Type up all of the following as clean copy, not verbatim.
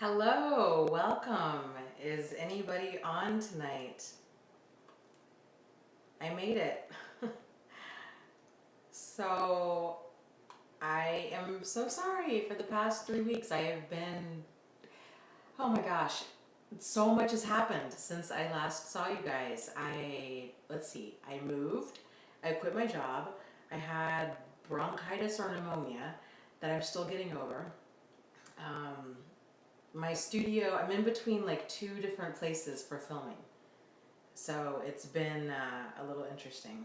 Hello, welcome. Is anybody on tonight? I made it. So, I am so sorry for the past 3 weeks. I have been, oh my gosh, so much has happened since I last saw you guys. Let's see, I moved, I quit my job, I had bronchitis or pneumonia that I'm still getting over. My studio, I'm in between like two different places for filming. So it's been a little interesting.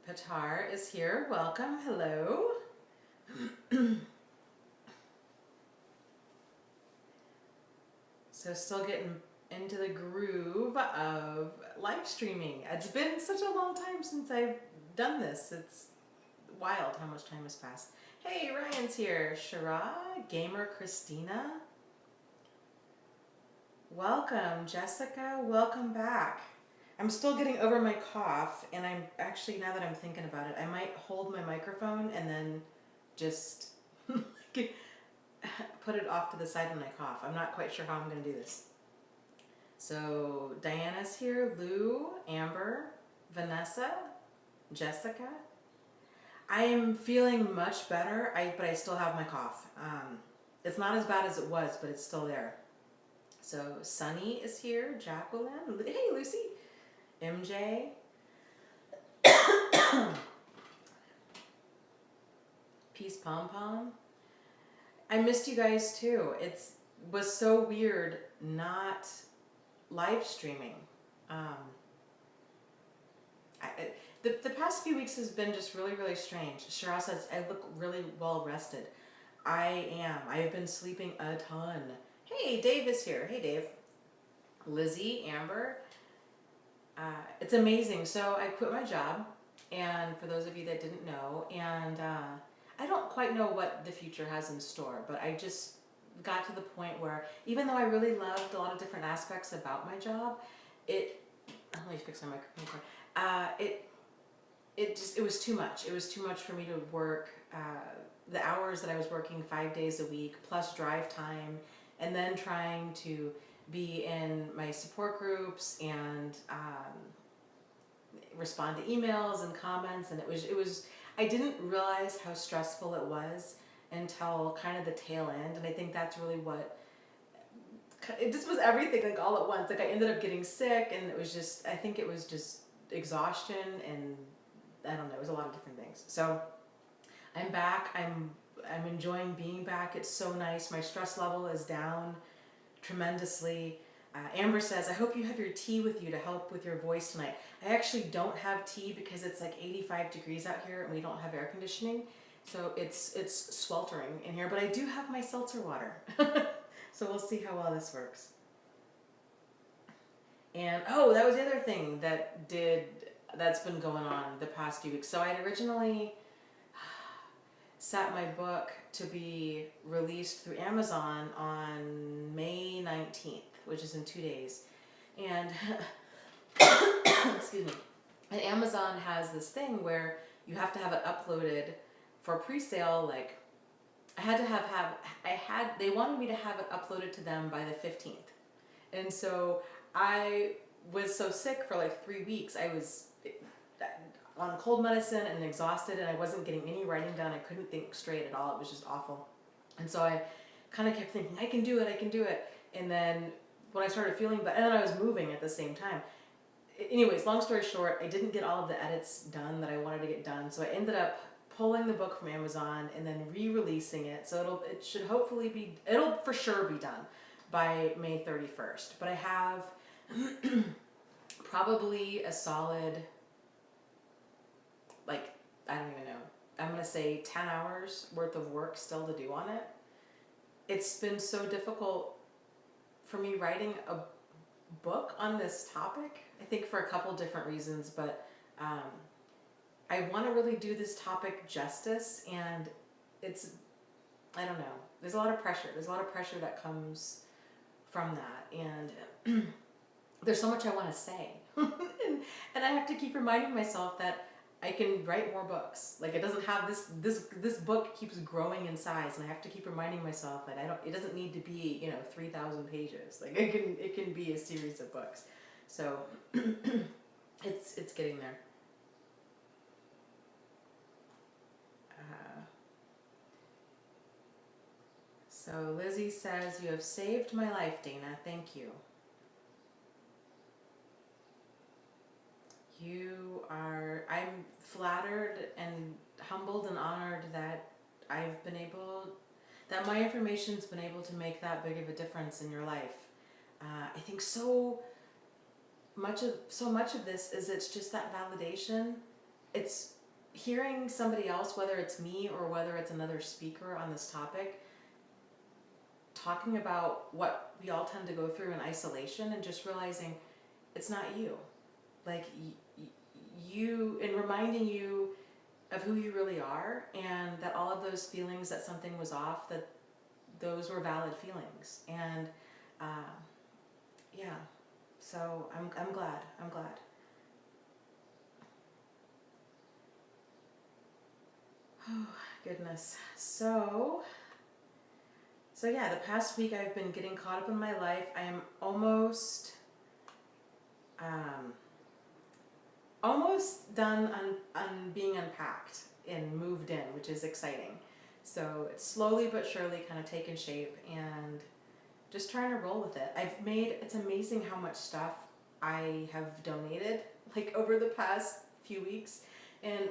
Patar is here. Welcome. Hello. So still getting into the groove of live streaming. It's been such a long time since I've done this. It's wild how much time has passed. Hey, Ryan's here. Shara, Gamer Christina. Welcome, Jessica. Welcome back. I'm still getting over my cough, and I'm actually, now that I'm thinking about it, I might hold my microphone and then just put it off to the side when I cough. I'm not quite sure how I'm going to do this. So, Diana's here, Lou, Amber, Vanessa, Jessica. I am feeling much better, but I still have my cough. It's not as bad as it was, but it's still there. So Sunny is here, Jacqueline, hey Lucy, MJ, Peace Pom Pom. I missed you guys too. It was so weird not live streaming. The past few weeks has been just really, really strange. Shara says, I look really well rested. I am. I have been sleeping a ton. Hey, Dave is here. Hey, Dave. Lizzie, Amber. It's amazing. So I quit my job, and for those of you that didn't know, and I don't quite know what the future has in store, but I just got to the point where, even though I really loved a lot of different aspects about my job, let me fix my microphone cord. It was too much. It was too much for me to work the hours that I was working 5 days a week, plus drive time, and then trying to be in my support groups and respond to emails and comments, and it was I didn't realize how stressful it was until kind of the tail end, and I think that's really what it just was, everything like all at once. Like I ended up getting sick, and it was just, I think it was just exhaustion, and I don't know, it was a lot of different things. So I'm back. I'm enjoying being back. It's so nice. My stress level is down tremendously. Amber says, I hope you have your tea with you to help with your voice tonight. I actually don't have tea because it's like 85 degrees out here and we don't have air conditioning. So it's sweltering in here, but I do have my seltzer water. So we'll see how well this works. And oh, that was the other thing that's been going on the past few weeks. So I had originally set my book to be released through Amazon on May 19th, which is in 2 days. And excuse me. And Amazon has this thing where you have to have it uploaded for pre-sale. Like they wanted me to have it uploaded to them by the 15th. And so I was so sick for like 3 weeks. I was on cold medicine and exhausted, and I wasn't getting any writing done. I couldn't think straight at all. It was just awful. And so I kind of kept thinking, I can do it. And then when I started feeling better, and then I was moving at the same time. Anyways, long story short, I didn't get all of the edits done that I wanted to get done. So I ended up pulling the book from Amazon and then re-releasing it. So it'll for sure be done by May 31st. But I have probably a solid, like, I don't even know, I'm going to say 10 hours worth of work still to do on it. It's been so difficult for me writing a book on this topic, I think for a couple different reasons, but I want to really do this topic justice, and I don't know, there's a lot of pressure. There's a lot of pressure that comes from that, and there's so much I want to say. and I have to keep reminding myself that I can write more books. Like it doesn't have this book keeps growing in size, and I have to keep reminding myself that it doesn't need to be 3,000 pages. Like it can be a series of books. So it's getting there. So Lizzie says, "You have saved my life, Dana. Thank you." I'm flattered and humbled and honored that that my information's been able to make that big of a difference in your life. I think so much of this is it's just that validation. It's hearing somebody else, whether it's me or whether it's another speaker on this topic, talking about what we all tend to go through in isolation, and just realizing it's not you. Like you, and reminding you of who you really are, and that all of those feelings that something was off, that those were valid feelings. And yeah, so I'm glad. Oh goodness. So yeah, the past week I've been getting caught up in my life. I am almost done on being unpacked and moved in, which is exciting. So it's slowly but surely kind of taken shape, and just trying to roll with it. It's amazing how much stuff I have donated, like over the past few weeks, and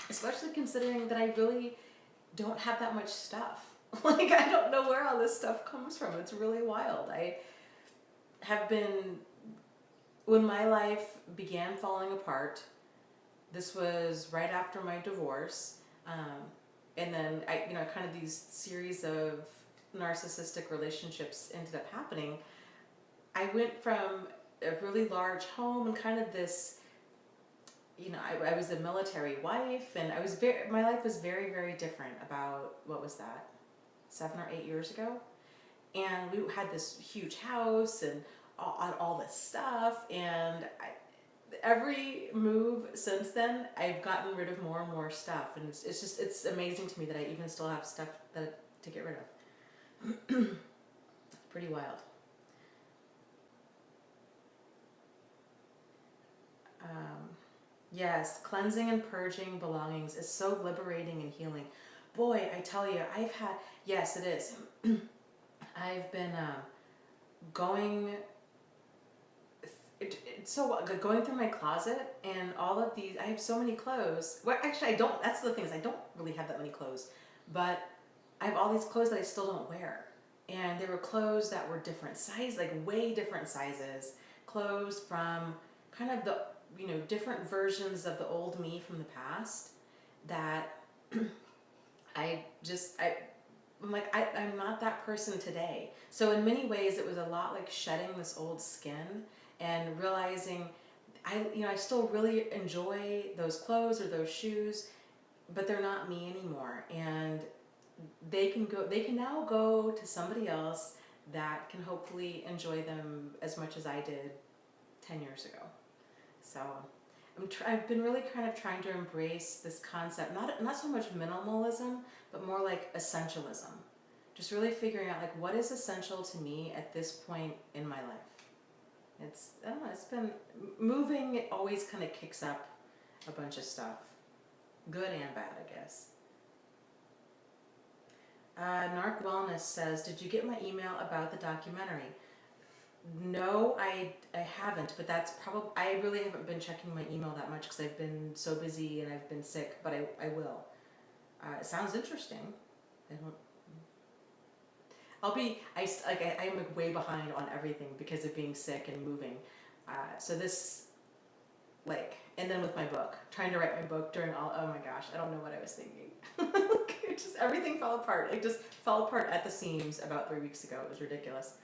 especially considering that I really don't have that much stuff. Like I don't know where all this stuff comes from. It's really wild. I have been, when my life began falling apart, this was right after my divorce, and then kind of these series of narcissistic relationships ended up happening. I went from a really large home and kind of this, I was a military wife, and my life was very, very different about, what was that, 7 or 8 years ago? And we had this huge house and all this stuff, and every move since then, I've gotten rid of more and more stuff, and it's amazing to me that I even still have stuff to get rid of. Pretty wild. Yes, cleansing and purging belongings is so liberating and healing. Boy, I tell you, yes, it is. I've been going going through my closet, and all of these, I have so many clothes. Well, actually I don't. That's the thing, is I don't really have that many clothes, but I have all these clothes that I still don't wear. And there were clothes that were different size, like way different sizes, clothes from kind of the different versions of the old me from the past, that I'm like, I'm not that person today. So in many ways, it was a lot like shedding this old skin and realizing I still really enjoy those clothes or those shoes, but they're not me anymore. And they can now go to somebody else that can hopefully enjoy them as much as I did 10 years ago. So I've been really kind of trying to embrace this concept, not so much minimalism, but more like essentialism. Just really figuring out like what is essential to me at this point in my life. I don't know, it's been moving. It always kind of kicks up a bunch of stuff, good and bad, I guess. Narc Wellness says, "Did you get my email about the documentary?" No, I haven't, but that's probably, I really haven't been checking my email that much because I've been so busy and I've been sick, but I will. It sounds interesting. I don't. I'm like way behind on everything because of being sick and moving. So this, and then with my book, trying to write my book during oh my gosh, I don't know what I was thinking. Everything fell apart. It just fell apart at the seams about 3 weeks ago. It was ridiculous.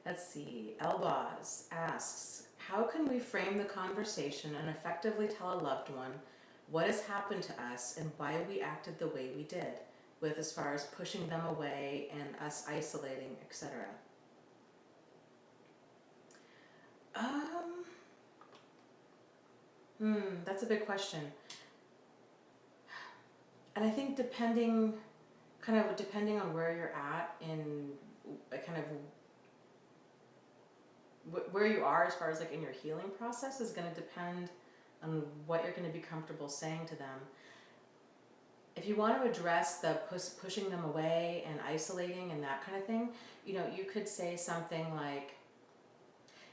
Let's see. Elboz asks, "How can we frame the conversation and effectively tell a loved one what has happened to us and why we acted the way we did, with as far as pushing them away and us isolating, etc.?" That's a big question. And I think depending on where you're at in kind of where you are as far as like in your healing process is going to depend on what you're going to be comfortable saying to them. If you want to address the pushing them away and isolating and that kind of thing, you could say something like,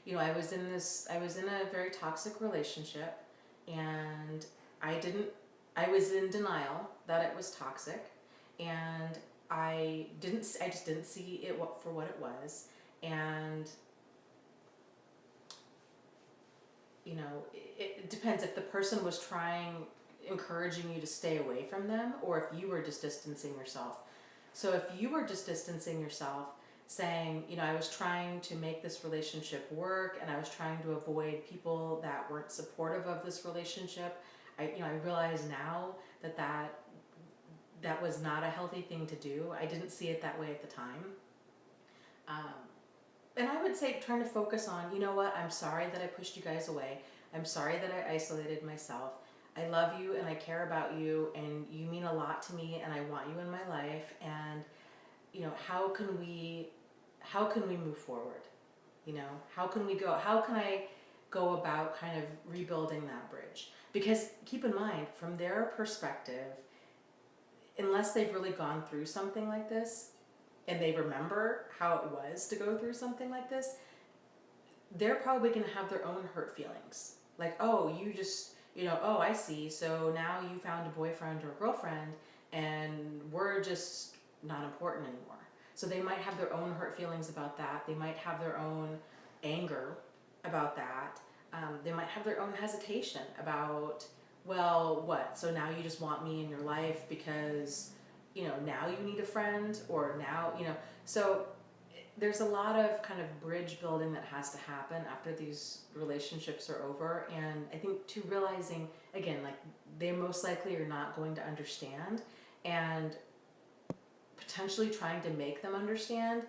I was in a very toxic relationship, and I was in denial that it was toxic, and I just didn't see it for what it was. And it depends if the person was encouraging you to stay away from them, or if you were just distancing yourself. So if you were just distancing yourself, saying, I was trying to make this relationship work, and I was trying to avoid people that weren't supportive of this relationship, I realize now that was not a healthy thing to do. I didn't see it that way at the time. And I would say trying to focus on, what, I'm sorry that I pushed you guys away. I'm sorry that I isolated myself. I love you and I care about you, and you mean a lot to me, and I want you in my life. And how can we move forward? How can I go about kind of rebuilding that bridge? Because keep in mind, from their perspective, unless they've really gone through something like this and they remember how it was to go through something like this, they're probably going to have their own hurt feelings. Like, oh, you just, oh, I see. So now you found a boyfriend or a girlfriend, and we're just not important anymore. So they might have their own hurt feelings about that. They might have their own anger about that. They might have their own hesitation about, well, what? So now you just want me in your life because, now you need a friend, or now, so there's a lot of kind of bridge building that has to happen after these relationships are over. And I think to realizing, again, like, they most likely are not going to understand, and potentially trying to make them understand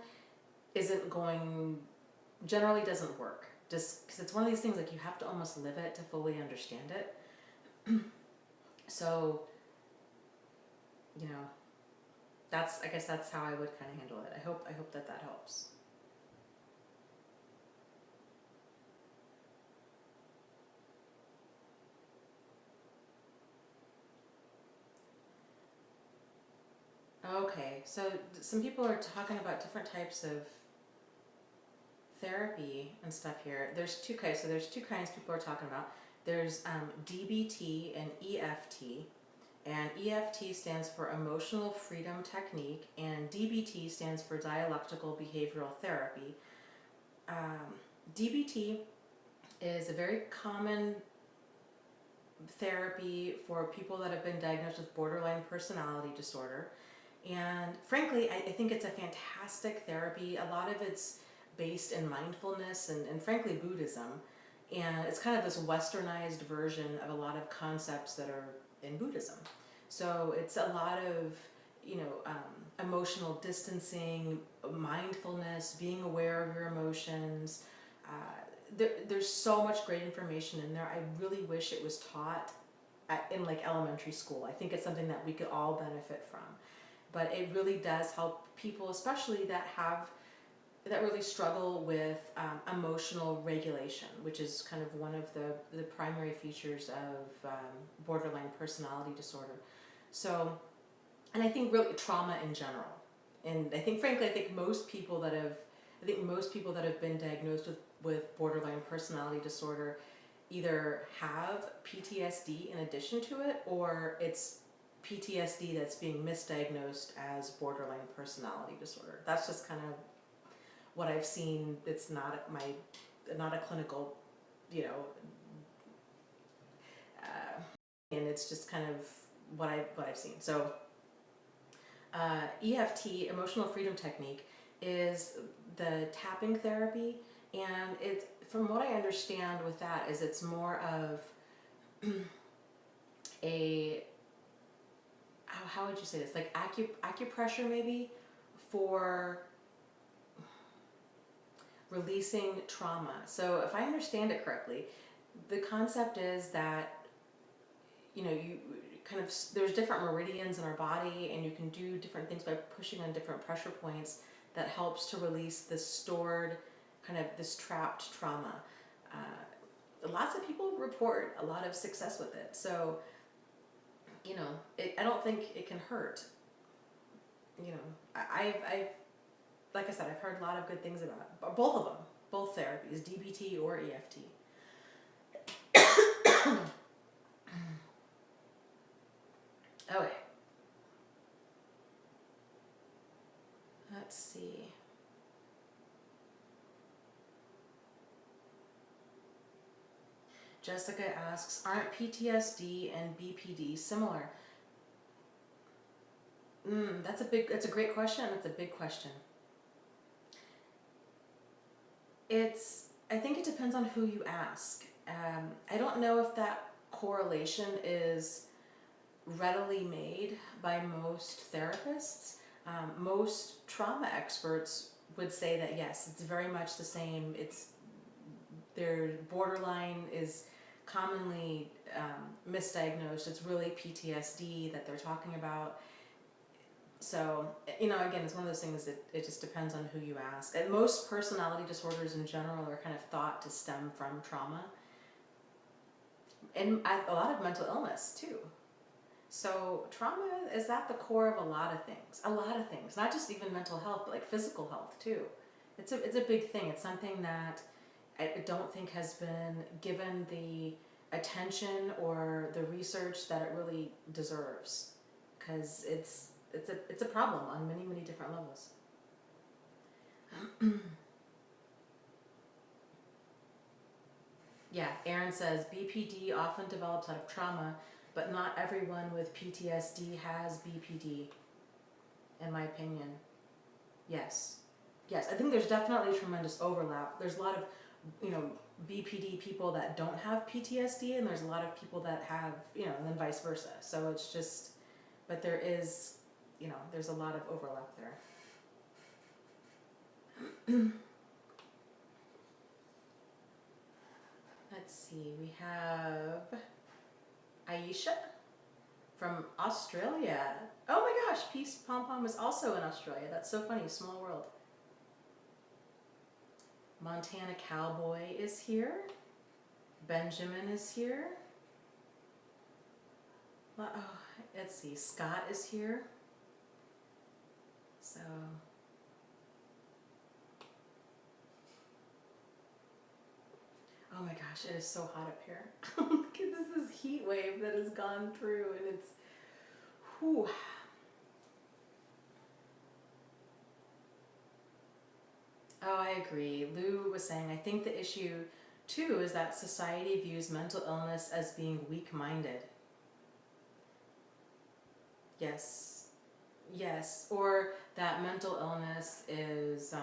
generally doesn't work. Just because it's one of these things, like, you have to almost live it to fully understand it. So, I guess that's how I would kind of handle it. I hope that helps. Okay, so some people are talking about different types of therapy and stuff here. There's two kinds. So there's two kinds people are talking about. There's DBT and EFT. And EFT stands for Emotional Freedom Technique, and DBT stands for Dialectical Behavioral Therapy. DBT is a very common therapy for people that have been diagnosed with borderline personality disorder. And frankly, I think it's a fantastic therapy. A lot of it's based in mindfulness and frankly Buddhism. And it's kind of this westernized version of a lot of concepts that are in Buddhism. So it's a lot of, emotional distancing, mindfulness, being aware of your emotions. There's so much great information in there. I really wish it was taught in like elementary school. I think it's something that we could all benefit from. But it really does help people, especially that really struggle with emotional regulation, which is kind of one of the primary features of borderline personality disorder. So, and I think really trauma in general. And I think, frankly, I think most people that have been diagnosed with borderline personality disorder either have PTSD in addition to it, or it's PTSD that's being misdiagnosed as borderline personality disorder. That's just kind of what I've seen. It's not a clinical, and it's just kind of what I've seen. So EFT, Emotional Freedom Technique, is the tapping therapy, and from what I understand with that is it's more of a, how would you say this, like acupressure maybe, for releasing trauma. So if I understand it correctly, the concept is that, you kind of, there's different meridians in our body, and you can do different things by pushing on different pressure points that helps to release this stored, kind of this trapped trauma. Lots of people report a lot of success with it. So, I don't think it can hurt. I've like I said, I've heard a lot of good things about it. Both of them, both therapies, DBT or EFT. Okay. Let's see. Jessica asks, aren't PTSD and BPD similar? That's a great question. That's a big question. I think it depends on who you ask. I don't know if that correlation is readily made by most therapists. Most trauma experts would say that yes, it's very much the same. Their borderline is commonly misdiagnosed. It's really PTSD that they're talking about. So, again, it's one of those things that it just depends on who you ask. And most personality disorders in general are kind of thought to stem from trauma. And a lot of mental illness, too. So trauma is at the core of a lot of things, not just even mental health, but like physical health, too. It's a big thing. It's something that I don't think has been given the attention or the research that it really deserves, because it's a problem on many, many different levels. Yeah, Aaron says BPD often develops out of trauma, but not everyone with PTSD has BPD, in my opinion. Yes, I think there's definitely tremendous overlap. There's a lot of, BPD people that don't have PTSD, and there's a lot of people that have, and then vice versa. So it's just, but there is, there's a lot of overlap there. Let's see, we have Aisha from Australia. Oh my gosh, Peace Pom Pom is also in Australia. That's so funny, small world. Montana Cowboy is here. Benjamin is here. Oh, let's see, Scott is here. So, oh my gosh, it is so hot up here. Look at this heat wave that has gone through, and it's, whew. Oh, I agree. Lou was saying, I think the issue too is that society views mental illness as being weak-minded. Yes, or that mental illness is,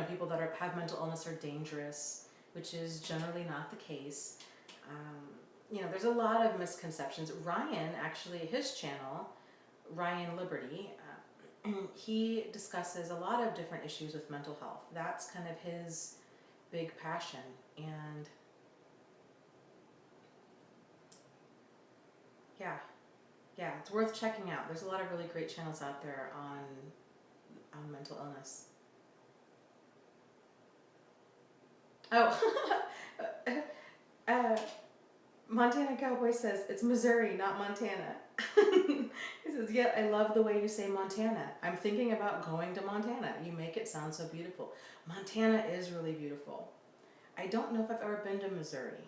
people that have mental illness are dangerous, which is generally not the case. There's a lot of misconceptions. Ryan, actually, his channel, Ryan Liberty, he discusses a lot of different issues with mental health. That's kind of his big passion, and yeah, it's worth checking out. There's a lot of really great channels out there on mental illness. Oh, Montana Cowboy says, it's Missouri, not Montana. He says, yeah, I love the way you say Montana. I'm thinking about going to Montana. You make it sound so beautiful. Montana is really beautiful. I don't know if I've ever been to Missouri.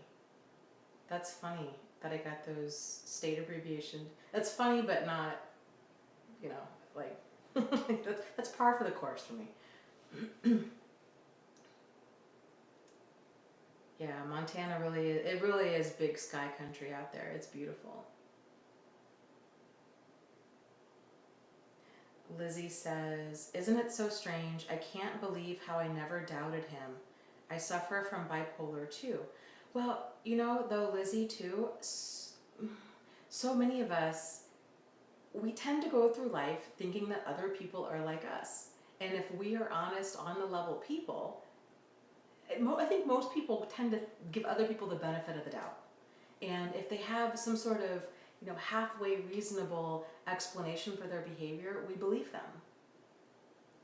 That's funny that I got those state abbreviations. That's funny, but not, like, that's par for the course for me. Yeah, Montana really is big sky country out there. It's beautiful. Lizzie says, isn't it so strange? I can't believe how I never doubted him. I suffer from bipolar too. Well, though, Lizzie too, so many of us, we tend to go through life thinking that other people are like us. And if we are honest on the level people, I think most people tend to give other people the benefit of the doubt. And if they have some sort of, halfway reasonable explanation for their behavior, we believe them.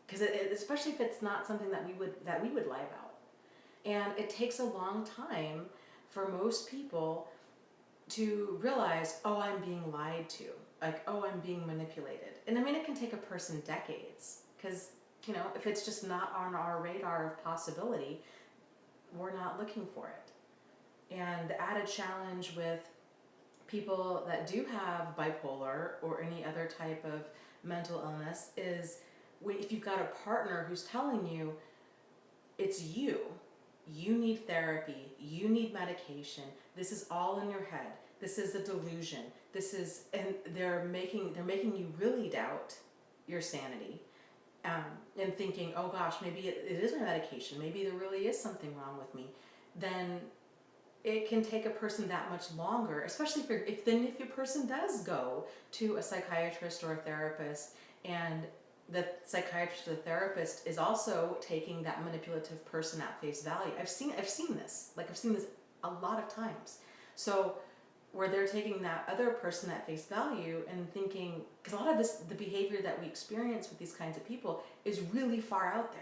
Because especially if it's not something that we would lie about. And it takes a long time for most people to realize, oh, I'm being lied to. Like, oh, I'm being manipulated. And I mean, it can take a person decades. Because, if it's just not on our radar of possibility, we're not looking for it. And the added challenge with people that do have bipolar or any other type of mental illness is if you've got a partner who's telling you it's you need therapy, you need medication, this is all in your head, this is a delusion, and they're making you really doubt your sanity, and thinking, oh gosh, maybe it is my medication, maybe there really is something wrong with me, then it can take a person that much longer, especially if your person does go to a psychiatrist or a therapist, and the psychiatrist or the therapist is also taking that manipulative person at face value. I've seen this. I've seen this a lot of times. So where they're taking that other person at face value and thinking, because a lot of the behavior that we experience with these kinds of people is really far out there.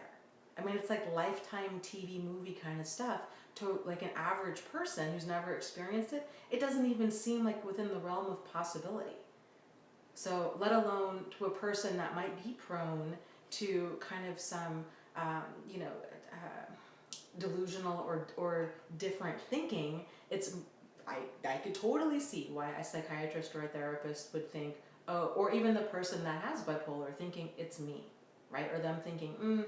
I mean, it's like Lifetime TV movie kind of stuff to like an average person who's never experienced it. It doesn't even seem like within the realm of possibility. So let alone to a person that might be prone to kind of some, delusional or different thinking. I could totally see why a psychiatrist or a therapist would think, oh, or even the person that has bipolar thinking it's me, right? Or them thinking,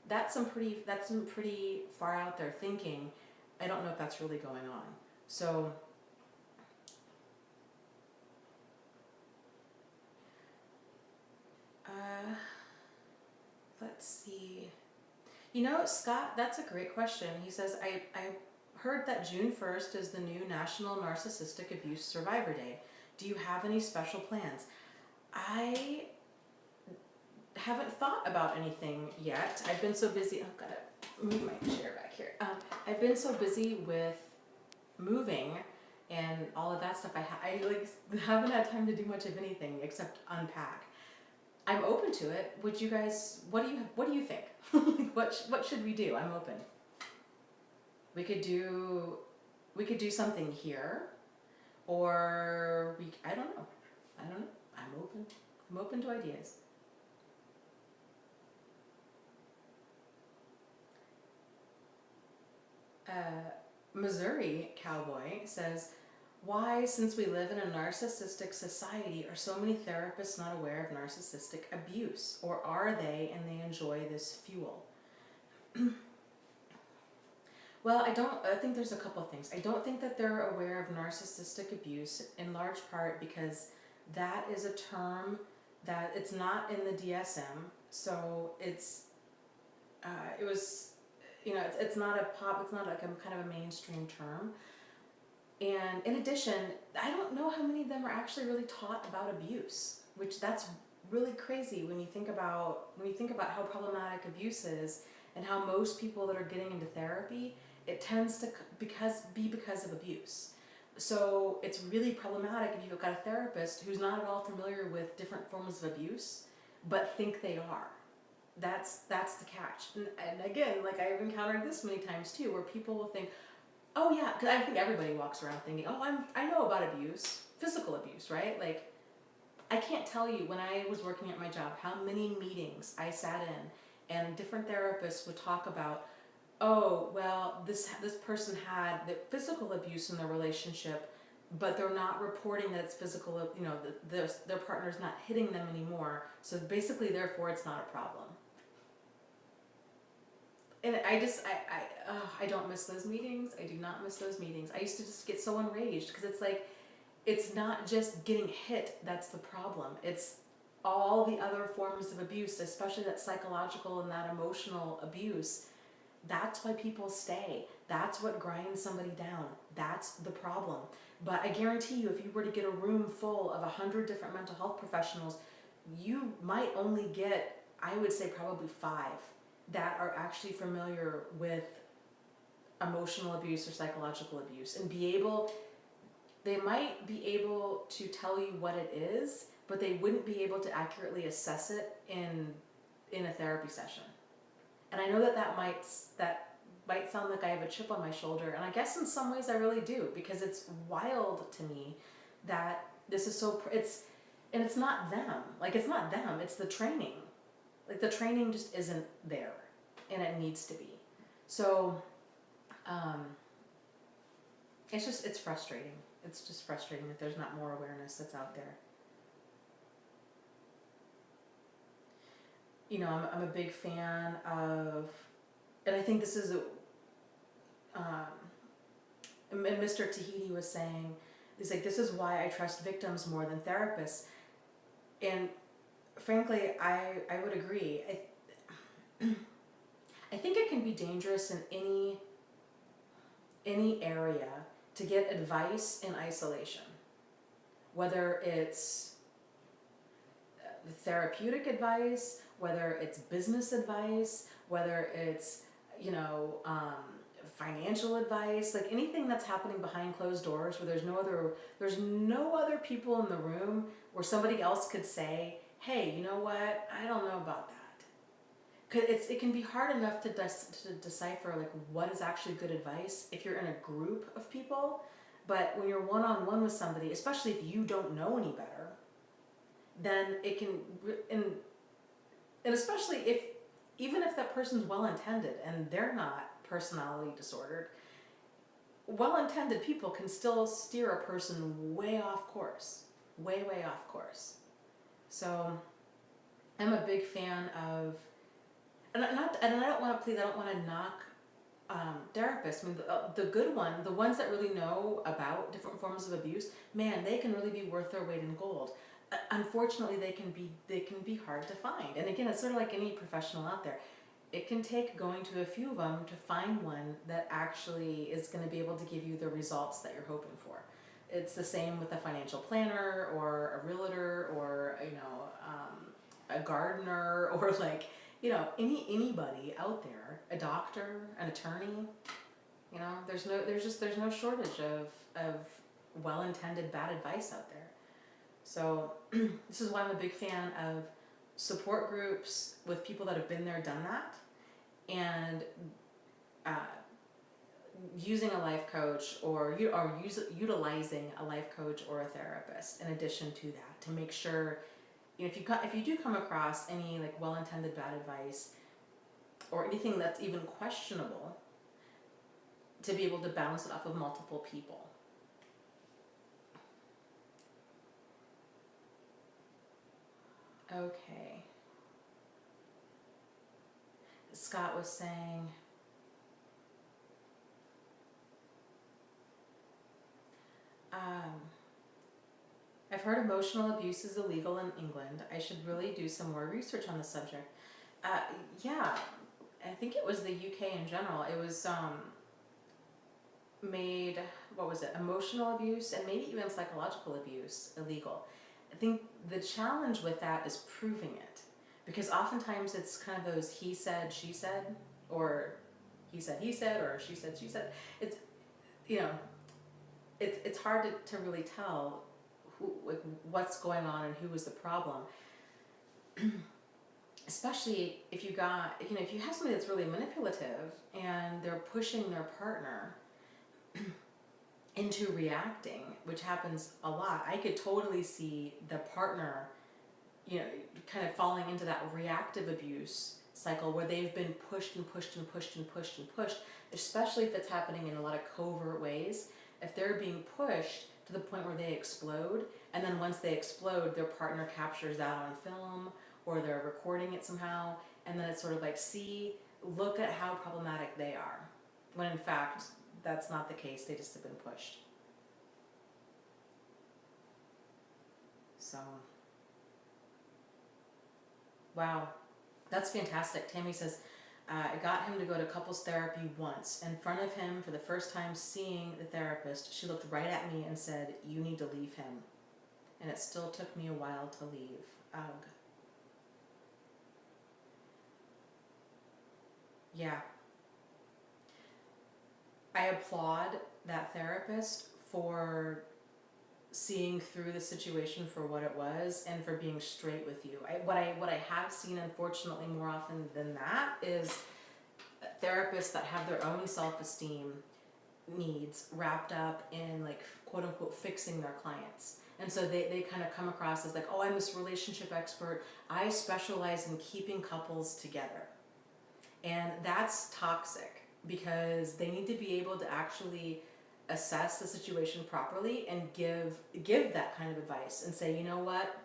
that's some pretty far out there thinking. I don't know if that's really going on. So let's see. Scott, that's a great question. He says, I heard that June 1st is the new National Narcissistic Abuse Survivor Day. Do you have any special plans? I haven't thought about anything yet. I've been so busy. I've got to move my chair back here. I've been so busy with moving and all of that stuff. I haven't had time to do much of anything except unpack. I'm open to it. Would you guys? What do you think? What should we do? I'm open. We could do something here, or I don't know. I'm open. I'm open to ideas. Missouri Cowboy says, why, since we live in a narcissistic society, are so many therapists not aware of narcissistic abuse? Or are they, and they enjoy this fuel? Well, I think there's a couple of things. I don't think that they're aware of narcissistic abuse, in large part because that is a term that it's not in the DSM, so it's not like a kind of a mainstream term. And in addition, I don't know how many of them are actually really taught about abuse, which that's really crazy when you think about how problematic abuse is and how most people that are getting into therapy, it tends to be because of abuse. So it's really problematic if you've got a therapist who's not at all familiar with different forms of abuse, but think they are. That's the catch. And again, I've encountered this many times too, where people will think, oh yeah, because I think everybody walks around thinking, oh, I know about abuse, physical abuse, right? I can't tell you when I was working at my job how many meetings I sat in and different therapists would talk about, oh, well, this person had the physical abuse in their relationship, but they're not reporting that it's physical, their partner's not hitting them anymore, so basically, therefore, it's not a problem. And I don't miss those meetings. I do not miss those meetings. I used to just get so enraged because it's not just getting hit that's the problem. It's all the other forms of abuse, especially that psychological and that emotional abuse. That's why people stay. That's what grinds somebody down. That's the problem. But I guarantee you, if you were to get a room full of 100 different mental health professionals, you might only get, I would say, probably 5 that are actually familiar with emotional abuse or psychological abuse, and they might be able to tell you what it is, but they wouldn't be able to accurately assess it in a therapy session. And I know that might sound like I have a chip on my shoulder, and I guess in some ways I really do, because it's wild to me that this is it's not them. Like, it's not them, it's the training. Like, the training just isn't there, and it needs to be. So, it's frustrating. It's just frustrating that there's not more awareness that's out there. You know, I'm a big fan of, and I think this is and Mr. Tahiti was saying, he's like, this is why I trust victims more than therapists. And frankly, I would agree. I think it can be dangerous in any area to get advice in isolation, whether it's therapeutic advice, whether it's business advice, whether it's, you know, financial advice, like anything that's happening behind closed doors where there's no other people in the room where somebody else could say, hey, you know what, I don't know about that. Because it can be hard enough to decipher like what is actually good advice if you're in a group of people, but when you're one-on-one with somebody, especially if you don't know any better, then it can, and especially even if that person's well-intended and they're not personality disordered, well-intended people can still steer a person way off course, way off course. So I'm a big fan of, and I don't want to knock therapists. I mean, the good the ones that really know about different forms of abuse, man, they can really be worth their weight in gold. Unfortunately, they can be hard to find. And again, it's sort of like any professional out there. It can take going to a few of them to find one that actually is going to be able to give you the results that you're hoping for. It's the same with a financial planner or a realtor or, you know, a gardener or like, you know, anybody out there, a doctor, an attorney. You know, there's no shortage of well-intended bad advice out there. So this is why I'm a big fan of support groups with people that have been there, done that, and using a life coach or utilizing a life coach or a therapist in addition to that, to make sure, you know, if you do come across any like well-intended bad advice or anything that's even questionable, to be able to bounce it off of multiple people. Okay. Scott was saying, I've heard emotional abuse is illegal in England. I should really do some more research on the subject. Yeah, I think it was the UK in general. It was made, what was it, emotional abuse and maybe even psychological abuse illegal. I think the challenge with that is proving it, because oftentimes it's kind of those he said, she said, or he said, or she said, she said. It's, you know, it's hard to really tell like what's going on and who was the problem. Especially if you have somebody that's really manipulative and they're pushing their partner into reacting, which happens a lot. I could totally see the partner, you know, kind of falling into that reactive abuse cycle where they've been pushed and pushed and pushed and pushed and pushed, especially if it's happening in a lot of covert ways. If they're being pushed to the point where they explode, and then once they explode, their partner captures that on film, or they're recording it somehow, and then it's sort of like, see, look at how problematic they are. When in fact, that's not the case, they just have been pushed. So, wow, that's fantastic. Tammy says, I got him to go to couples therapy once. In front of him, for the first time seeing the therapist, she looked right at me and said, you need to leave him. And it still took me a while to leave. Ugh. Yeah. I applaud that therapist for seeing through the situation for what it was and for being straight with you. What I have seen, unfortunately, more often than that is therapists that have their own self-esteem needs wrapped up in like quote unquote fixing their clients. And so they kind of come across as like, oh, I'm this relationship expert. I specialize in keeping couples together. And that's toxic because they need to be able to actually assess the situation properly and give that kind of advice and say, you know what,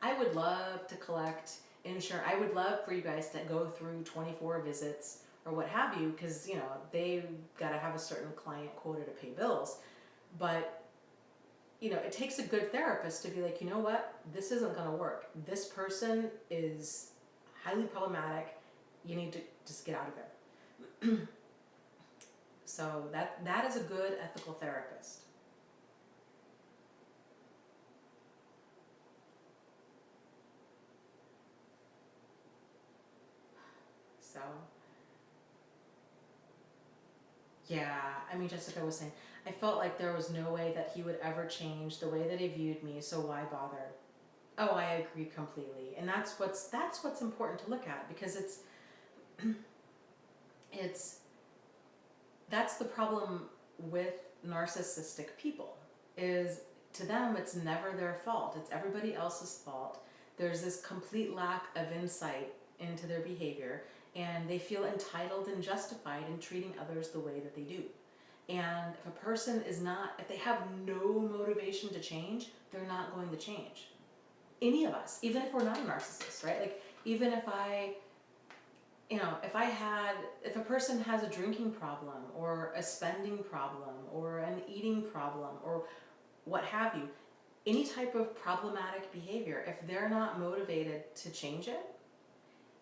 I would love to collect insurance. I would love for you guys to go through 24 visits or what have you, because you know they've got to have a certain client quota to pay bills. But you know, it takes a good therapist to be like, you know what, this isn't going to work. This person is highly problematic. You need to just get out of there. So that is a good ethical therapist. So yeah, I mean, Jessica was saying, I felt like there was no way that he would ever change the way that he viewed me, so why bother? Oh, I agree completely. And that's what's important to look at, because it's that's the problem with narcissistic people, is to them it's never their fault. It's everybody else's fault. There's this complete lack of insight into their behavior, and they feel entitled and justified in treating others the way that they do. And if a person is not, if they have no motivation to change, they're not going to change. Any of us, even if we're not a narcissist, right? Like, even if if a person has a drinking problem or a spending problem or an eating problem or what have you, any type of problematic behavior, if they're not motivated to change it,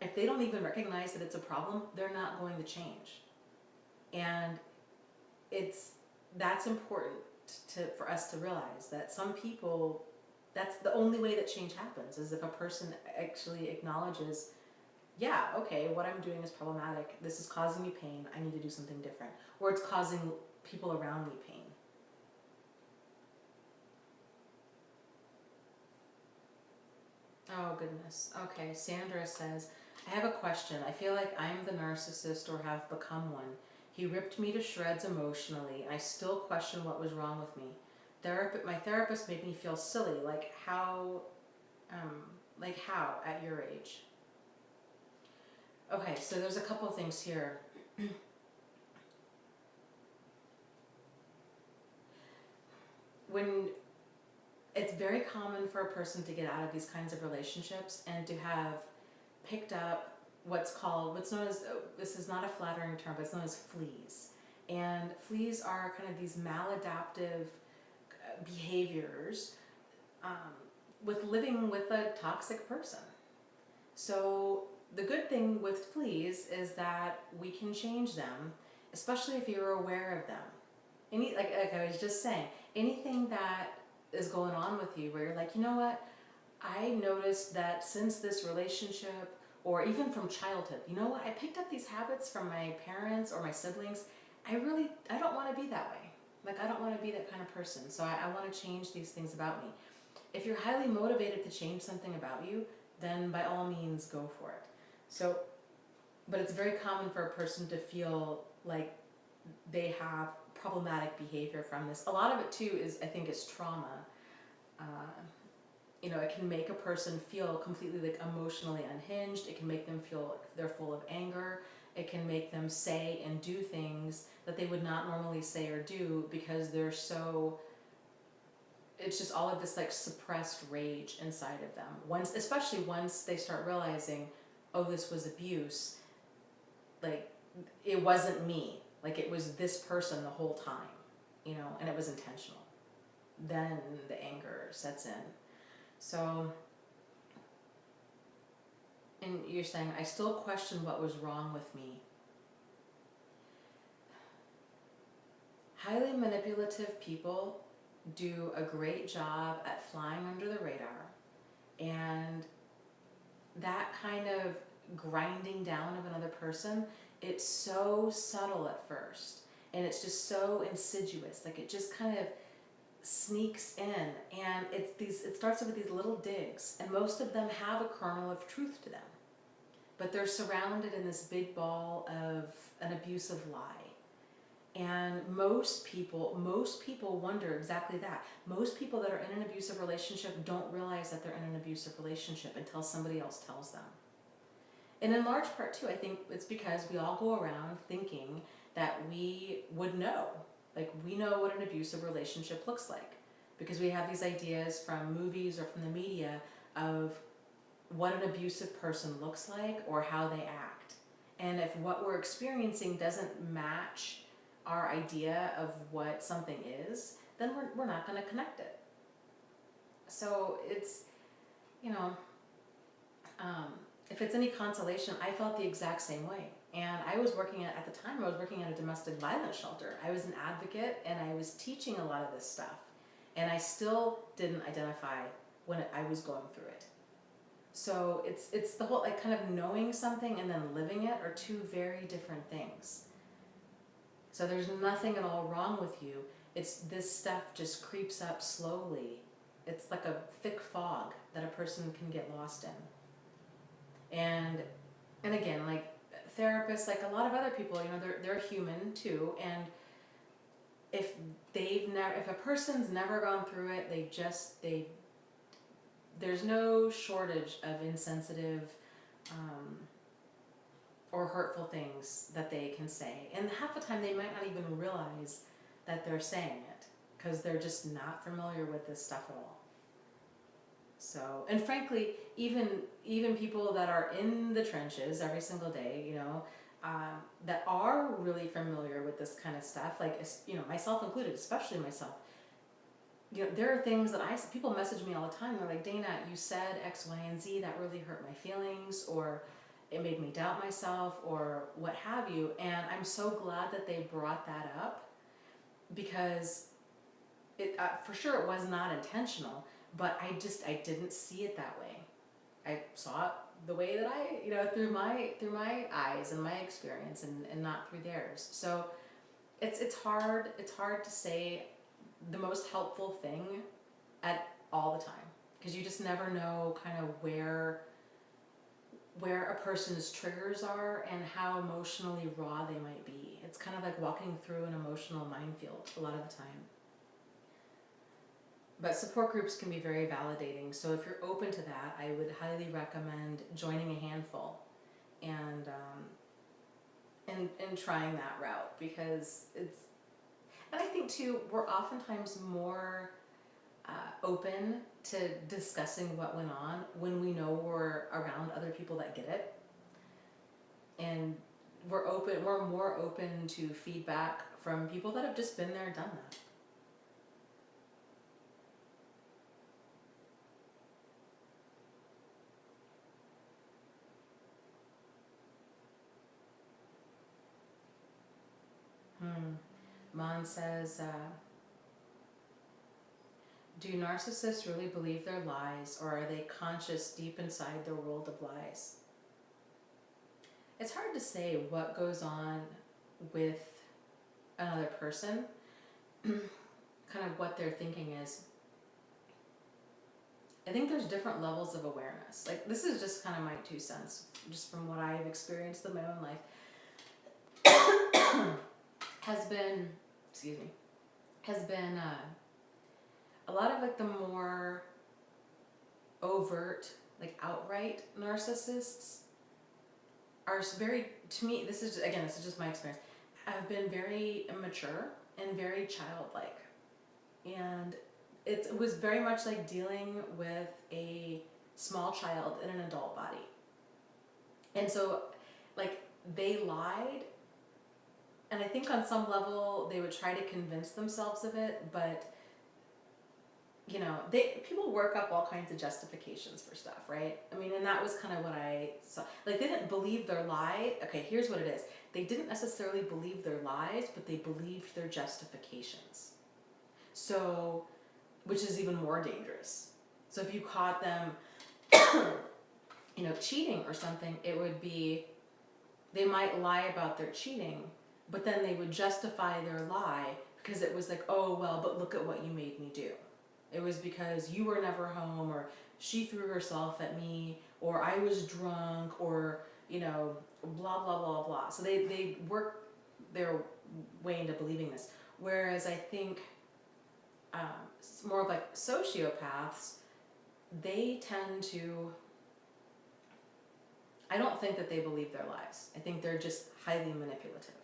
if they don't even recognize that it's a problem, they're not going to change. And that's important for us to realize that some people, that's the only way that change happens, is if a person actually acknowledges, yeah, okay, what I'm doing is problematic. This is causing me pain. I need to do something different. Or it's causing people around me pain. Oh, goodness. Okay, Sandra says, I have a question. I feel like I'm the narcissist or have become one. He ripped me to shreds emotionally. I still question what was wrong with me. My therapist made me feel silly, like how at your age? Okay, so there's a couple things here. When it's very common for a person to get out of these kinds of relationships and to have picked up what's known as, this is not a flattering term, but it's known as fleas. And fleas are kind of these maladaptive behaviors with living with a toxic person. So the good thing with fleas is that we can change them, especially if you're aware of them. Like I was just saying, anything that is going on with you where you're like, you know what, I noticed that since this relationship, or even from childhood, you know what, I picked up these habits from my parents or my siblings. I don't want to be that way. Like, I don't want to be that kind of person. So I want to change these things about me. If you're highly motivated to change something about you, then by all means go for it. So, but it's very common for a person to feel like they have problematic behavior from this. A lot of it too is, I think, is trauma. It can make a person feel completely like emotionally unhinged. It can make them feel like they're full of anger. It can make them say and do things that they would not normally say or do because it's just all of this like suppressed rage inside of them. Especially once they start realizing, oh, this was abuse, like it wasn't me, like it was this person the whole time, and it was intentional. Then the anger sets in. So, and you're saying, I still question what was wrong with me. Highly manipulative people do a great job at flying under the radar, and that kind of grinding down of another person, it's so subtle at first, and it's just so insidious. Like it just kind of sneaks in, and it starts with these little digs, and most of them have a kernel of truth to them, but they're surrounded in this big ball of an abusive lie. And most people wonder exactly that. Most people that are in an abusive relationship don't realize that they're in an abusive relationship until somebody else tells them. And in large part too, I think it's because we all go around thinking that we would know. Like we know what an abusive relationship looks like because we have these ideas from movies or from the media of what an abusive person looks like or how they act. And if what we're experiencing doesn't match our idea of what something is, then we're not going to connect it. So it's, you know, if it's any consolation, I felt the exact same way. And I was working at the time, I was working at a domestic violence shelter. I was an advocate and I was teaching a lot of this stuff. And I still didn't identify when I was going through it. So it's the whole, like kind of knowing something and then living it are two very different things. So there's nothing at all wrong with you. It's this stuff just creeps up slowly. It's like a thick fog that a person can get lost in. And again, like therapists, like a lot of other people, you know, they're human too. And if a person's never gone through it, there's no shortage of insensitive, or hurtful things that they can say. And half the time they might not even realize that they're saying it because they're just not familiar with this stuff at all. So, and frankly, even people that are in the trenches every single day, you know, that are really familiar with this kind of stuff, like, you know, myself included, especially myself, you know, there are things that people message me all the time. They're like, Dana, you said X, Y, and Z, that really hurt my feelings, or it made me doubt myself, or what have you. And I'm so glad that they brought that up because it for sure it was not intentional, but I didn't see it that way. I saw it the way that I, you know, through my eyes and my experience, and not through theirs. So it's hard to say the most helpful thing at all the time because you just never know kind of where a person's triggers are and how emotionally raw they might be. It's kind of like walking through an emotional minefield a lot of the time. But support groups can be very validating. So if you're open to that, I would highly recommend joining a handful and trying that route because it's, and I think too, we're oftentimes more open to discussing what went on when we know we're around other people that get it. And we're more open to feedback from people that have just been there and done that. Mon says, do narcissists really believe their lies, or are they conscious deep inside their world of lies? It's hard to say what goes on with another person, kind of what their thinking is. I think there's different levels of awareness. Like, this is just kind of my 2 cents, just from what I've experienced in my own life. has been a lot of like the more overt, like outright narcissists are very, to me, this is just my experience, have been very immature and very childlike. And it was very much like dealing with a small child in an adult body. And so, like, they lied, and I think on some level they would try to convince themselves of it, but you know, people work up all kinds of justifications for stuff, right? I mean, and that was kind of what I saw. Like, they didn't believe their lie. Okay, here's what it is. They didn't necessarily believe their lies, but they believed their justifications. So, which is even more dangerous. So if you caught them, you know, cheating or something, it would be, they might lie about their cheating, but then they would justify their lie because it was like, oh, well, but look at what you made me do. It was because you were never home, or she threw herself at me, or I was drunk, or, you know, blah, blah, blah, blah. So they work their way into believing this. Whereas I think more of like sociopaths, they tend to, I don't think that they believe their lies. I think they're just highly manipulative.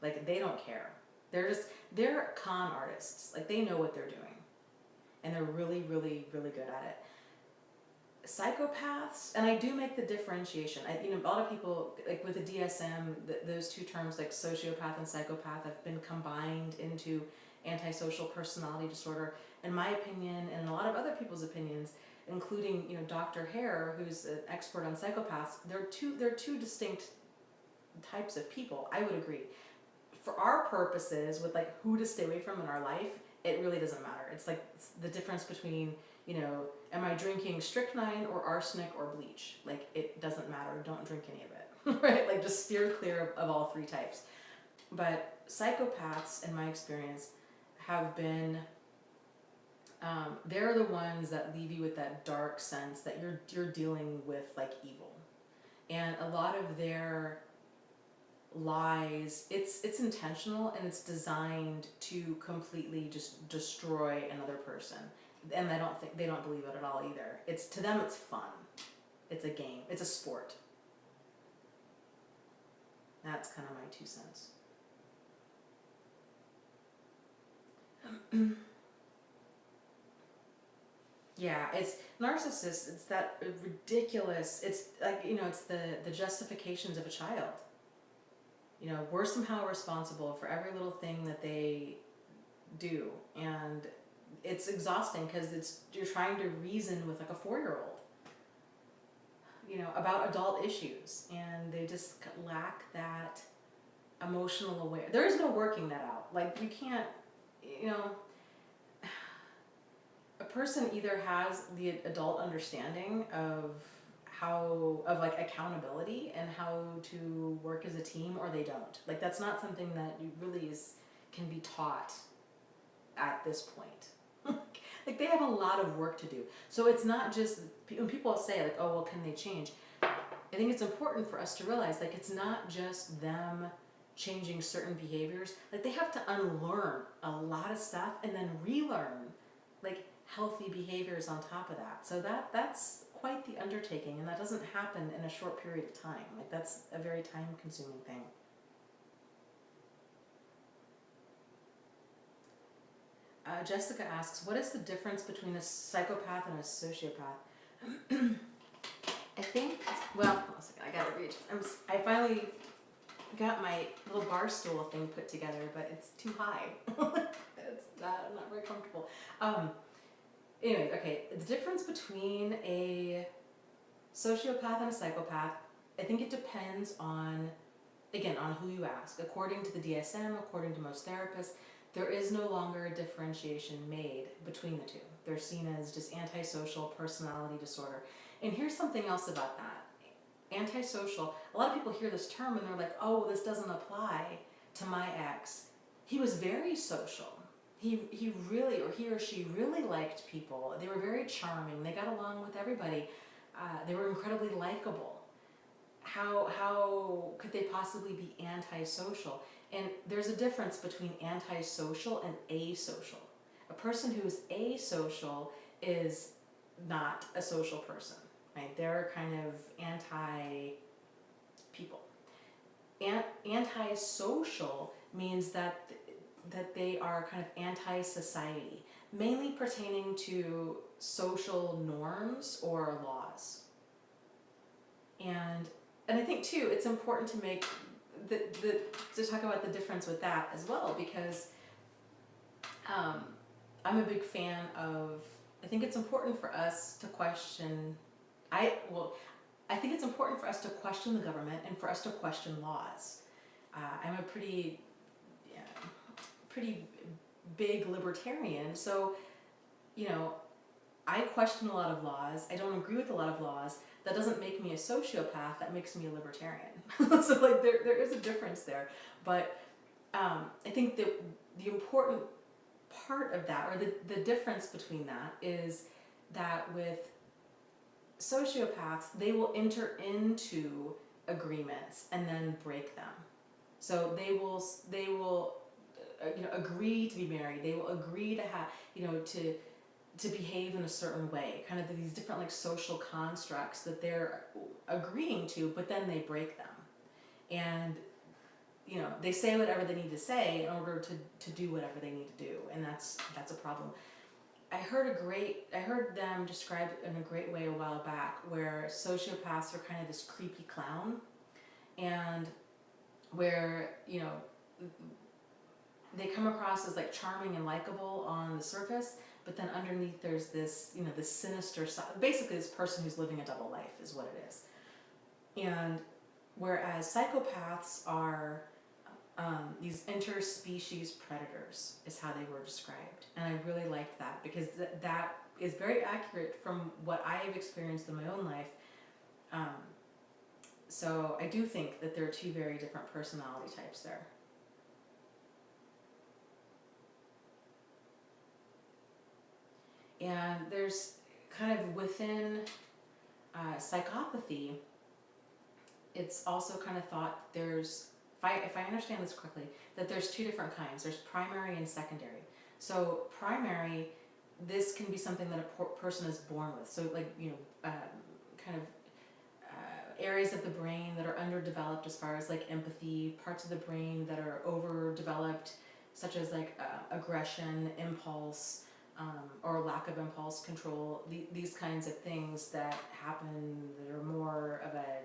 Like, they don't care. They're con artists. Like, they know what they're doing. And they're really, really, really good at it. Psychopaths, and I do make the differentiation. A lot of people, like with the DSM, those two terms, like sociopath and psychopath, have been combined into antisocial personality disorder. In my opinion, and a lot of other people's opinions, including Dr. Hare, who's an expert on psychopaths, they're two distinct types of people. I would agree. For our purposes, with like who to stay away from in our life, it really doesn't matter. It's like the difference between, am I drinking strychnine or arsenic or bleach? Like, it doesn't matter. Don't drink any of it, right? Like, just steer clear of all three types. But psychopaths, in my experience, have been, they're the ones that leave you with that dark sense that you're dealing with like evil. And a lot of their lies, it's intentional, and it's designed to completely just destroy another person. And they don't believe it at all either. To them it's fun. It's a game. It's a sport. That's kind of my 2 cents. Yeah, it's narcissists. It's that ridiculous. It's like, it's the justifications of a child. We're somehow responsible for every little thing that they do, and it's exhausting because you're trying to reason with like a 4-year-old, about adult issues, and they just lack that emotional awareness. There is no working that out. Like, you can't, a person either has the adult understanding of like accountability and how to work as a team, or they don't. Like, that's not something that you really can be taught at this point. Like, they have a lot of work to do. So it's not just, when people say like, oh, well, can they change? I think it's important for us to realize, like, it's not just them changing certain behaviors. Like, they have to unlearn a lot of stuff and then relearn like healthy behaviors on top of that. So that's quite the undertaking, and that doesn't happen in a short period of time. Like, that's a very time-consuming thing. Jessica asks, what is the difference between a psychopath and a sociopath? I think, well, I gotta reach. I finally got my little bar stool thing put together, but it's too high. I'm not very comfortable. Anyway, okay, the difference between a sociopath and a psychopath, I think it depends on, again, on who you ask. According to the DSM, according to most therapists, there is no longer a differentiation made between the two. They're seen as just antisocial personality disorder. And here's something else about that. Antisocial, a lot of people hear this term and they're like, oh, well, this doesn't apply to my ex. He was very social. He really, or he or she really liked people. They were very charming. They got along with everybody. They were incredibly likable. How could they possibly be antisocial? And there's a difference between antisocial and asocial. A person who is asocial is not a social person, right? They're kind of anti-people. Antisocial means that they are kind of anti-society, mainly pertaining to social norms or laws. And I think too, it's important to make to talk about the difference with that as well, because I'm a big fan of, I think it's important for us to question, I think it's important for us to question the government and for us to question laws. I'm a pretty big libertarian, so I question a lot of laws. I don't agree with a lot of laws. That doesn't make me a sociopath. That makes me a libertarian. So like there is a difference there. But I think that the important part of that, or the difference between that, is that with sociopaths, they will enter into agreements and then break them. So they will agree to be married. They will agree to have to behave in a certain way, kind of these different like social constructs that they're agreeing to, but then they break them. And they say whatever they need to say in order to do whatever they need to do, and that's a problem. I heard them described in a great way a while back, where sociopaths are kind of this creepy clown, and where they come across as like charming and likable on the surface, but then underneath there's this this sinister side. Basically, this person who's living a double life is what it is. And whereas psychopaths are these interspecies predators, is how they were described, and I really liked that, because that is very accurate from what I have experienced in my own life. So I do think that there are two very different personality types there. And there's kind of within psychopathy, it's also kind of thought there's, if I understand this correctly, that there's two different kinds. There's primary and secondary. So primary, this can be something that a person is born with. So like, kind of areas of the brain that are underdeveloped as far as like empathy, parts of the brain that are overdeveloped, such as like aggression, impulse, or lack of impulse control, these kinds of things that happen that are more of a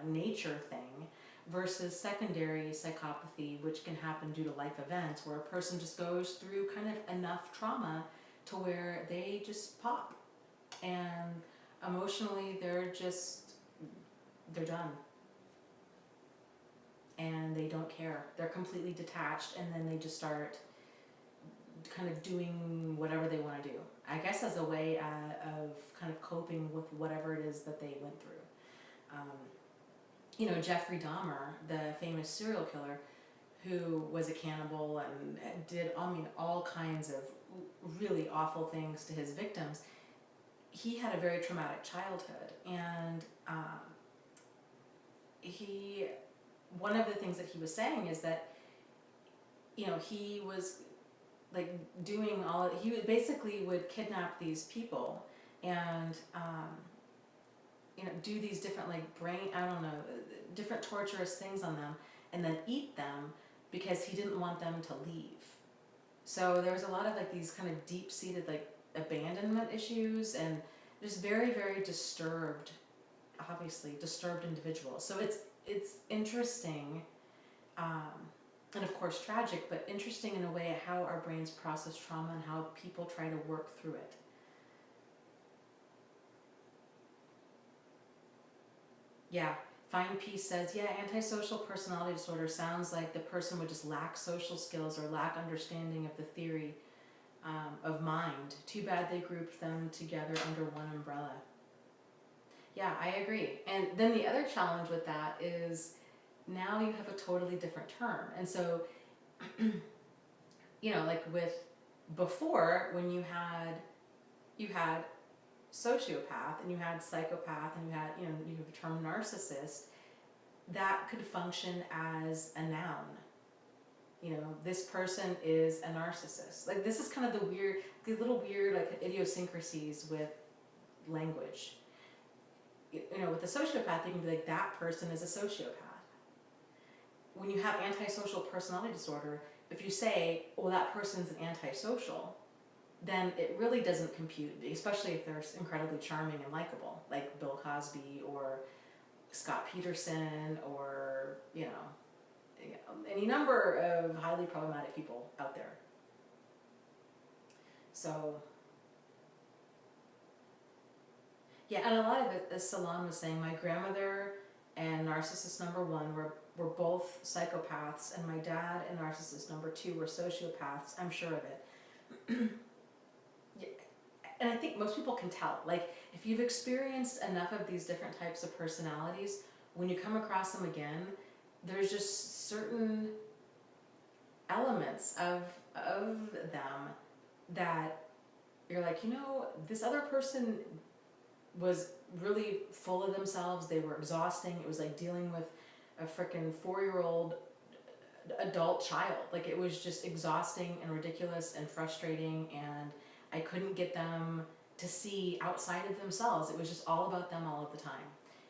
nature thing, versus secondary psychopathy, which can happen due to life events, where a person just goes through kind of enough trauma to where they just pop, and emotionally they're done, and they don't care. They're completely detached, and then they just start kind of doing whatever they want to do, I guess, as a way of kind of coping with whatever it is that they went through. Jeffrey Dahmer, the famous serial killer, who was a cannibal and did, all kinds of really awful things to his victims. He had a very traumatic childhood, and one of the things that he was saying is that he was like doing he basically would kidnap these people and do these different like different torturous things on them, and then eat them because he didn't want them to leave. So there was a lot of like these kind of deep-seated like abandonment issues, and just very, very disturbed individuals. So it's interesting, and of course tragic, but interesting in a way how our brains process trauma and how people try to work through it. Yeah, Find Peace says, yeah, antisocial personality disorder sounds like the person would just lack social skills or lack understanding of the theory of mind. Too bad they grouped them together under one umbrella. Yeah, I agree. And then the other challenge with that is now you have a totally different term. And so, like with before, when you had sociopath and you had psychopath and you have the term narcissist, that could function as a noun. This person is a narcissist. Like, this is kind of the little weird like idiosyncrasies with language. With a sociopath, you can be like, that person is a sociopath. When you have antisocial personality disorder, if you say, well, that person's an antisocial, then it really doesn't compute, especially if they're incredibly charming and likable, like Bill Cosby or Scott Peterson, or any number of highly problematic people out there. So yeah, and a lot of it, as Salon was saying, my grandmother and narcissist number 1 were both psychopaths, and my dad and narcissist number 2 were sociopaths. I'm sure of it. and I think most people can tell. Like, if you've experienced enough of these different types of personalities, when you come across them again, there's just certain elements of them that you're like, this other person was really full of themselves. They were exhausting. It was like dealing with a freaking 4-year-old adult child. Like, it was just exhausting and ridiculous and frustrating, and I couldn't get them to see outside of themselves. It was just all about them all of the time.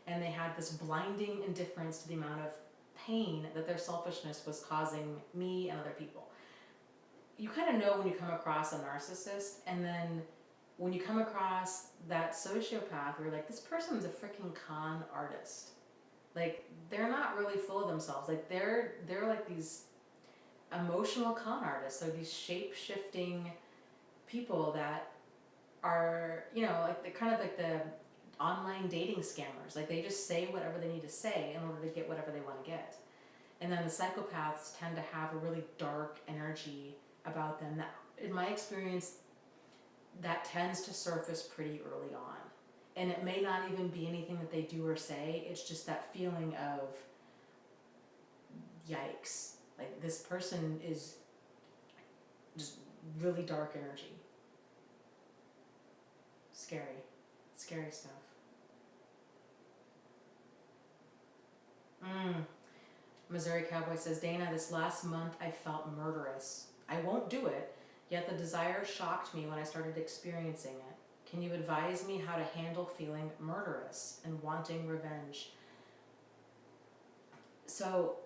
And they had this blinding indifference to the amount of pain that their selfishness was causing me and other people. You kind of know when you come across a narcissist, and then when you come across that sociopath, you're like, this person's a freaking con artist. Like, they're not really full of themselves. Like, they're like these emotional con artists. They're these shape-shifting people that are, like, they're kind of like the online dating scammers. Like, they just say whatever they need to say in order to get whatever they want to get. And then the psychopaths tend to have a really dark energy about them that, in my experience, that tends to surface pretty early on. And it may not even be anything that they do or say. It's just that feeling of, yikes. Like, this person is just really dark energy. Scary. Scary stuff. Missouri Cowboy says, Dana, this last month I felt murderous. I won't do it, yet the desire shocked me when I started experiencing it. Can you advise me how to handle feeling murderous and wanting revenge? So,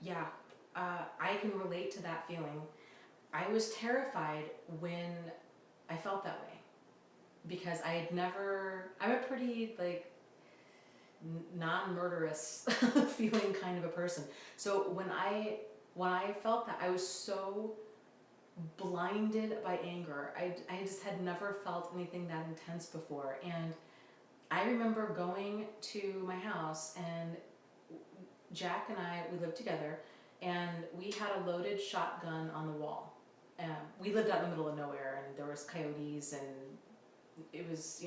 yeah, I can relate to that feeling. I was terrified when I felt that way, because I had never, I'm a pretty, like, non-murderous feeling kind of a person. So when I felt that, I was so blinded by anger. I just had never felt anything that intense before. And I remember going to my house, and Jack and I, we lived together, and we had a loaded shotgun on the wall. We lived out in the middle of nowhere, and there was coyotes, and it was,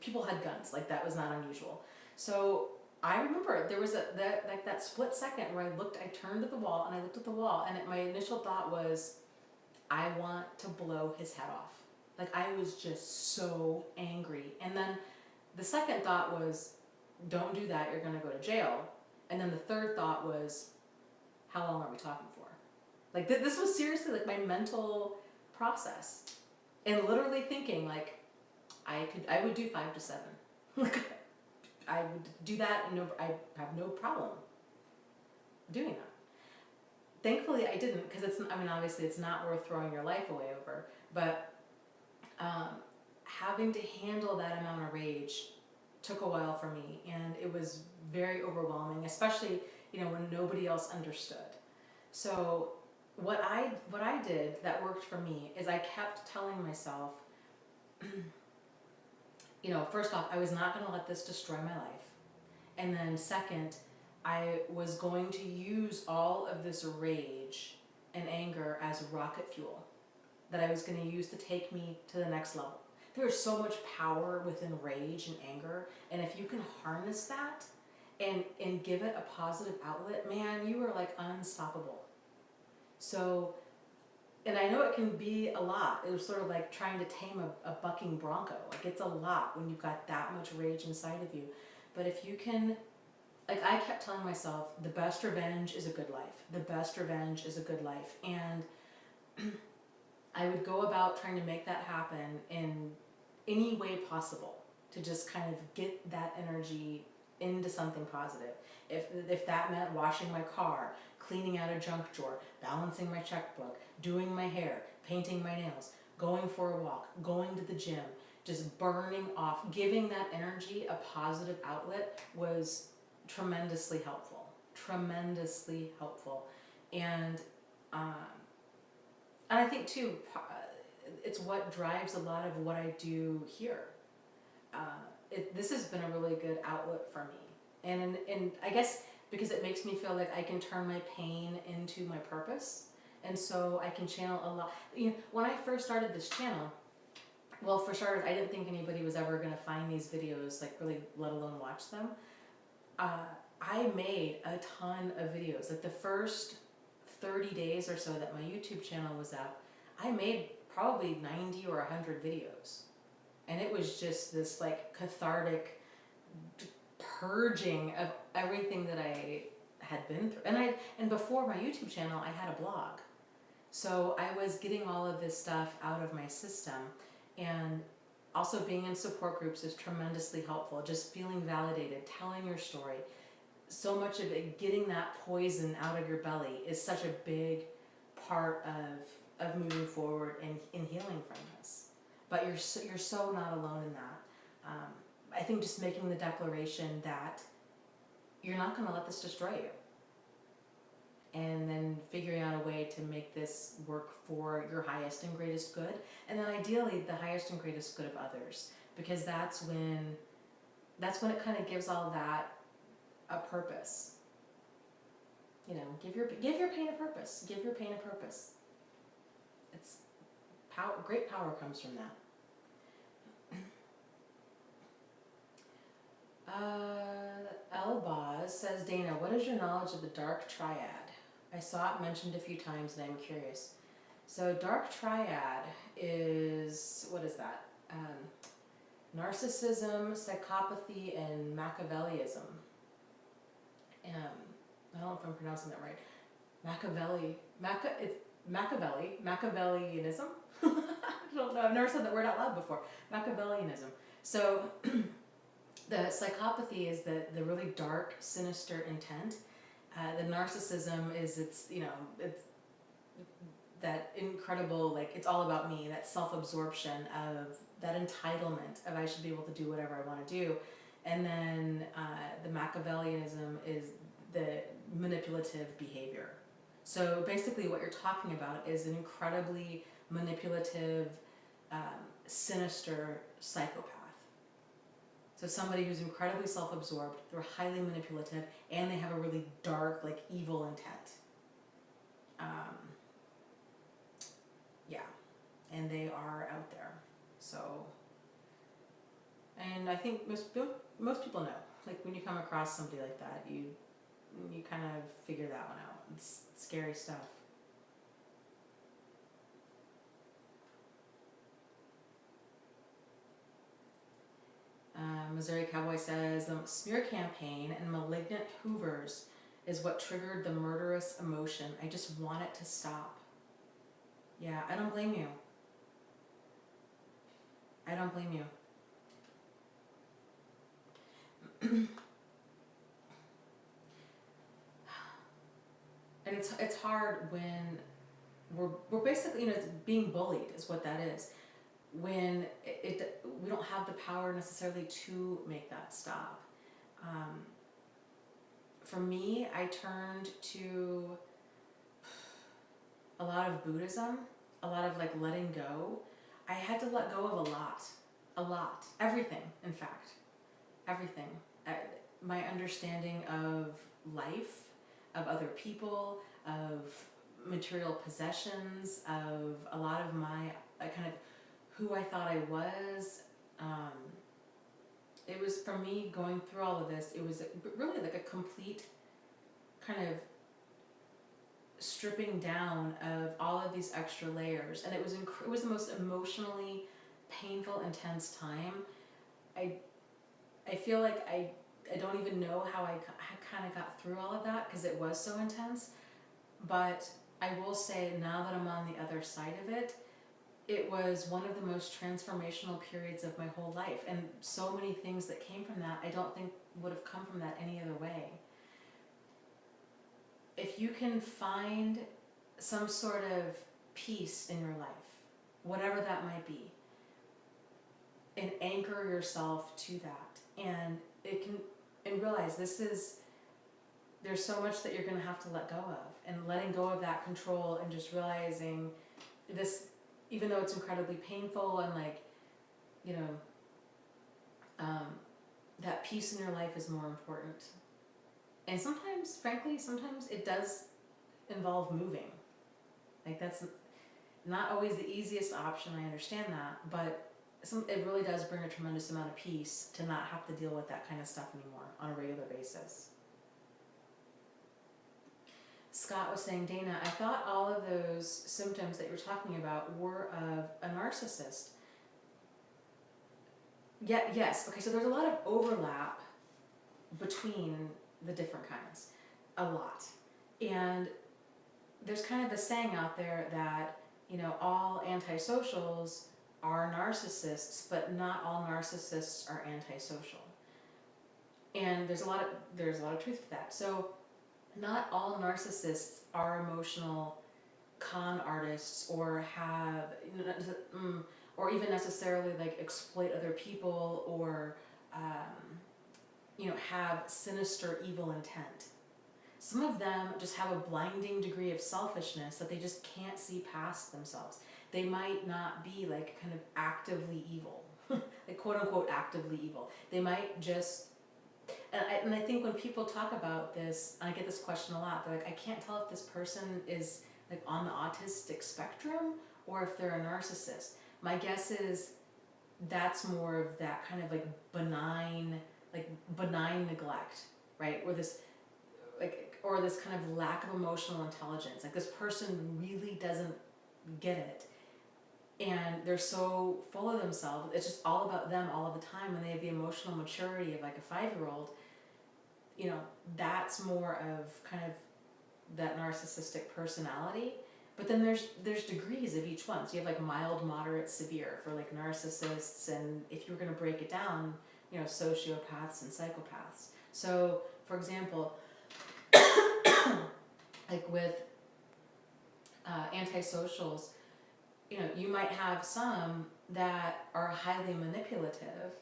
people had guns. Like, that was not unusual. So I remember there was that split second where I turned to the wall, and I looked at the wall, and my initial thought was, I want to blow his head off. Like, I was just so angry. And then the second thought was, don't do that, you're gonna go to jail. And then the third thought was, how long are we talking for? Like, this was seriously like my mental process. And literally thinking, like, I would do 5 to 7. Like, I would do that, and I have no problem doing that. Thankfully, I didn't, because obviously it's not worth throwing your life away over, but having to handle that amount of rage took a while for me, and it was very overwhelming, especially, when nobody else understood. So what I did that worked for me is I kept telling myself, first off, I was not going to let this destroy my life. And then second, I was going to use all of this rage and anger as rocket fuel that I was going to use to take me to the next level. There is so much power within rage and anger, and if you can harness that and give it a positive outlet, man, you are like unstoppable. So, and I know it can be a lot. It was sort of like trying to tame a bucking bronco. Like, it's a lot when you've got that much rage inside of you. But if you can, like, I kept telling myself, the best revenge is a good life. The best revenge is a good life. And I would go about trying to make that happen in any way possible to just kind of get that energy into something positive. If that meant washing my car, cleaning out a junk drawer, balancing my checkbook, doing my hair, painting my nails, going for a walk, going to the gym, just burning off, giving that energy a positive outlet was tremendously helpful. Tremendously helpful. And I think too, it's what drives a lot of what I do here. This has been a really good outlet for me. And I guess because it makes me feel like I can turn my pain into my purpose. And so I can channel a lot. You know, when I first started this channel, well, for starters, I didn't think anybody was ever going to find these videos, like really, let alone watch them. I made a ton of videos. Like the first 30 days or so that my YouTube channel was up, I made probably 90 or 100 videos. And it was just this like cathartic purging of everything that I had been through. And before my YouTube channel, I had a blog. So I was getting all of this stuff out of my system, and also being in support groups is tremendously helpful. Just feeling validated, telling your story. So much of it, getting that poison out of your belly is such a big part of moving forward and in healing from this. But you're so not alone in that. I think just making the declaration that you're not going to let this destroy you. And then figuring out a way to make this work for your highest and greatest good. And then ideally the highest and greatest good of others. Because that's when it kind of gives all that a purpose. You know, give your pain a purpose. Give your pain a purpose. It's power. Great power comes from that. Elbaz says, Dana, what is your knowledge of the dark triad? I saw it mentioned a few times and I'm curious. So dark triad is, what is that? Narcissism, psychopathy, and Machiavellism. I don't know if I'm pronouncing that right. Machiavellianism? I don't know, I've never said that word out loud before. Machiavellianism. So the psychopathy is the really dark, sinister intent. The narcissism is it's that incredible, like, it's all about me, that self-absorption of that entitlement of I should be able to do whatever I want to do. And then the Machiavellianism is the manipulative behavior. So basically what you're talking about is an incredibly manipulative, sinister psychopath. So somebody who's incredibly self-absorbed, they're highly manipulative, and they have a really dark, like, evil intent. Yeah, and they are out there. So, and I think most people know. Like, when you come across somebody like that, you kind of figure that one out. It's scary stuff. Missouri Cowboy says, the smear campaign and malignant hoovers is what triggered the murderous emotion. I just want it to stop. Yeah, I don't blame you. I don't blame you. And it's hard when we're basically, being bullied is what that is. When we don't have the power necessarily to make that stop. For me, I turned to a lot of Buddhism, a lot of, like, letting go. I had to let go of a lot, everything, in fact, everything. My understanding of life, of other people, of material possessions, of a lot of my kind of who I thought I was. It was, for me, going through all of this, it was really like a complete kind of stripping down of all of these extra layers. And it was the most emotionally painful, intense time. I feel like I don't even know how I kind of got through all of that, because it was so intense. But I will say, now that I'm on the other side of it, it was one of the most transformational periods of my whole life. And so many things that came from that, I don't think would have come from that any other way. If you can find some sort of peace in your life, whatever that might be, and anchor yourself to that, and realize there's so much that you're going to have to let go of, and letting go of that control, and just realizing this, even though it's incredibly painful, and, like, that peace in your life is more important. And sometimes, frankly, it does involve moving. Like that's not always the easiest option, I understand that, but it really does bring a tremendous amount of peace to not have to deal with that kind of stuff anymore on a regular basis. Scott was saying, Dana, I thought all of those symptoms that you were talking about were of a narcissist. Yeah, yes. Okay, so there's a lot of overlap between the different kinds. A lot. And there's kind of a saying out there that, you know, all antisocials are narcissists, but not all narcissists are antisocial. And there's a lot of truth to that. So not all narcissists are emotional con artists or have, or even necessarily like exploit other people or have sinister evil intent. Some of them just have a blinding degree of selfishness that they just can't see past themselves. They might not be like kind of actively evil, like quote unquote actively evil. They might just, and I think when people talk about this, I get this question a lot. They're like, I can't tell if this person is like on the autistic spectrum or if they're a narcissist. My guess is that's more of that kind of like benign neglect, right? Or this kind of lack of emotional intelligence. Like this person really doesn't get it. And they're so full of themselves. It's just all about them all of the time. When they have the emotional maturity of like a 5-year-old, you know, that's more of kind of that narcissistic personality. But then there's degrees of each one. So you have like mild, moderate, severe for like narcissists, and if you were going to break it down, you know, sociopaths and psychopaths. So, for example, like with antisocials, you know, you might have some that are highly manipulative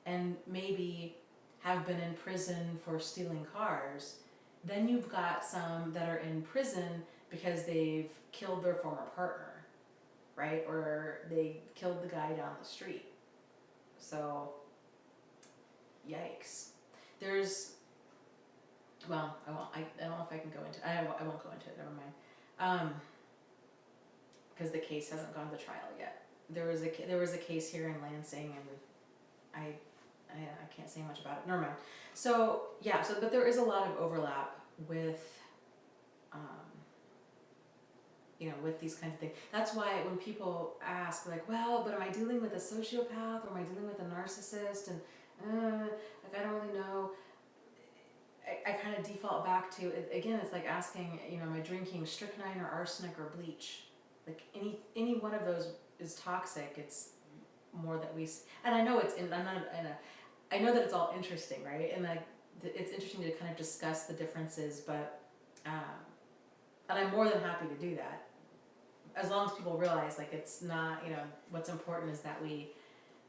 and maybe have been in prison for stealing cars. Then you've got some that are in prison because they've killed their former partner, right? Or they killed the guy down the street. So, yikes. There's, well, I don't know if I can go into, I won't go into it, never mind. Because the case hasn't gone to trial yet. There was a case here in Lansing, and I can't say much about it. Never mind. So yeah, but there is a lot of overlap with, with these kinds of things. That's why when people ask, like, well, but am I dealing with a sociopath or am I dealing with a narcissist? And like I don't really know. I kind of default back to it again. It's like asking, am I drinking strychnine or arsenic or bleach? Like any one of those is toxic. It's more that and I know I know that it's all interesting, right? And like it's interesting to kind of discuss the differences, but and I'm more than happy to do that, as long as people realize like it's not, what's important is that we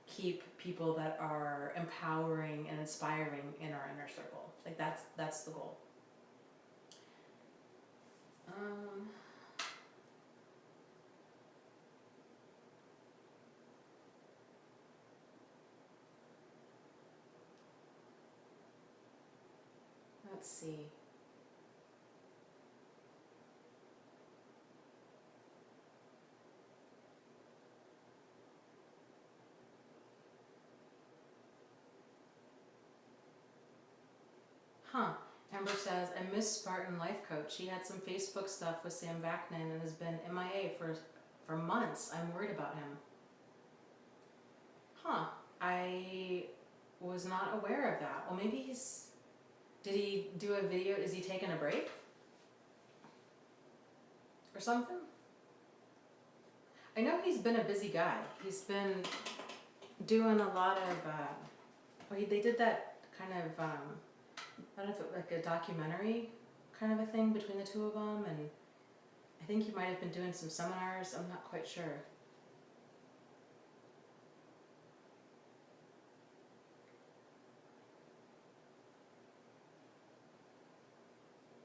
keep people that are empowering and inspiring in our inner circle. Like that's the goal. Let's see. Amber says, I miss Spartan Life Coach. He had some Facebook stuff with Sam Vaknin and has been MIA for months. I'm worried about him. I was not aware of that. Well, maybe did he do a video? Is he taking a break? Or something? I know he's been a busy guy. He's been doing a lot of, they did that kind of, I don't know if it was like a documentary kind of a thing between the two of them, and I think he might have been doing some seminars. I'm not quite sure.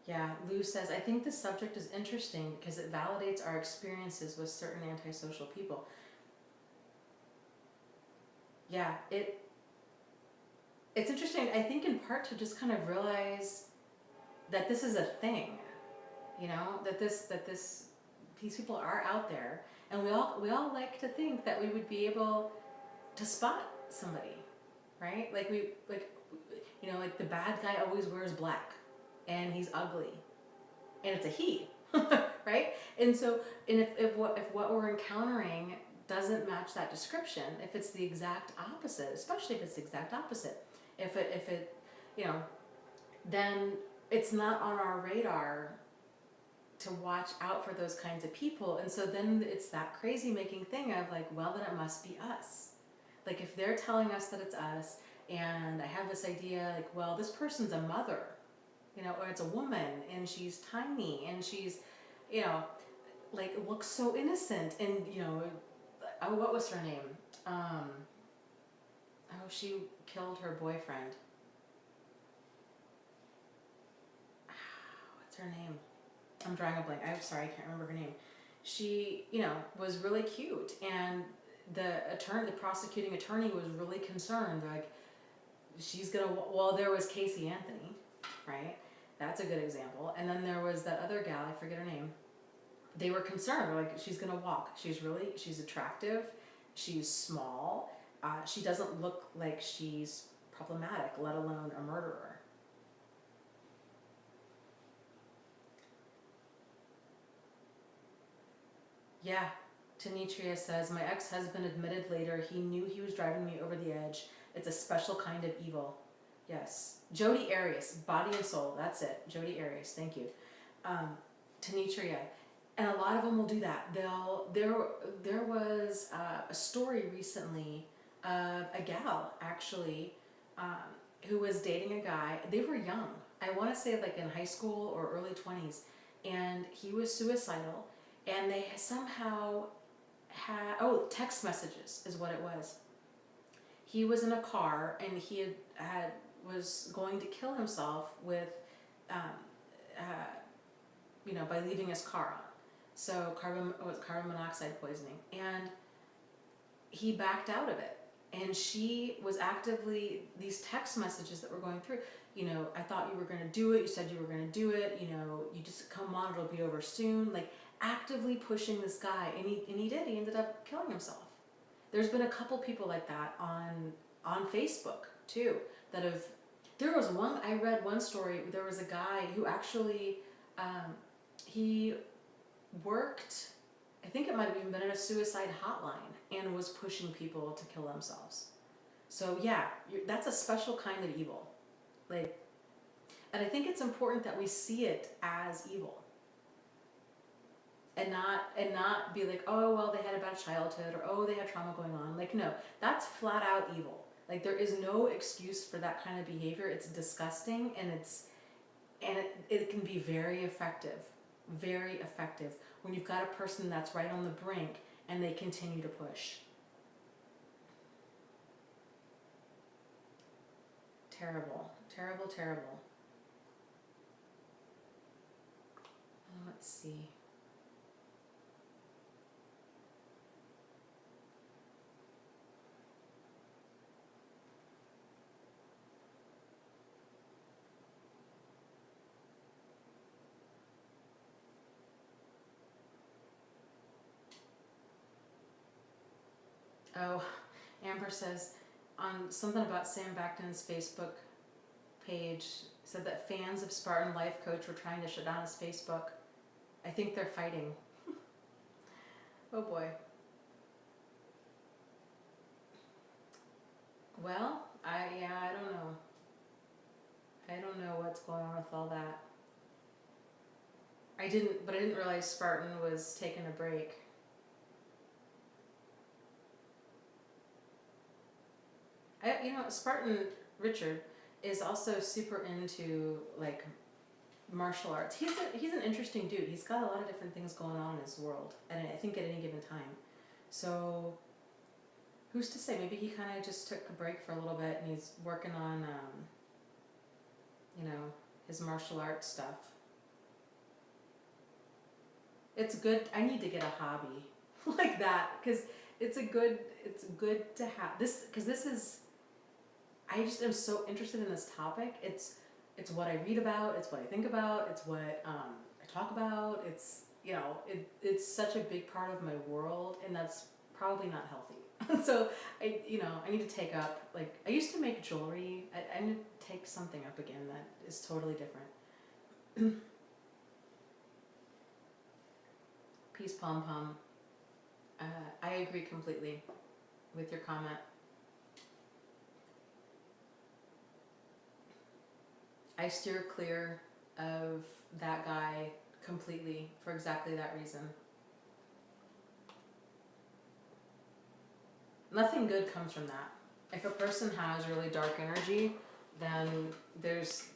Yeah, Lou says, I think this subject is interesting because it validates our experiences with certain antisocial people. Yeah, it's interesting, I think in part to just kind of realize that this is a thing, that this these people are out there, and we all like to think that we would be able to spot somebody, right? Like the bad guy always wears black, and he's ugly, and it's a he, right? And if what we're encountering doesn't match that description, if it's the exact opposite, especially if it's the exact opposite, if it you know, then it's not on our radar to watch out for those kinds of people. And so then it's that crazy making thing of like, well, then it must be us. Like if they're telling us that it's us, and I have this idea like, well, this person's a mother, or it's a woman, and she's tiny, and she's, like looks so innocent, and oh, what was her name? Oh, she killed her boyfriend. What's her name? I'm drawing a blank. I'm sorry, I can't remember her name. She, was really cute, and the prosecuting attorney was really concerned. Like, she's gonna. Well, there was Casey Anthony, right? That's a good example. And then there was that other gal. I forget her name. They were concerned. They're like, she's gonna walk. She's attractive. She's small. She doesn't look like she's problematic, let alone a murderer. Yeah, Tanitria says, my ex-husband admitted later he knew he was driving me over the edge. It's a special kind of evil. Yes. Jodi Arias, body and soul. That's it. Jodi Arias. Thank you. Tanitria. And a lot of them will do that. There was a story recently of a gal, actually, who was dating a guy. They were young. I want to say like in high school or early 20s. And he was suicidal. And they somehow had, text messages is what it was. He was in a car, and he was going to kill himself with, by leaving his car on. So carbon monoxide poisoning. And he backed out of it. And she was actively, these text messages that were going through, I thought you were going to do it. You said you were going to do it. You just come on, it'll be over soon. Like, actively pushing this guy, and he did. He ended up killing himself. There's been a couple people like that on Facebook too that have. There was one, I read one story. There was a guy who actually he worked. I think it might have even been in a suicide hotline and was pushing people to kill themselves. So yeah, that's a special kind of evil, like, and I think it's important that we see it as evil. And not be like, oh, well, they had a bad childhood, or oh, they had trauma going on. Like, no, that's flat out evil. Like, there is no excuse for that kind of behavior. It's disgusting, and it can be very effective when you've got a person that's right on the brink and they continue to push. Terrible, terrible, terrible. Let's see. Oh, Amber says on something about Sam Backton's Facebook page, said that fans of Spartan Life Coach were trying to shut down his Facebook. I think they're fighting. Oh boy. Well, I don't know. I don't know what's going on with all that. I didn't realize Spartan was taking a break. Spartan Richard is also super into like martial arts. He's an interesting dude. He's got a lot of different things going on in his world, and I think at any given time. So who's to say? Maybe he kind of just took a break for a little bit, and he's working on his martial arts stuff. It's good. I need to get a hobby like that, because it's good to have this, because this is, I just am so interested in this topic. It's what I read about, it's what I think about, it's what I talk about. It's it's such a big part of my world, and that's probably not healthy. So I need to take up, like, I used to make jewelry. I need to take something up again that is totally different. Peace, Pom Pom. I agree completely with your comment. I steer clear of that guy completely for exactly that reason. Nothing good comes from that. If a person has really dark energy, then there's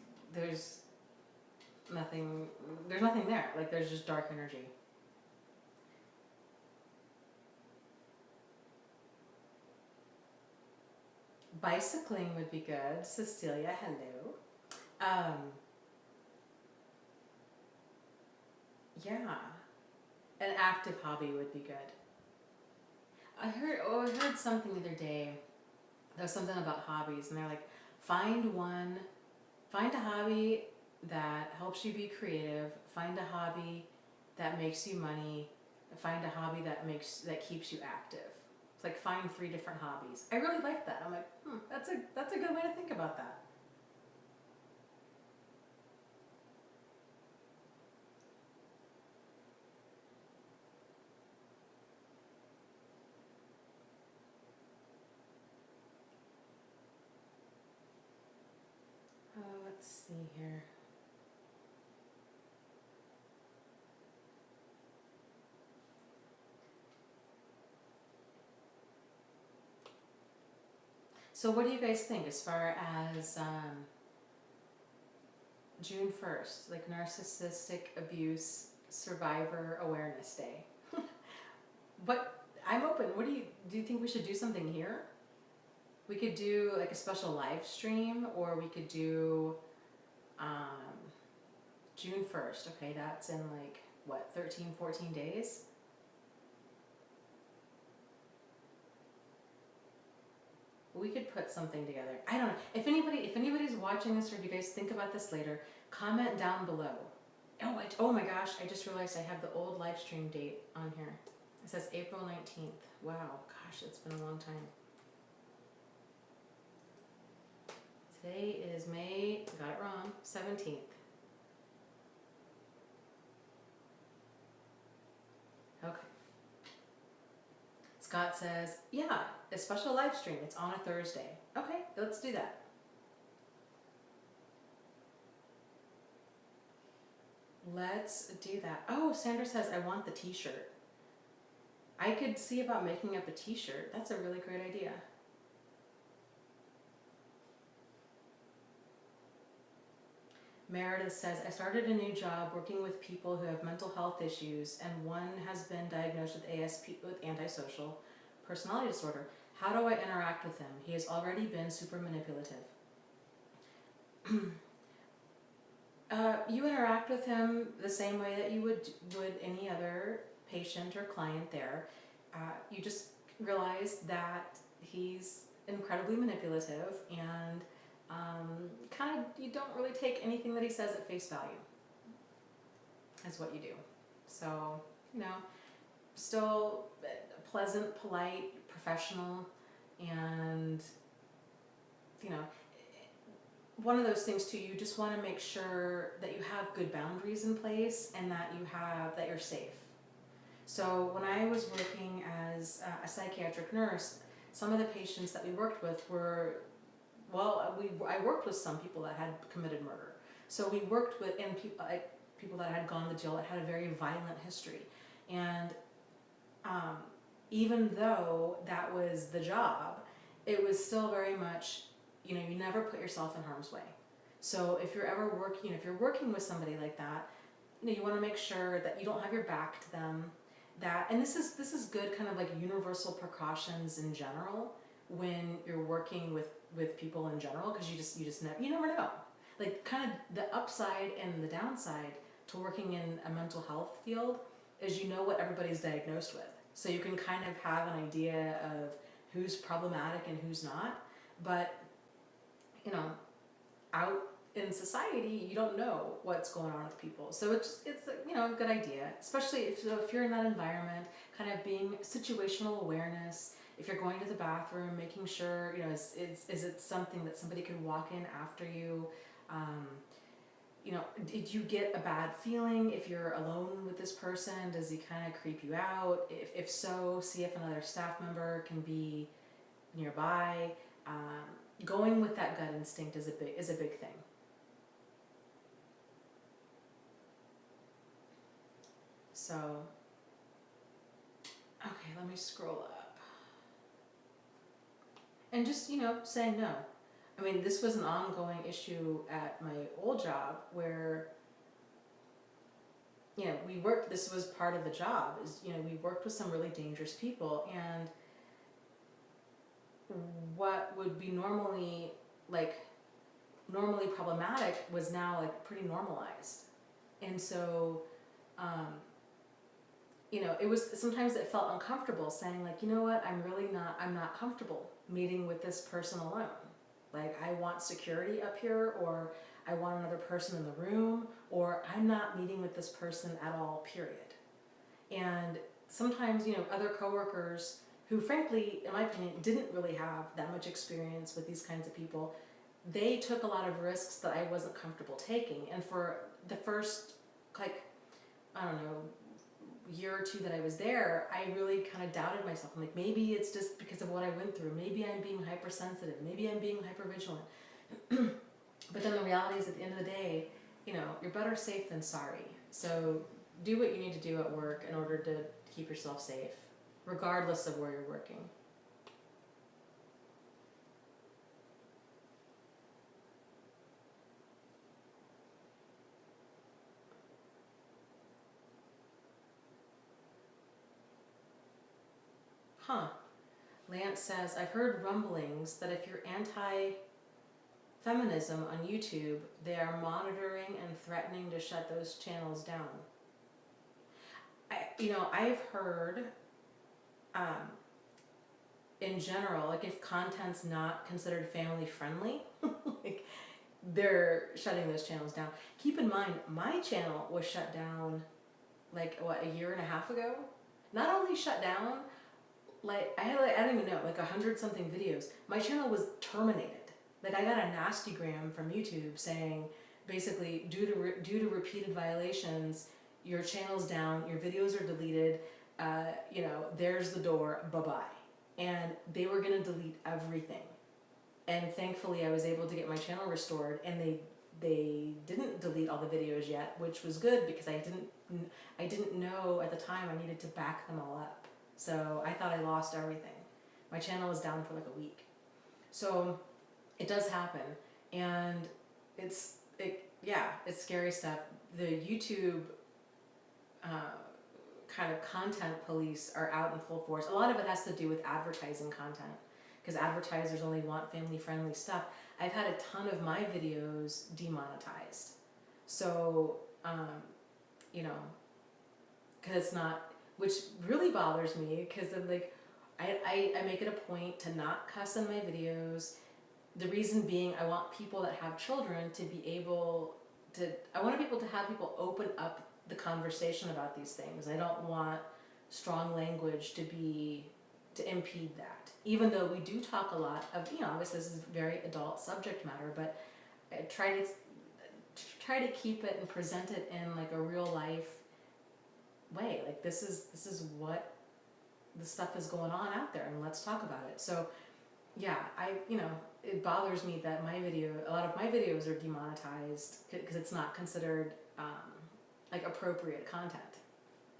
nothing there. Like, there's just dark energy. Bicycling would be good. Cecilia, hello. Yeah, an active hobby would be good. I heard something the other day. There was something about hobbies, and they're like, find a hobby that helps you be creative. Find a hobby that makes you money. Find a hobby that keeps you active. It's like, find 3 different hobbies. I really like that. I'm like, that's a good way to think about that. Let's see here. So what do you guys think as far as June 1st, like Narcissistic Abuse Survivor Awareness Day? But I'm open. Do you think we should do something here? We could do like a special live stream, or we could do June 1st. Okay, that's in like, what, 13, 14 days? We could put something together. I don't know. If anybody's watching this, or if you guys think about this later, comment down below. Oh my gosh, I just realized I have the old live stream date on here. It says April 19th. Wow, gosh, it's been a long time. Today is May, got it wrong, 17th. Okay. Scott says, yeah, a special live stream. It's on a Thursday. Okay, let's do that. Let's do that. Oh, Sandra says, I want the t-shirt. I could see about making up a t-shirt. That's a really great idea. Meredith says, I started a new job working with people who have mental health issues, and one has been diagnosed with with antisocial personality disorder. How do I interact with him? He has already been super manipulative. You interact with him the same way that you would any other patient or client there. You just realize that he's incredibly manipulative, and you don't really take anything that he says at face value, is what you do. So, still pleasant, polite, professional, and, one of those things too, you just want to make sure that you have good boundaries in place, and that you're safe. So when I was working as a psychiatric nurse, some of the patients that we worked with were, I worked with some people that had committed murder. So we worked with people that had gone to jail, that had a very violent history. And even though that was the job, it was still very much, you never put yourself in harm's way. So if you're ever working with somebody like that, you want to make sure that you don't have your back to them. And this is good, kind of like universal precautions in general when you're working with people in general, because you never know. Like, kind of the upside and the downside to working in a mental health field is what everybody's diagnosed with. So you can kind of have an idea of who's problematic and who's not. But in society, you don't know what's going on with people. So it's a good idea, especially if you're in that environment, kind of being situational awareness. If you're going to the bathroom, making sure, is it something that somebody could walk in after you? Um, did you get a bad feeling if you're alone with this person? Does he kind of creep you out? If so, see if another staff member can be nearby. Going with that gut instinct is a big thing. So, okay, let me scroll up. And just, saying no. I mean, this was an ongoing issue at my old job where, this was part of the job, we worked with some really dangerous people, and what would be normally problematic was now like pretty normalized. And so, it was, sometimes it felt uncomfortable saying like, what, I'm not comfortable meeting with this person alone. Like, I want security up here, or I want another person in the room, or I'm not meeting with this person at all, period. And sometimes, other coworkers who, frankly, in my opinion, didn't really have that much experience with these kinds of people, they took a lot of risks that I wasn't comfortable taking. And for the first, I don't know, year or two that I was there, I really kind of doubted myself. I'm like, maybe it's just because of what I went through. Maybe I'm being hypersensitive. Maybe I'm being hypervigilant. But then the reality is, at the end of the day, you're better safe than sorry. So do what you need to do at work in order to keep yourself safe, regardless of where you're working. Huh. Lance says, I've heard rumblings that if you're anti-feminism on YouTube, they are monitoring and threatening to shut those channels down. I've heard, in general, like if content's not considered family friendly, like they're shutting those channels down. Keep in mind, my channel was shut down like a year and a half ago. Not only shut down, like I don't even know, like 100 something videos. My channel was terminated. Like I got a nasty gram from YouTube saying, basically, due to repeated violations, your channel's down, your videos are deleted. There's the door. Bye bye. And they were gonna delete everything. And thankfully, I was able to get my channel restored, and they didn't delete all the videos yet, which was good because I didn't know at the time I needed to back them all up. So I thought I lost everything. My channel was down for like a week. So it does happen, and it's scary stuff. The YouTube kind of content police are out in full force. A lot of it has to do with advertising content, because advertisers only want family-friendly stuff. I've had a ton of my videos demonetized. So, because it's not, which really bothers me, because I'm like, I make it a point to not cuss in my videos. The reason being, I want people that have children to be able to, I want people to have people open up the conversation about these things. I don't want strong language to impede that. Even though we do talk a lot of, obviously this is very adult subject matter, but I try to keep it and present it in like a real life way. Like this is what the stuff is going on out there, and let's talk about it. So yeah, it bothers me that a lot of my videos are demonetized because it's not considered like appropriate content.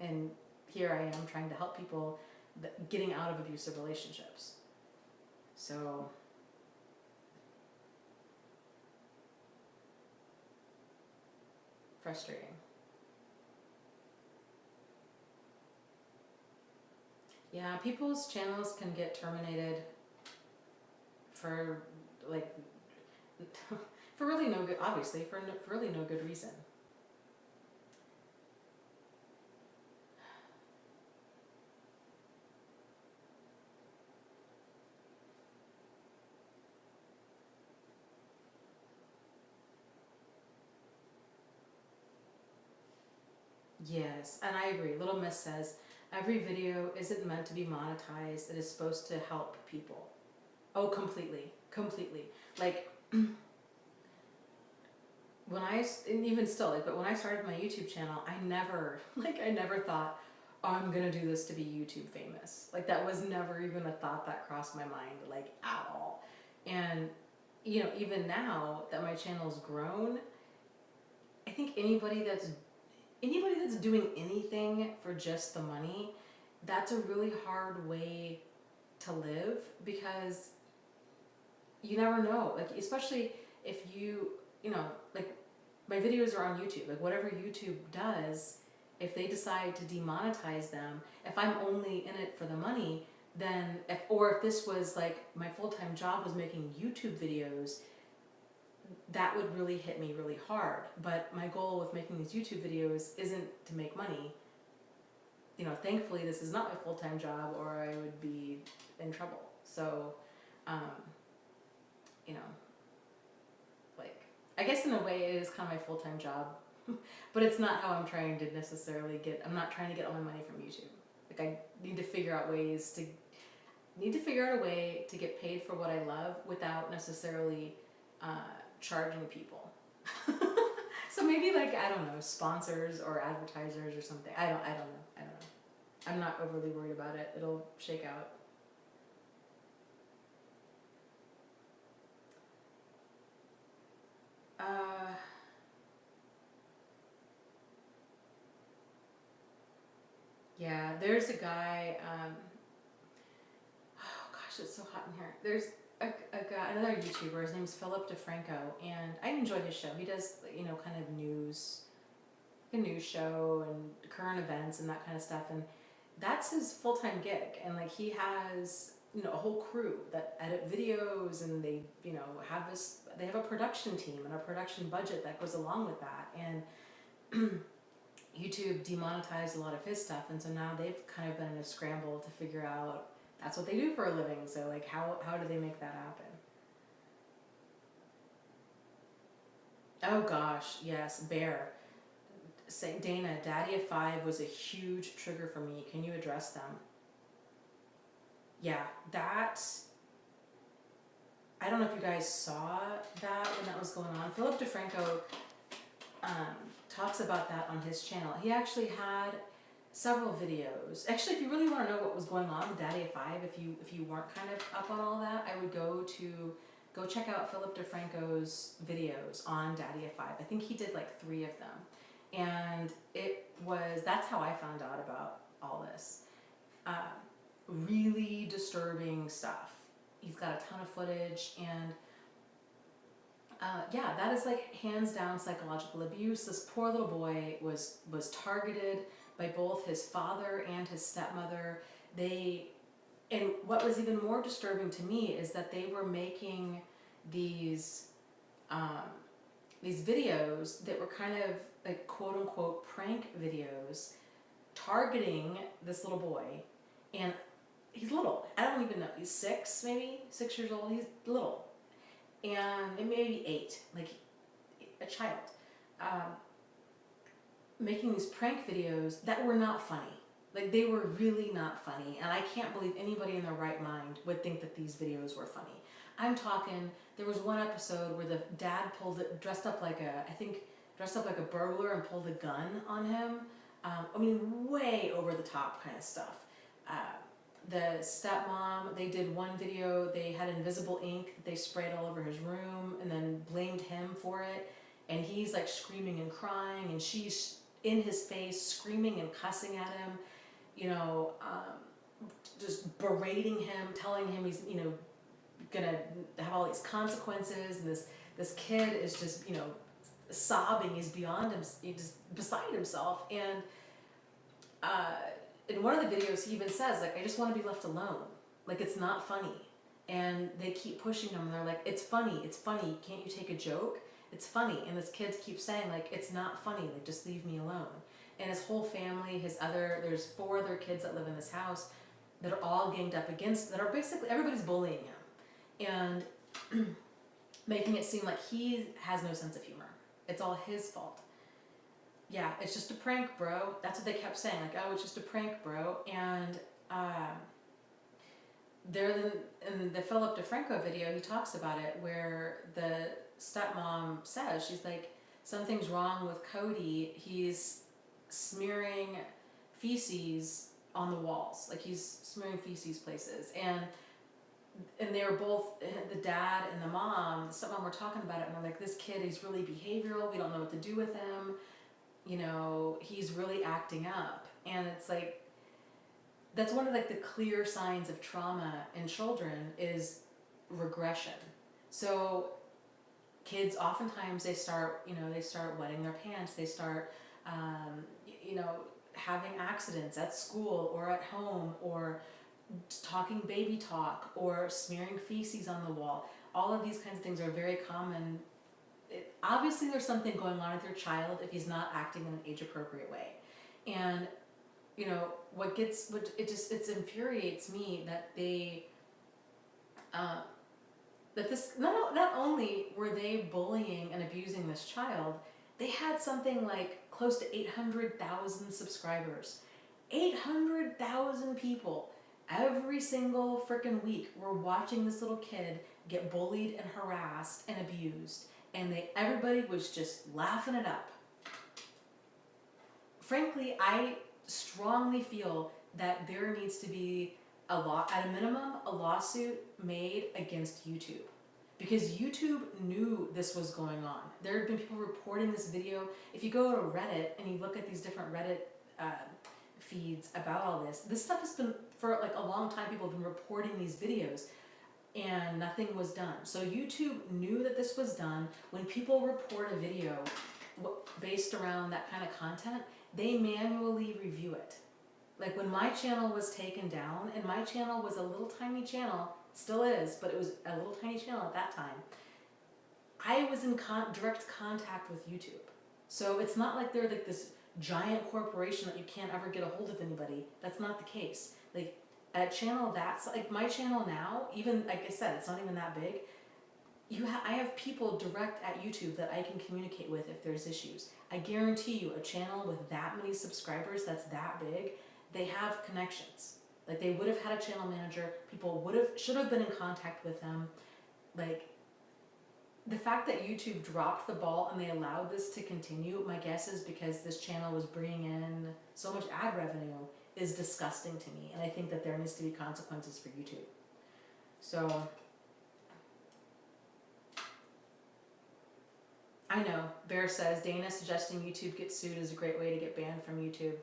And here I am trying to help people getting out of abusive relationships. So frustrating. Yeah, people's channels can get terminated for like for really no good, obviously for really no good reason. Yes, and I agree. Little Miss says every video isn't meant to be monetized. It is supposed to help people. Oh, completely, completely. Like and even still, like, but when I started my YouTube channel, I never, I never thought, oh, I'm gonna do this to be YouTube famous. Like, that was never even a thought that crossed my mind, like, at all. And, even now that my channel's grown, I think anybody that's doing anything for just the money, that's a really hard way to live, because you never know. Like, especially if like, my videos are on YouTube. Like, whatever YouTube does, if they decide to demonetize them, if I'm only in it for the money, then if this was like my full-time job was making YouTube videos, that would really hit me really hard. But my goal with making these YouTube videos isn't to make money. Thankfully this is not my full-time job, or I would be in trouble. So, um, you know, like, I guess in a way it is kind of my full-time job, but it's not how I'm trying to necessarily I'm not trying to get all my money from YouTube. Like, I need to figure out a way to get paid for what I love without necessarily charging people. So maybe, like, I don't know, sponsors or advertisers or something. I don't know. I'm not overly worried about it. It'll shake out. Yeah, there's a guy, oh gosh, it's so hot in here. There's a guy, another YouTuber, his name's Philip DeFranco, and I enjoy his show. He does, kind of a news show and current events and that kind of stuff, and that's his full-time gig. And, like, he has, a whole crew that edit videos, and they have a production team and a production budget that goes along with that. And YouTube demonetized a lot of his stuff, and so now they've kind of been in a scramble to figure out, that's what they do for a living, so, like, how do they make that happen? Oh gosh, yes, Bear. Say, Dana, Daddy of Five was a huge trigger for me. Can you address them? Yeah, I don't know if you guys saw that when that was going on. Philip DeFranco talks about that on his channel. He actually had several videos. Actually, if you really want to know what was going on with Daddy of Five, if you weren't kind of up on all that, I would go check out Philip DeFranco's videos on Daddy of Five. I think he did like 3 of them. And that's how I found out about all this. Really disturbing stuff. He's got a ton of footage, and yeah, that is, like, hands down psychological abuse. This poor little boy was targeted by both his father and his stepmother. And what was even more disturbing to me is that they were making these videos that were kind of like quote unquote prank videos targeting this little boy. And he's little. I don't even know. He's 6, maybe 6 years old. He's little. And maybe 8, like a child. Making these prank videos that were not funny. Like, they were really not funny. And I can't believe anybody in their right mind would think that these videos were funny. I'm talking, there was one episode where the dad dressed up like a burglar and pulled a gun on him. I mean, way over the top kind of stuff. The stepmom, they did one video, they had invisible ink that they sprayed all over his room and then blamed him for it. And he's, like, screaming and crying, and she's in his face screaming and cussing at him, just berating him, telling him he's, gonna have all these consequences. And this kid is just, sobbing. He's beyond him, he's just beside himself. And in one of the videos, he even says, like, I just want to be left alone. Like, it's not funny. And they keep pushing him, and they're like, it's funny, can't you take a joke? It's funny. And this kid keeps saying, like, it's not funny, like, just leave me alone. And his whole family, there's 4 other kids that live in this house that are all ganged up that are basically, everybody's bullying him. And making it seem like he has no sense of humor. It's all his fault. yeah, it's just a prank, bro. That's what they kept saying. Like, oh, it's just a prank, bro. And um, in the Philip DeFranco video, he talks about it where the stepmom says, she's like, something's wrong with Cody. He's smearing feces on the walls. Like, he's smearing feces places. And they were both, the dad and the mom, the stepmom were talking about it, and they're like, this kid is really behavioral. We don't know what to do with him. You know, he's really acting up. And it's like, that's one of like the clear signs of trauma in children is regression. So kids oftentimes they start wetting their pants, they start you know having accidents at school or at home, or talking baby talk, or smearing feces on the wall. All of these kinds of things are very common. Obviously there's something going on with your child if he's not acting in an age appropriate way. And you know it infuriates me that they that this not only were they bullying and abusing this child, they had something like close to 800,000 subscribers. 800,000 people every single freaking week were watching this little kid get bullied and harassed and abused, and everybody was just laughing it up. Frankly, I strongly feel that there needs to be at a minimum, a lawsuit made against YouTube. Because YouTube knew this was going on. There had been people reporting this video. If you go to Reddit and you look at these different Reddit feeds about all this stuff has been, for like a long time, people have been reporting these videos and nothing was done. So YouTube knew that this was done. When people report a video based around that kind of content, they manually review it. Like when my channel was taken down, and my channel was a little tiny channel, it still is, but it was a little tiny channel at that time, I was in direct contact with YouTube. So it's not like they're like this giant corporation that you can't ever get a hold of anybody. That's not the case. Like a channel that's like my channel now, even like I said, it's not even that big. I have people direct at YouTube that I can communicate with if there's issues. I guarantee you, a channel with that many subscribers that's that big, they have connections. Like they would have had a channel manager. People should have been in contact with them. Like the fact that YouTube dropped the ball and they allowed this to continue, my guess is because this channel was bringing in so much ad revenue, is disgusting to me. And I think that there needs to be consequences for YouTube. So I know, Bear says, Dana suggesting YouTube get sued is a great way to get banned from YouTube.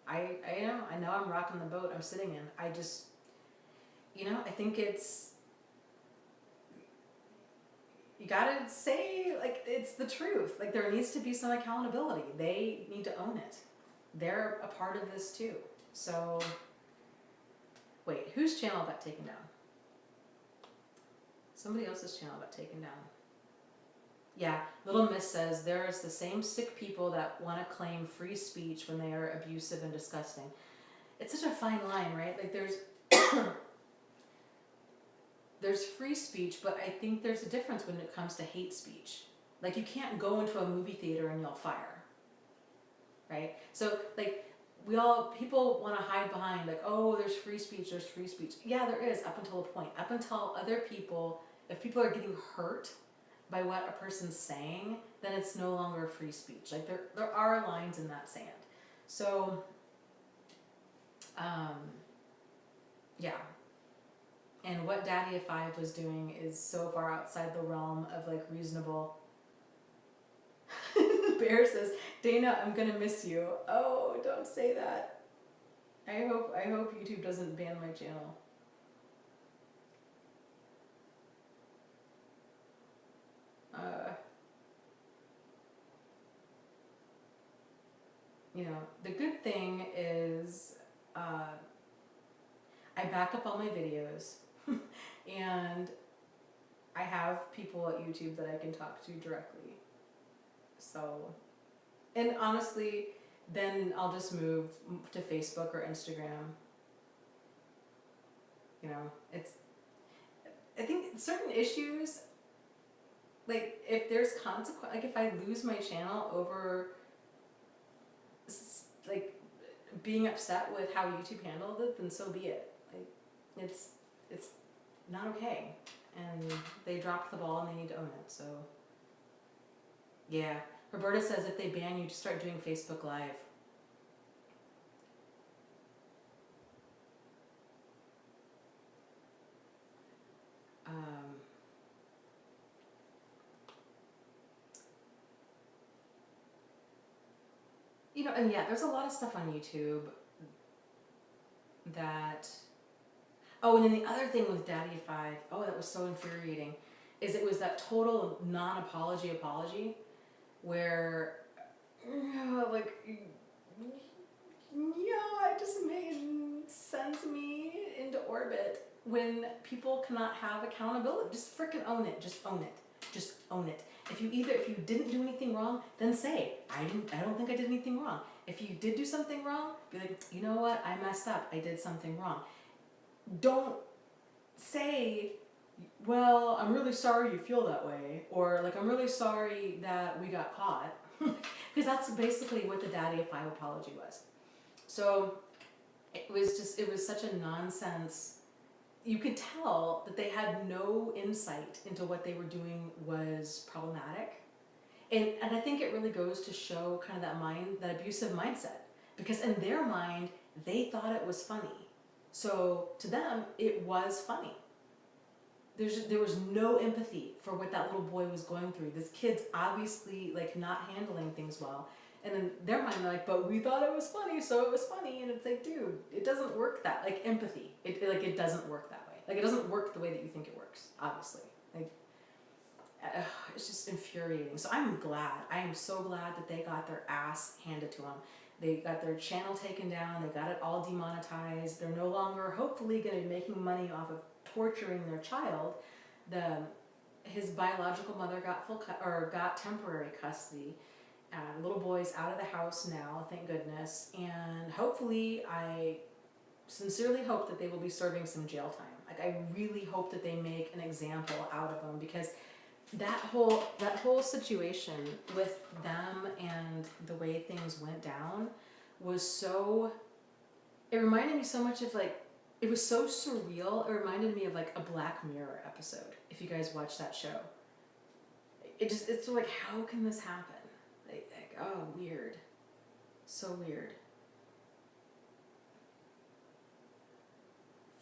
I know I'm rocking the boat I'm sitting in. I just, I think you gotta say, like, it's the truth. Like, there needs to be some accountability. They need to own it. They're a part of this too. So, wait, whose channel got taken down? Somebody else's channel got taken down. Yeah, Little Miss says, there is the same sick people that want to claim free speech when they are abusive and disgusting. It's such a fine line, right? Like there's free speech, but I think there's a difference when it comes to hate speech. Like you can't go into a movie theater and yell fire, right? So like people want to hide behind like, oh, there's free speech, there's free speech. Yeah, there is up until a point. Up until if people are getting hurt by what a person's saying, then it's no longer free speech. Like there are lines in that sand. So, yeah. And what Daddy of 5 was doing is so far outside the realm of like reasonable. Bear says, Dana, I'm gonna miss you. Oh, don't say that. I hope YouTube doesn't ban my channel. The good thing is I back up all my videos and I have people at YouTube that I can talk to directly. So, and honestly, then I'll just move to Facebook or Instagram. I think certain issues, like if there's consequence, like if I lose my channel over like being upset with how YouTube handled it, then so be it. Like it's not okay, and they dropped the ball and they need to own it. So yeah, Roberta says if they ban you, just start doing Facebook Live. You know, and yeah, there's a lot of stuff on YouTube that. Oh, and then the other thing with Daddy at 5, oh, that was so infuriating, is it was that total non-apology apology, where, like, yeah, it just sends me into orbit when people cannot have accountability. Just freaking own it. Just own it. Just own it. If you didn't do anything wrong, then say, I don't think I did anything wrong. If you did do something wrong, be like, you know what, I messed up, I did something wrong. Don't say, well, I'm really sorry you feel that way, or like, I'm really sorry that we got caught, because that's basically what the Daddy at 5 apology was. So it was such a nonsense. You could tell that they had no insight into what they were doing was problematic. And I think it really goes to show kind of that abusive mindset. Because in their mind, they thought it was funny. So to them, it was funny. There was no empathy for what that little boy was going through. This kid's obviously like not handling things well. And in their mind, they're like, but we thought it was funny, so it was funny. And it's like, dude, it doesn't work that, like empathy. It doesn't work that way. Like it doesn't work the way that you think it works, obviously. Like, it's just infuriating. So I am so glad that they got their ass handed to them. They got their channel taken down. They got it all demonetized. They're no longer, hopefully, going to be making money off of torturing their child. His biological mother got temporary custody. The little boy's out of the house now, thank goodness. And hopefully, I sincerely hope that they will be serving some jail time. Like I really hope that they make an example out of them, because that whole situation with them and the way things went down was so, it reminded me so much of like, it was so surreal. It reminded me of like a Black Mirror episode, if you guys watch that show. It's like, how can this happen? Like, oh, weird. So weird.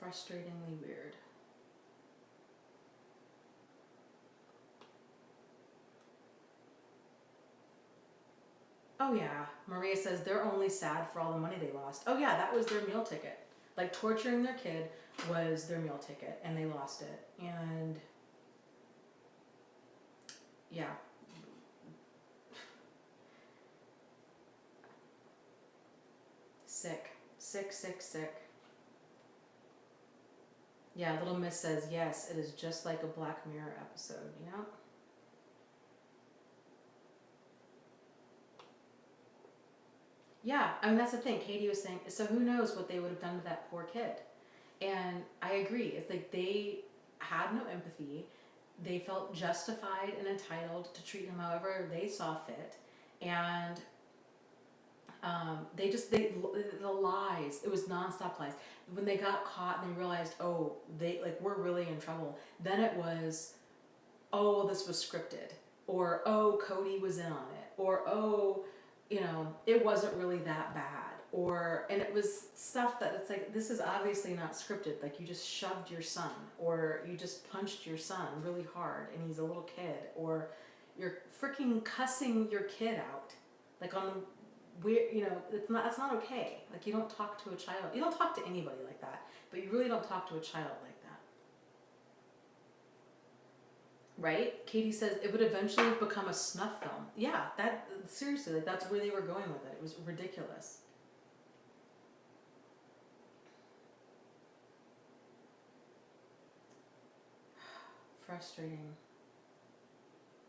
Frustratingly weird. Oh yeah, Maria says they're only sad for all the money they lost. Oh yeah, that was their meal ticket. Like torturing their kid was their meal ticket, and they lost it. And yeah. Sick. Sick, sick, sick. Yeah, Little Miss says, yes, it is just like a Black Mirror episode, you know? Yeah, I mean, that's the thing. Katie was saying, so who knows what they would have done to that poor kid? And I agree. It's like they had no empathy. They felt justified and entitled to treat him however they saw fit. And the lies, it was nonstop lies. When they got caught and they realized, oh, we're really in trouble, then it was, oh, this was scripted, or oh, Cody was in on it, or oh, it wasn't really that bad, and it was stuff that it's like, this is obviously not scripted, like you just shoved your son, or you just punched your son really hard and he's a little kid, or you're freaking cussing your kid out, like on that's not okay. Like you don't talk to a child, you don't talk to anybody like that, but you really don't talk to a child like that. Right? Katie says it would eventually become a snuff film. Yeah, seriously, like that's where they were going with it. It was ridiculous. Frustrating.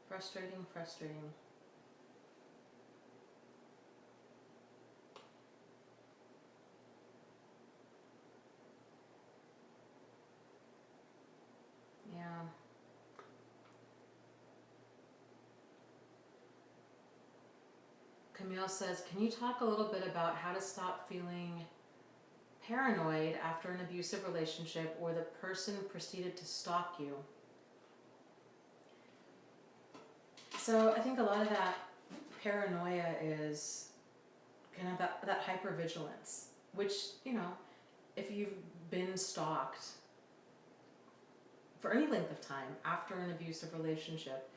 Frustrating, frustrating. Yeah. Camille says, can you talk a little bit about how to stop feeling paranoid after an abusive relationship or the person proceeded to stalk you? So I think a lot of that paranoia is kind of that hypervigilance, which, you know, if you've been stalked for any length of time after an abusive relationship,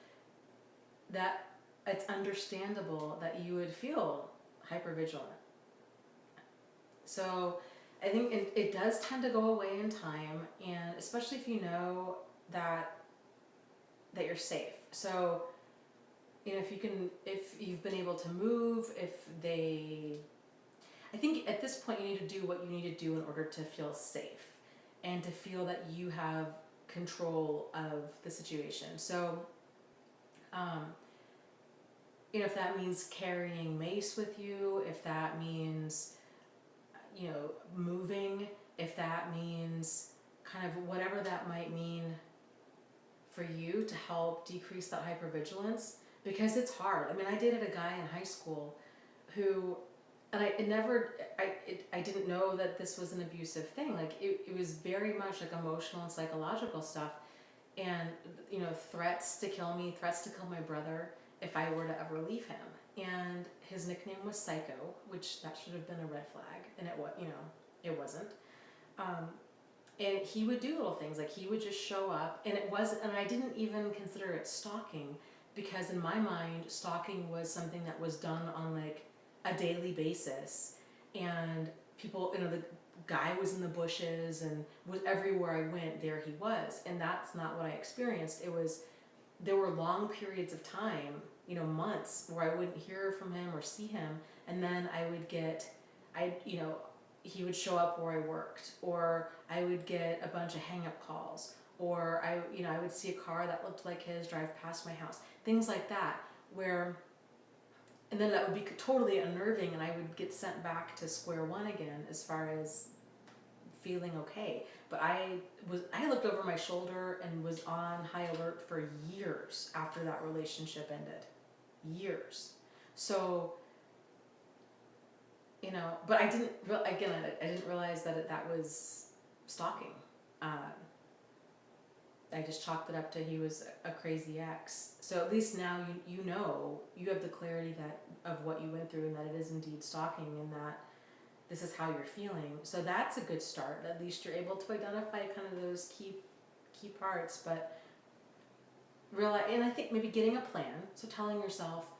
that it's understandable that you would feel hypervigilant. So I think it does tend to go away in time, and especially if you know that you're safe. So, you know, if you've been able to move, I think at this point you need to do what you need to do in order to feel safe and to feel that you have control of the situation. So, you know, if that means carrying mace with you, if that means, you know, moving, if that means kind of whatever that might mean for you to help decrease that hypervigilance, because it's hard. I mean, I dated a guy in high school who, and I didn't know that this was an abusive thing. Like it was very much like emotional and psychological stuff, and, you know, threats to kill me, threats to kill my brother if I were to ever leave him. And his nickname was Psycho, which that should have been a red flag, and it wasn't. And he would do little things, like he would just show up, and I didn't even consider it stalking, because in my mind, stalking was something that was done on like a daily basis, and people, you know, the guy was in the bushes and was everywhere I went, there he was, and that's not what I experienced. There were long periods of time, you know, months, where I wouldn't hear from him or see him, and then he would show up where I worked, or I would get a bunch of hang-up calls, or I would see a car that looked like his drive past my house, things like that, and then that would be totally unnerving, and I would get sent back to square one again as far as feeling okay. But I looked over my shoulder and was on high alert for years after that relationship ended. Years. So, you know, but I didn't realize that was stalking. I just chalked it up to he was a crazy ex. So at least now you know, you have the clarity of what you went through, and that it is indeed stalking, and that this is how you're feeling. So that's a good start. At least you're able to identify kind of those key parts, but realize, and I think maybe getting a plan. So telling yourself,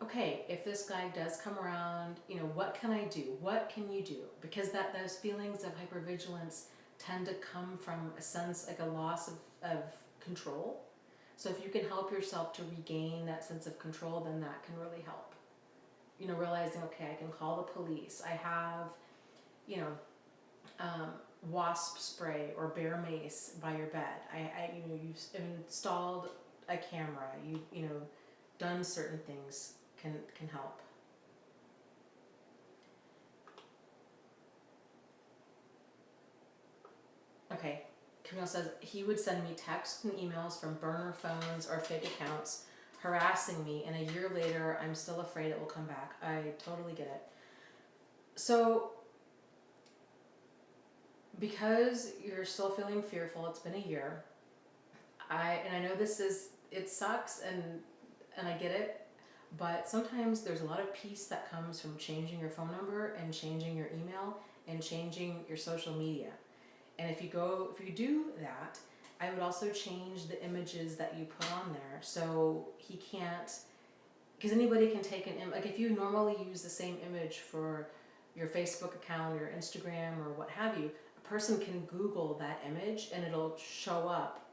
okay, if this guy does come around, you know, what can I do? What can you do? Because those feelings of hypervigilance tend to come from a sense, like a loss of control. So if you can help yourself to regain that sense of control, then that can really help. You know, realizing, okay, I can call the police. I have, you know, wasp spray or bear mace by your bed. You've installed a camera. You've done certain things can help. Okay, Camille says he would send me texts and emails from burner phones or fake accounts harassing me, and a year later I'm still afraid it will come back. I totally get it. So because you're still feeling fearful, it's been a year, I know it sucks, and I get it, but sometimes there's a lot of peace that comes from changing your phone number and changing your email and changing your social media. And if you do that, I would also change the images that you put on there, so he can't, because anybody can take an image. Like if you normally use the same image for your Facebook account or your Instagram or what have you, a person can Google that image and it'll show up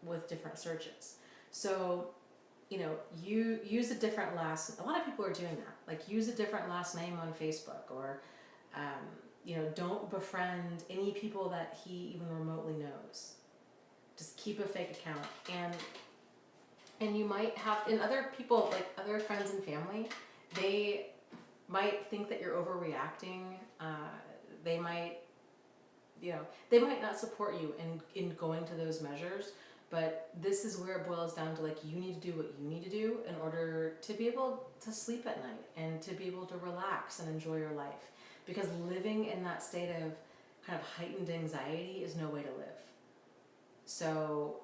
with different searches. So, you use a different a lot of people are doing that. Like use a different last name on Facebook, or don't befriend any people that he even remotely knows. Just keep a fake account, and you might have, and other people, like other friends and family, they might think that you're overreacting. They might not support you in going to those measures, But this is where it boils down to, like, you need to do what you need to do in order to be able to sleep at night and to be able to relax and enjoy your life. Because living in that state of kind of heightened anxiety is no way to live. So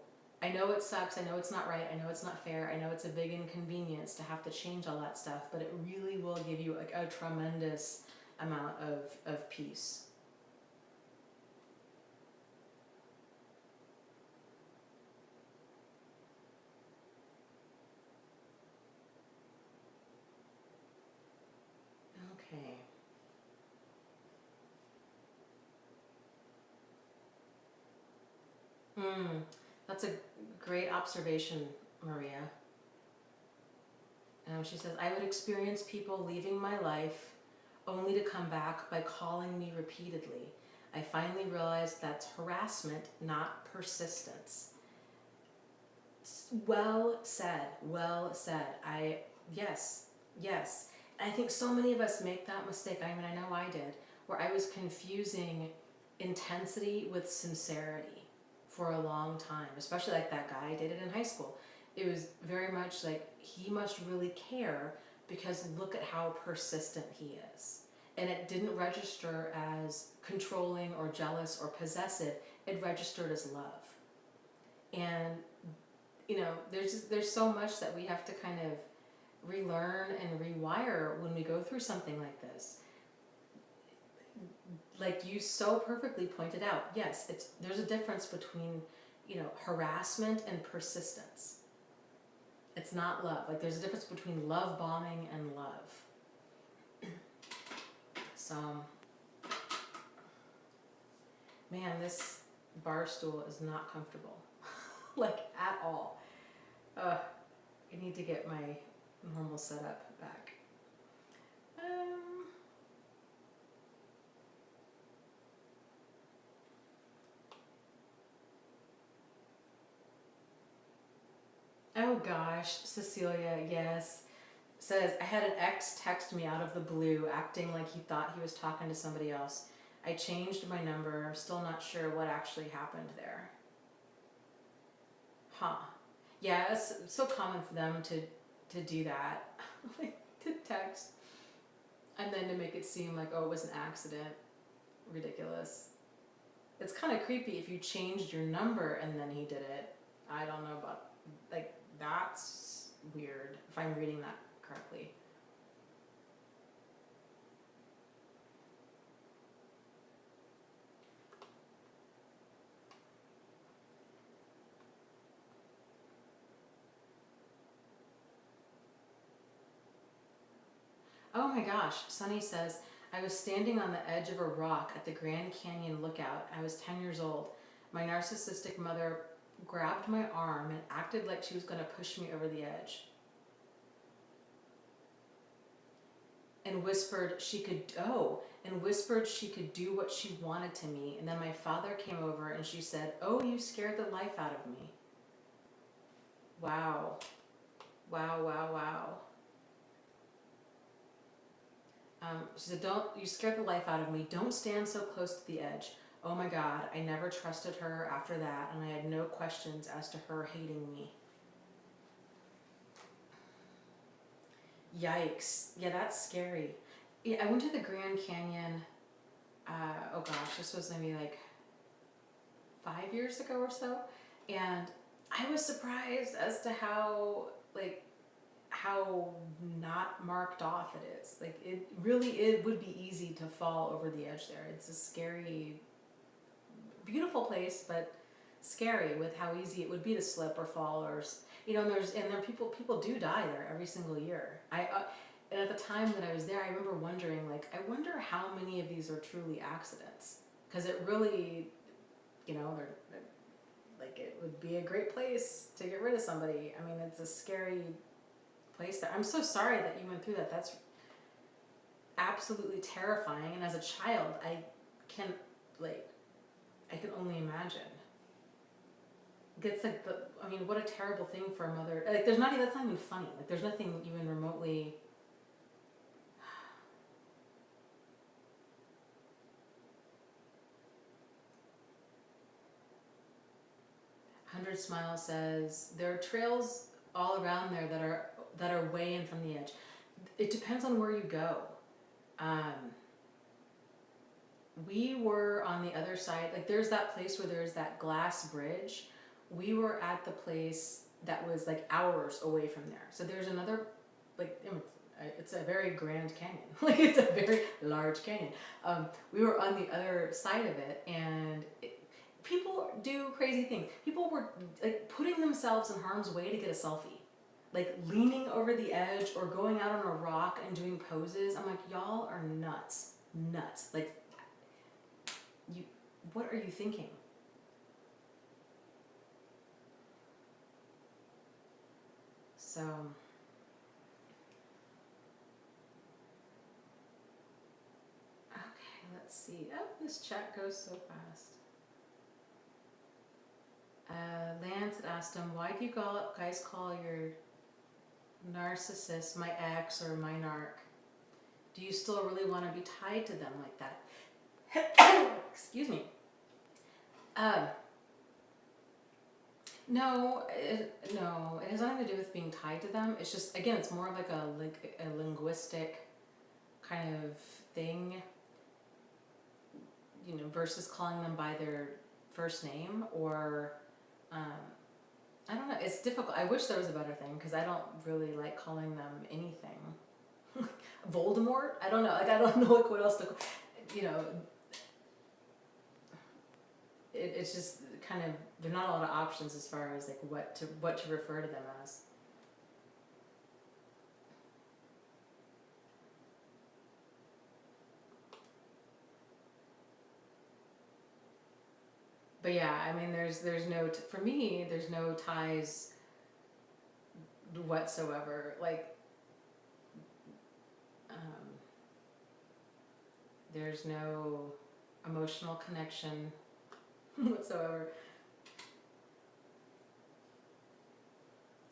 I know it sucks, I know it's not right, I know it's not fair, I know it's a big inconvenience to have to change all that stuff, but it really will give you like a tremendous amount of peace. Okay. That's a great observation, Maria. She says, I would experience people leaving my life only to come back by calling me repeatedly. I finally realized that's harassment, not persistence. Well said, well said. Yes, yes. And I think so many of us make that mistake. I mean, I know I did, where I was confusing intensity with sincerity for a long time, especially like that guy did it in high school. It was very much like he must really care because look at how persistent he is. And it didn't register as controlling or jealous or possessive, it registered as love. And you know, there's so much that we have to kind of relearn and rewire when we go through something like this. Like you so perfectly pointed out, yes, there's a difference between, you know, harassment and persistence. It's not love. Like there's a difference between love bombing and love. So, man, this bar stool is not comfortable, like at all. I need to get my normal setup back. Oh gosh, Cecilia, yes. Says, I had an ex text me out of the blue, acting like he thought he was talking to somebody else. I changed my number. I'm still not sure what actually happened there. Huh. Yeah, it's so common for them to do that. Like, to text. And then to make it seem like, oh, it was an accident. Ridiculous. It's kind of creepy if you changed your number and then he did it. I don't know about, like, that's weird, if I'm reading that correctly. Oh my gosh, Sunny says, I was standing on the edge of a rock at the Grand Canyon lookout. I was 10 years old. My narcissistic mother grabbed my arm and acted like she was going to push me over the edge. And whispered she could do what she wanted to me. And then my father came over and she said, oh, you scared the life out of me. Wow. Wow, wow, wow. She said, you scared the life out of me. Don't stand so close to the edge. Oh my God, I never trusted her after that, and I had no questions as to her hating me. Yikes. Yeah, that's scary. Yeah, I went to the Grand Canyon, oh gosh, this was maybe like 5 years ago or so, and I was surprised as to how not marked off it is. Like it would be easy to fall over the edge there. It's a scary, beautiful place, but scary with how easy it would be to slip or fall, or you know. And there people do die there every single year. And at the time that I was there, I remember wondering, like, I wonder how many of these are truly accidents, because it really, you know, they're like, it would be a great place to get rid of somebody. I mean, it's a scary place there. I'm so sorry that you went through that. That's absolutely terrifying. And as a child, I can only imagine. It's like I mean, what a terrible thing for a mother. Like, that's not even funny. Like, there's nothing even remotely. Smile says there are trails all around there that are way in from the edge. It depends on where you go. We were on the other side, like there's that place where there's that glass bridge. We were at the place that was like hours away from there. So there's another, like, it's a very grand canyon. Like it's a very large canyon. We were on the other side of it, and people do crazy things. People were like putting themselves in harm's way to get a selfie. Like leaning over the edge or going out on a rock and doing poses. I'm like, y'all are nuts. Nuts. Like, what are you thinking? So, okay, let's see. Oh, this chat goes so fast. Lance had asked him, why do you guys call your narcissist my ex or my narc? Do you still really want to be tied to them like that? Excuse me. No, it has nothing to do with being tied to them. It's just, again, it's more of like a linguistic kind of thing, you know, versus calling them by their first name, or I don't know. It's difficult. I wish there was a better thing, because I don't really like calling them anything. Voldemort? I don't know. Like, I don't know like what else to, you know. It's just kind of, there are not a lot of options as far as like what to refer to them as. But yeah, I mean, there's no for me, there's no ties whatsoever. Like, there's no emotional connection whatsoever.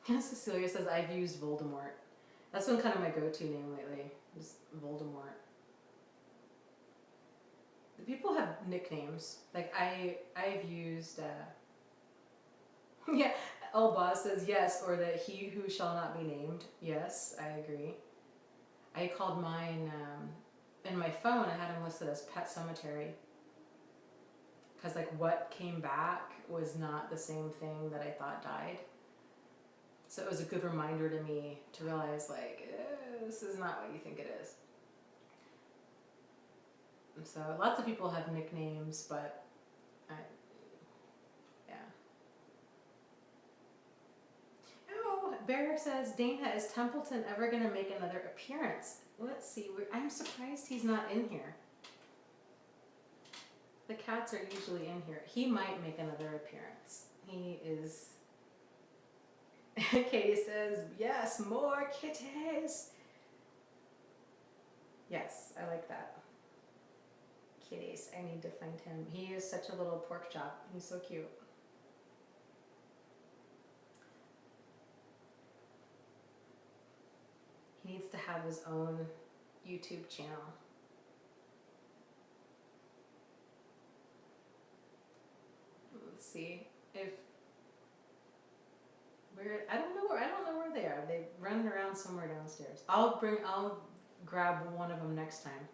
Cecilia says, I've used Voldemort. That's been kind of my go-to name lately, just Voldemort. The people have nicknames. Like, I've used, yeah, Elba says yes, or the he who shall not be named. Yes, I agree. I called mine, in my phone, I had him listed as Pet Cemetery. Because, like, what came back was not the same thing that I thought died. So it was a good reminder to me to realize, like, this is not what you think it is. And so lots of people have nicknames, but yeah. Oh, Bear says, Dana, is Templeton ever going to make another appearance? Let's see. I'm surprised he's not in here. The cats are usually in here. He might make another appearance. He is... Katie says, yes, more kitties. Yes, I like that. Kitties, I need to find him. He is such a little pork chop. He's so cute. He needs to have his own YouTube channel. Let's see if I don't know where they are. They run around somewhere downstairs. I'll grab one of them next time.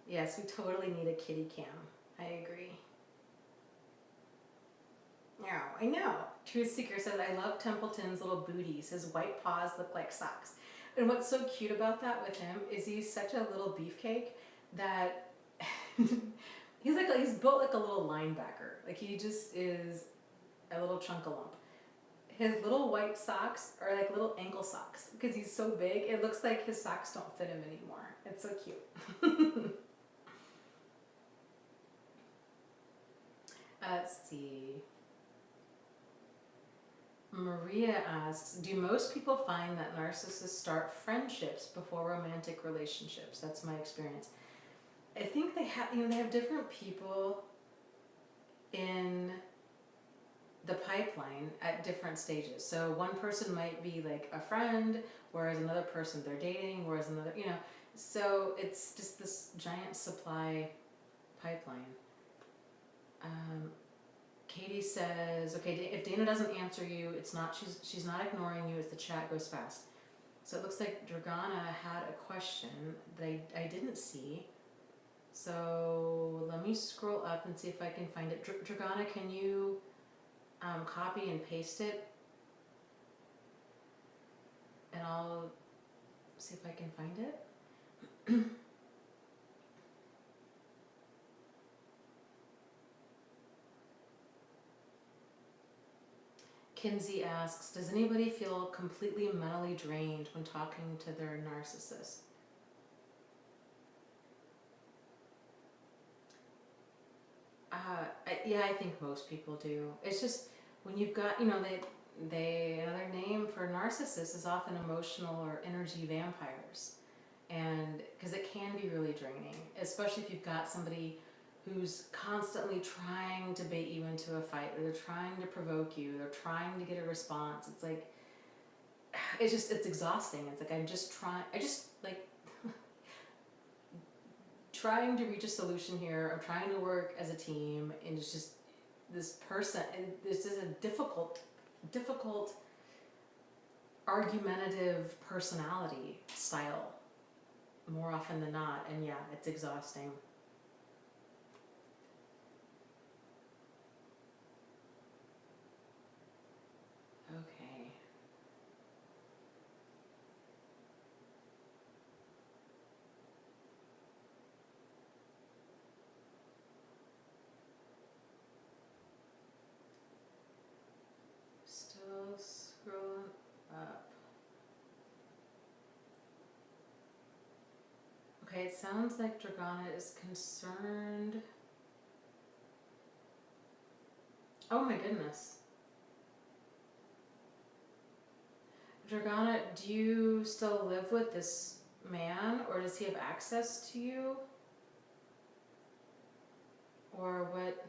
Yes, we totally need a kitty cam. I agree. Yeah, I know. Truth Seeker says, I love Templeton's little booties. His white paws look like socks. And what's so cute about that with him is he's such a little beefcake that he's built like a little linebacker. Like, he just is a little chunk of lump. His little white socks are like little ankle socks because he's so big. It looks like his socks don't fit him anymore. It's so cute. Let's see. Maria asks, do most people find that narcissists start friendships before romantic relationships? That's my experience. I think they have different people in the pipeline at different stages. So one person might be like a friend, whereas another person they're dating, whereas another, So it's just this giant supply pipeline. Katie says, okay, if Dana doesn't answer you, it's not she's not ignoring you. It's the chat goes fast. So it looks like Dragana had a question that I didn't see. So let me scroll up and see if I can find it. Dragana, can you copy and paste it? And I'll see if I can find it. Kinsey asks, does anybody feel completely mentally drained when talking to their narcissist? Yeah, I think most people do. It's just when you've got, another name for narcissists is often emotional or energy vampires. And because it can be really draining, especially if you've got somebody who's constantly trying to bait you into a fight, or they're trying to provoke you, they're trying to get a response. It's like, it's exhausting. It's like, trying to reach a solution here. I'm trying to work as a team, and it's just this person, and this is a difficult, argumentative personality style more often than not, and yeah, it's exhausting. Okay. Still scrolling up. Okay, it sounds like Dragana is concerned. Oh my goodness. Dragana, do you still live with this man, or does he have access to you? Or what?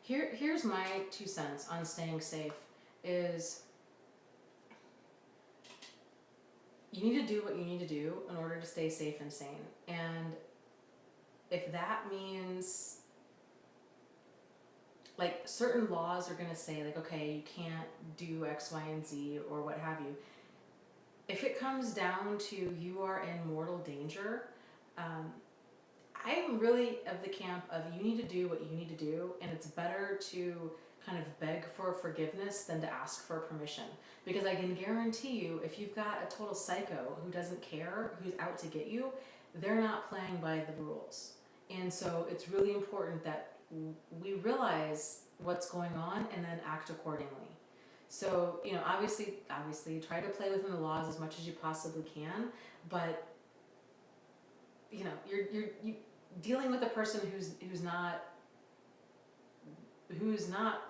Here's my 2 cents on staying safe is you need to do what you need to do in order to stay safe and sane. And if that means, like, certain laws are going to say, like, okay, you can't do X, Y, and Z, or what have you. If it comes down to you are in mortal danger, I'm really of the camp of you need to do what you need to do, and it's better to kind of beg for forgiveness than to ask for permission. Because I can guarantee you, if you've got a total psycho who doesn't care, who's out to get you, they're not playing by the rules. And so it's really important that we realize what's going on and then act accordingly. So, obviously try to play within the laws as much as you possibly can, but you're dealing with a person who's not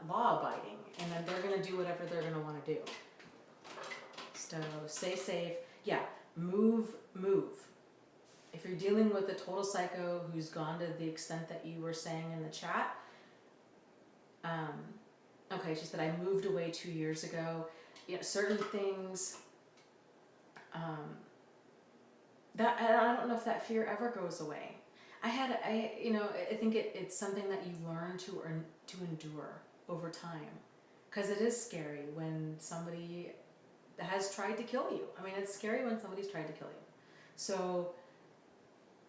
law abiding, and then they're going to do whatever they're going to want to do. So stay safe. Yeah, move. If you're dealing with a total psycho who's gone to the extent that you were saying in the chat, okay, she said, I moved away 2 years ago. Certain things, that I don't know if that fear ever goes away. I think it's something that you learn to endure over time, because it is scary when somebody has tried to kill you. I mean, it's scary when somebody's tried to kill you. So,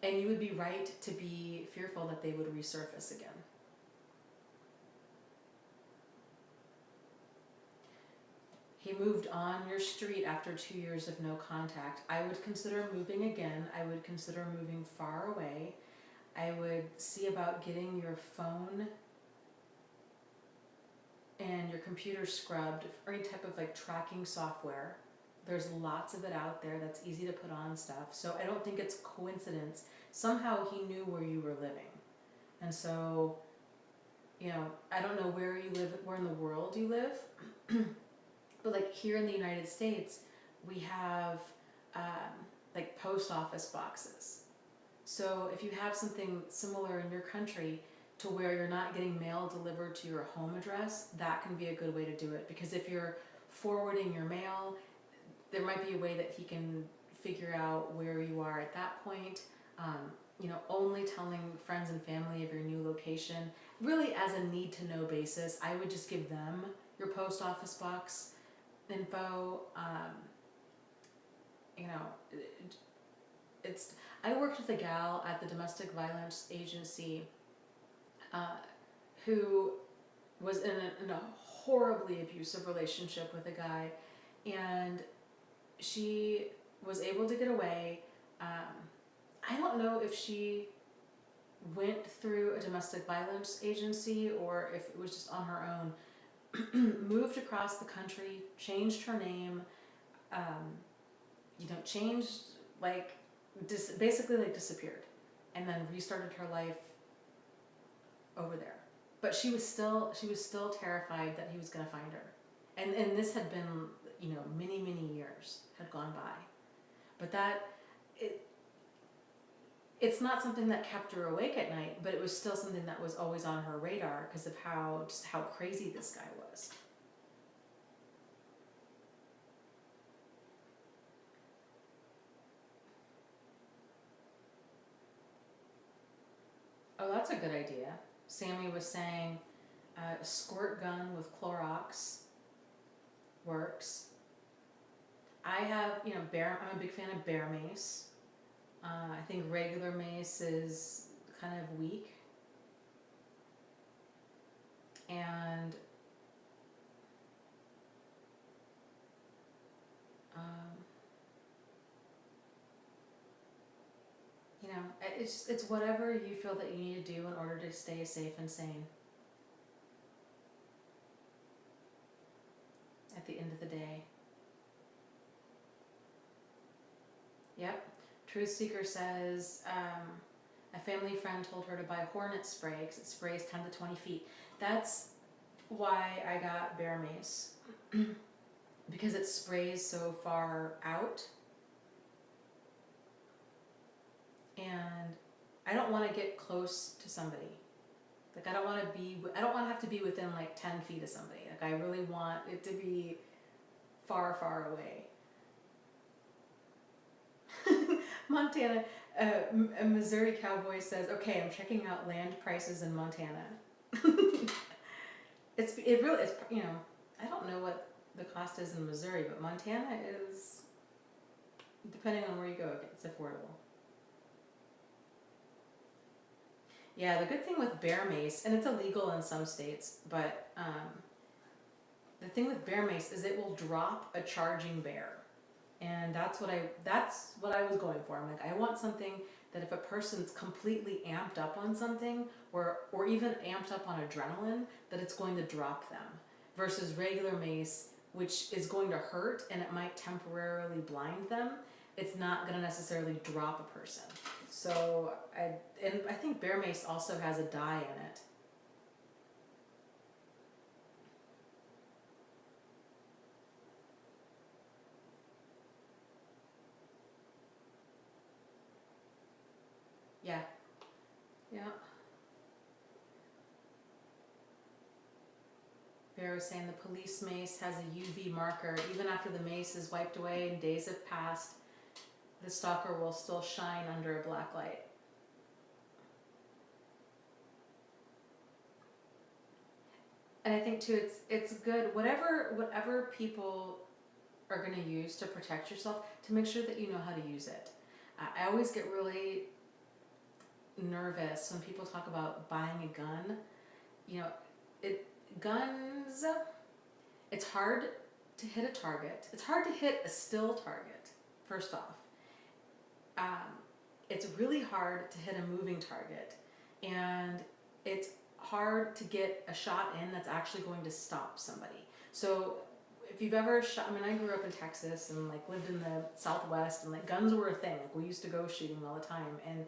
and you would be right to be fearful that they would resurface again. He moved on your street after 2 years of no contact. I would consider moving again. I would consider moving far away. I would see about getting your phone and your computer scrubbed for any type of tracking software. There's lots of it out there that's easy to put on stuff. So I don't think it's coincidence. Somehow he knew where you were living. And so, I don't know where you live, where in the world you live. But here in the United States, we have post office boxes. So if you have something similar in your country to where you're not getting mail delivered to your home address, that can be a good way to do it. Because if you're forwarding your mail. There might be a way that he can figure out where you are at that point. Only telling friends and family of your new location, really as a need to know basis. I would just give them your post office box info. I worked with a gal at the domestic violence agency who was in a horribly abusive relationship with a guy, and she was able to get away. I don't know if she went through a domestic violence agency or if it was just on her own. Moved across the country, changed her name, changed, basically disappeared, and then restarted her life over there. But she was still terrified that he was going to find her, and this had been many years had gone by, but it's not something that kept her awake at night, but it was still something that was always on her radar because of how crazy this guy was. Oh, that's a good idea. Sammy was saying a squirt gun with Clorox works. I have, I'm a big fan of bear mace. I think regular mace is kind of weak. And it's whatever you feel that you need to do in order to stay safe and sane at the end of the day. Yep. Truth Seeker says a family friend told her to buy Hornet spray because it sprays 10 to 20 feet. That's why I got bear mace because it sprays so far out. And I don't want to get close to somebody. I don't want to have to be within 10 feet of somebody. I really want it to be far, far away. Montana, a Missouri cowboy says, okay, I'm checking out land prices in Montana. It's I don't know what the cost is in Missouri, but Montana is, depending on where you go, it's affordable. Yeah, the good thing with bear mace, and it's illegal in some states, but the thing with bear mace is it will drop a charging bear. And that's what I was going for. I'm I want something that if a person's completely amped up on something, or even amped up on adrenaline, that it's going to drop them. Versus regular mace, which is going to hurt and it might temporarily blind them. It's not going to necessarily drop a person. So I think bear mace also has a dye in it. Yeah. Yeah. Bear was saying the police mace has a UV marker. Even after the mace is wiped away and days have passed, the stalker will still shine under a black light. And I think too, it's good, whatever people are going to use to protect yourself, to make sure that you know how to use it. I always get really nervous when people talk about buying a gun. Guns, it's hard to hit a target. It's hard to hit a still target, first off. It's really hard to hit a moving target, and it's hard to get a shot in that's actually going to stop somebody. So if you've ever shot, I grew up in Texas and lived in the Southwest, and guns were a thing. We used to go shooting all the time, and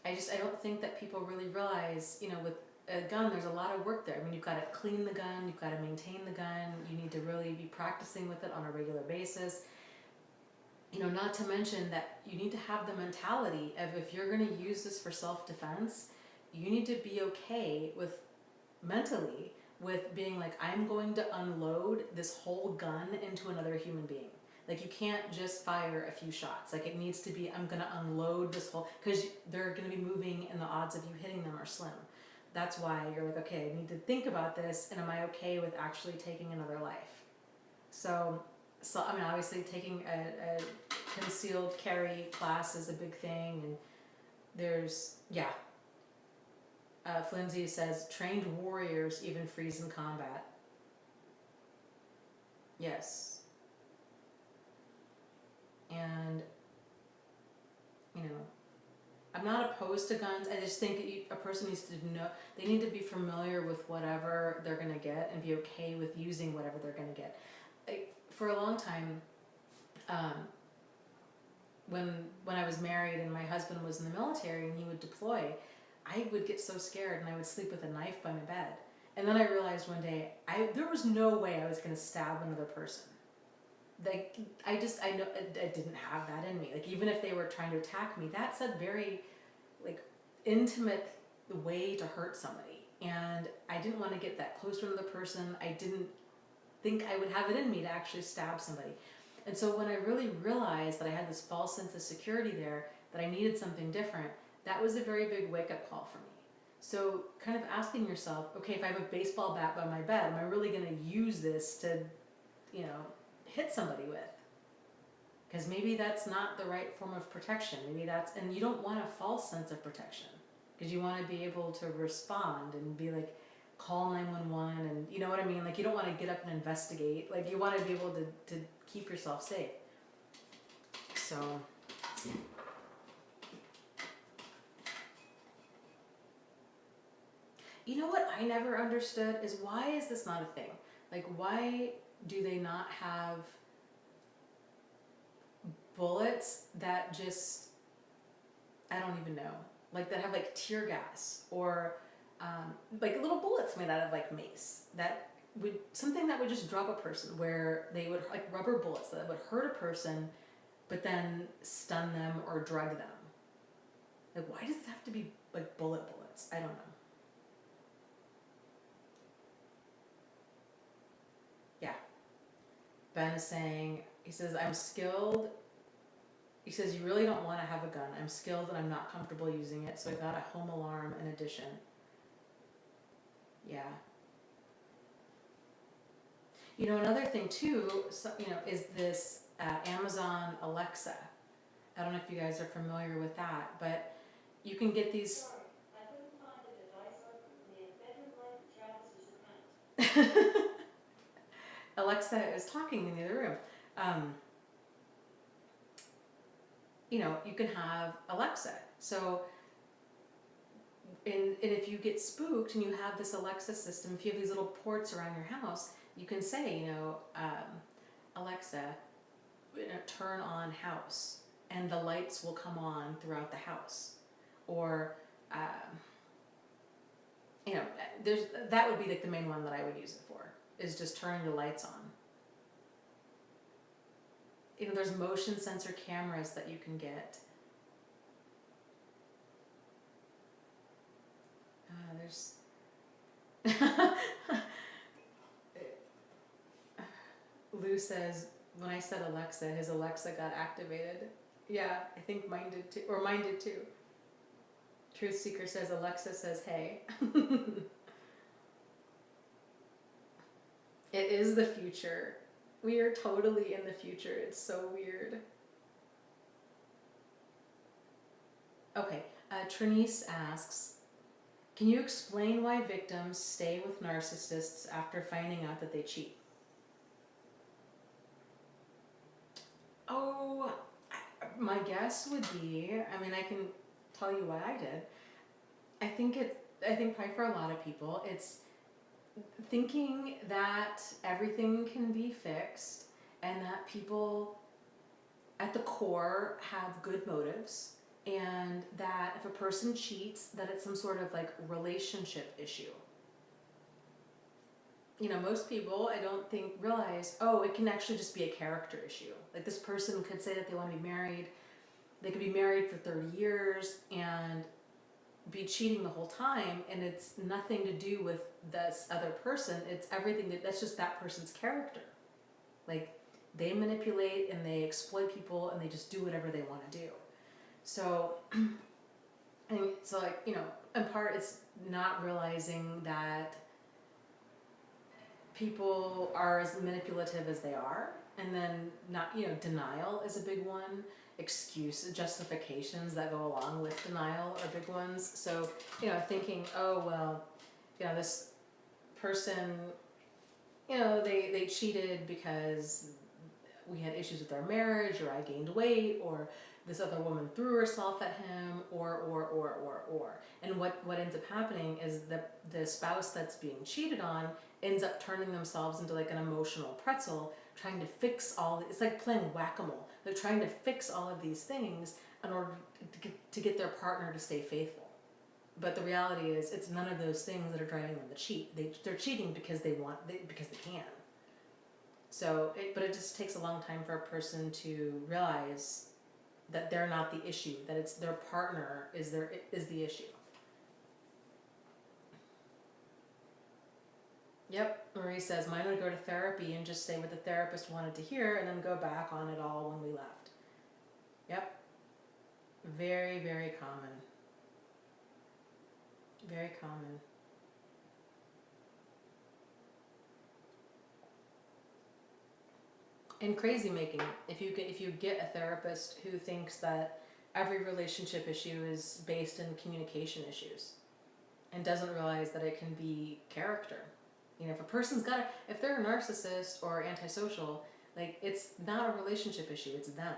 I don't think that people really realize, with a gun, there's a lot of work there. You've got to clean the gun, you've got to maintain the gun, you need to really be practicing with it on a regular basis. Not to mention that you need to have the mentality of, if you're going to use this for self-defense, you need to be okay with, mentally, with being like, I'm going to unload this whole gun into another human being. Like, you can't just fire a few shots. Like, it needs to be, I'm going to unload this whole, because they're going to be moving and the odds of you hitting them are slim. That's why you're like, okay, I need to think about this, and am I okay with actually taking another life? So I mean, obviously taking a concealed carry class is a big thing, and there's, yeah. Flimsy says, trained warriors even freeze in combat. Yes. And, you know, I'm not opposed to guns. I just think a person needs to know, they need to be familiar with whatever they're going to get and be okay with using whatever they're going to get. For a long time, when I was married and my husband was in the military and he would deploy, I would get so scared and I would sleep with a knife by my bed. And then I realized one day, there was no way I was going to stab another person. Like, I know I didn't have that in me. Like, even if they were trying to attack me, that's a very, like, intimate way to hurt somebody. And I didn't want to get that close to another person. I didn't think I would have it in me to actually stab somebody. And so when I really realized that I had this false sense of security there, that I needed something different, that was a very big wake-up call for me. So kind of asking yourself, okay, if I have a baseball bat by my bed, am I really going to use this to, you know, hit somebody with? Because maybe that's not the right form of protection. Maybe that's, and you don't want a false sense of protection, because you want to be able to respond and be like, call 911, and you know what I mean? Like, you don't want to get up and investigate. Like, you want to be able to keep yourself safe. So, you know what I never understood is, why is this not a thing? Like, why do they not have bullets that just, I don't even know, like, that have like tear gas, or like little bullets made out of like mace, that would, something that would just drop a person, where they would, like rubber bullets that would hurt a person but then stun them or drug them. Like, why does it have to be like bullets? I don't know. Yeah. Ben is saying, he says, I'm skilled. He says, you really don't want to have a gun. I'm skilled and I'm not comfortable using it, so I got a home alarm in addition. Yeah. You know, another thing too, you know, is this Amazon Alexa. I don't know if you guys are familiar with that, but you can get these. I couldn't find a device on the bedroom light of Travis's account. Alexa is talking in the other room. You know, you can have Alexa. So, and if you get spooked and you have this Alexa system, if you have these little ports around your house, you can say, you know, Alexa, you know, turn on house, and the lights will come on throughout the house. Or, you know, that would be like the main one that I would use it for, is just turning the lights on. You know, there's motion sensor cameras that you can get. There's Lou says, when I said Alexa, his Alexa got activated. Yeah, I think mine did too, or mine did too. Truth Seeker says, Alexa says, hey. It is the future. We are totally in the future. It's so weird. Okay, Trinice asks, can you explain why victims stay with narcissists after finding out that they cheat? Oh, my guess would be, I mean, I can tell you what I did. I think probably for a lot of people, it's thinking that everything can be fixed and that people at the core have good motives, and that if a person cheats, that it's some sort of like relationship issue. You know, most people, I don't think, realize, oh, it can actually just be a character issue. Like, this person could say that they want to be married. They could be married for 30 years, and be cheating the whole time, and it's nothing to do with this other person. It's everything that's just that person's character. Like, they manipulate and they exploit people and they just do whatever they want to do. So, and so, like, you know, in part it's not realizing that people are as manipulative as they are, and then not, you know, denial is a big one. Justifications that go along with denial are big ones. So, you know, thinking, oh, well, you know, this person, you know, they cheated because we had issues with our marriage, or I gained weight, or this other woman threw herself at him, or. And what ends up happening is that the spouse that's being cheated on ends up turning themselves into like an emotional pretzel, trying to fix it's like playing whack-a-mole. They're trying to fix all of these things in order to get their partner to stay faithful. But the reality is, it's none of those things that are driving them to cheat. They're cheating because because they can. So, but it just takes a long time for a person to realize that they're not the issue, that it's their partner is the issue. Yep, Marie says, mine would go to therapy and just say what the therapist wanted to hear and then go back on it all when we left. Yep. Very, very common. Very common. And crazy making. If you get a therapist who thinks that every relationship issue is based in communication issues and doesn't realize that it can be character. You know, if they're a narcissist or antisocial, like, it's not a relationship issue, it's them.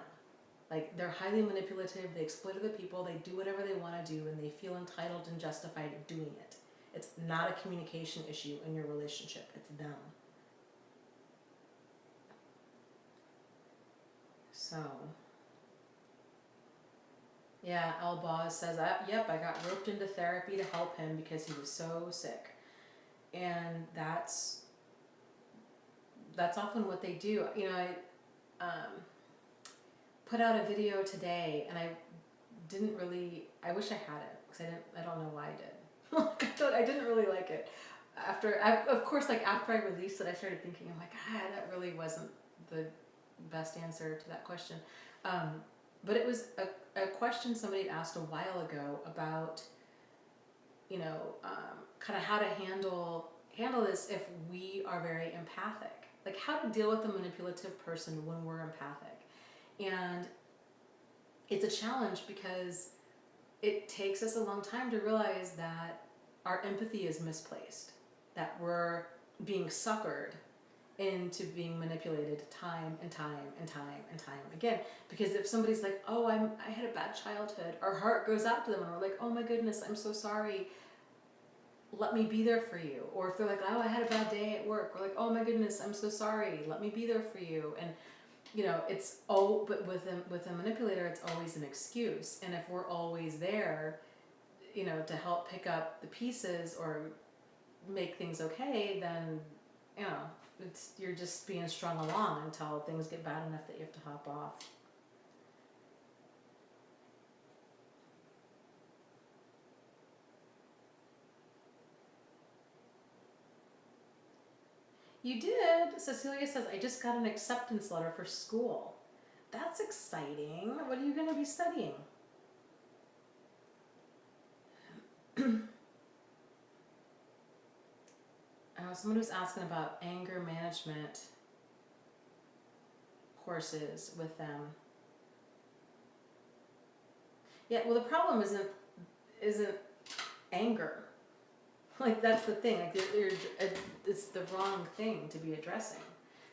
Like, they're highly manipulative, they exploit other people, they do whatever they want to do, and they feel entitled and justified doing it. It's not a communication issue in your relationship, it's them. So, yeah, El Boz says, yep, I got roped into therapy to help him because he was so sick. And that's often what they do. You know, I put out a video today, and I wish I had it, because I don't know why I did. I didn't really like it. Of course, after I released it, I started thinking, I'm like, that really wasn't the best answer to that question. But it was a question somebody asked a while ago about, you know, kind of how to handle this if we are very empathic. Like, how to deal with a manipulative person when we're empathic. And it's a challenge because it takes us a long time to realize that our empathy is misplaced, that we're being suckered into being manipulated time and time and time and time again. Because if somebody's like, oh, I had a bad childhood, our heart goes out to them and we're like, oh my goodness, I'm so sorry, let me be there for you. Or if they're like, oh, I had a bad day at work, we're like, oh my goodness, I'm so sorry, let me be there for you. And you know, but with a manipulator, it's always an excuse. And if we're always there, you know, to help pick up the pieces or make things okay, then, you know, you're just being strung along until things get bad enough that you have to hop off. You did. Cecilia says, I just got an acceptance letter for school. That's exciting. What are you going to be studying? Someone was asking about anger management courses with them. Yeah, well, the problem isn't anger. Like, that's the thing. Like, it's the wrong thing to be addressing.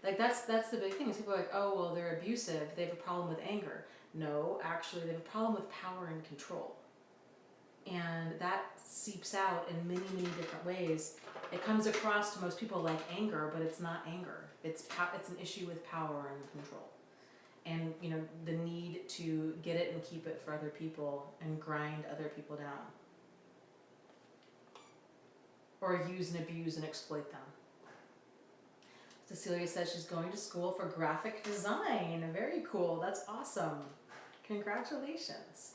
Like, that's the big thing. Is people are like, oh, well, they're abusive, they have a problem with anger. No, actually, they have a problem with power and control. And that seeps out in many, many different ways. It comes across to most people like anger, but it's not anger. It's an issue with power and control. And, you know, the need to get it and keep it for other people and grind other people down. Or use and abuse and exploit them. Cecilia says she's going to school for graphic design. Very cool. That's awesome. Congratulations.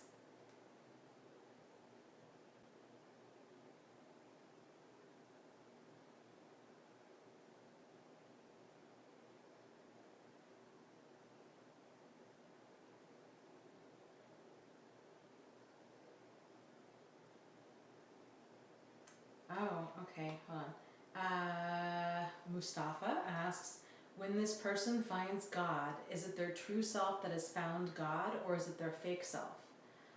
Okay, hold on. Mustafa asks, when this person finds God, is it their true self that has found God, or is it their fake self?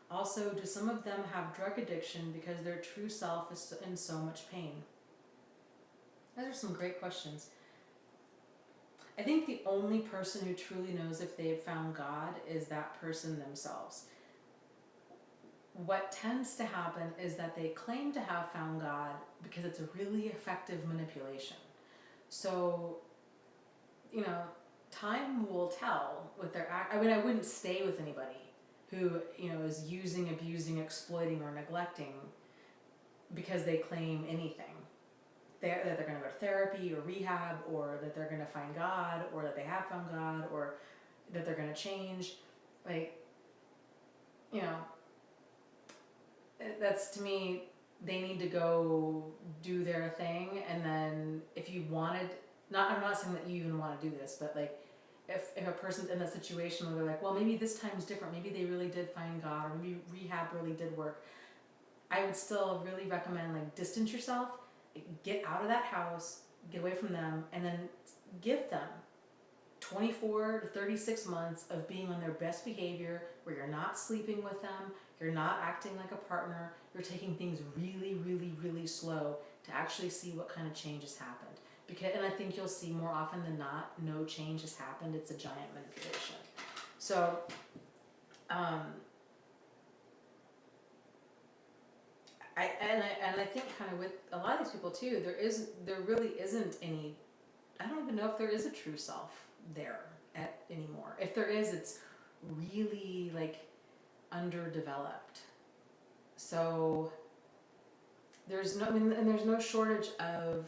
Also, do some of them have drug addiction because their true self is in so much pain? Those are some great questions. I think the only person who truly knows if they've found God is that person themselves. What tends to happen is that they claim to have found God because it's a really effective manipulation. So, you know, time will tell with their act. I mean, I wouldn't stay with anybody who, you know, is using, abusing, exploiting, or neglecting because they claim anything. That they're going to go to therapy or rehab, or that they're going to find God, or that they have found God, or that they're going to change. Like, you know, that's, to me, they need to go do their thing. And then if you wanted, I'm not saying that you even want to do this, but like, if a person's in that situation where they're like, well, maybe this time's different, maybe they really did find God, or maybe rehab really did work, I would still really recommend, like, distance yourself, get out of that house, get away from them, and then give them 24 to 36 months of being on their best behavior, where you're not sleeping with them, you're not acting like a partner, you're taking things really, really, really slow to actually see what kind of change has happened. And I think you'll see more often than not, no change has happened. It's a giant manipulation. So, I think kind of with a lot of these people too, there really isn't any. I don't even know if there is a true self there anymore. If there is, it's really like underdeveloped. So there's no shortage of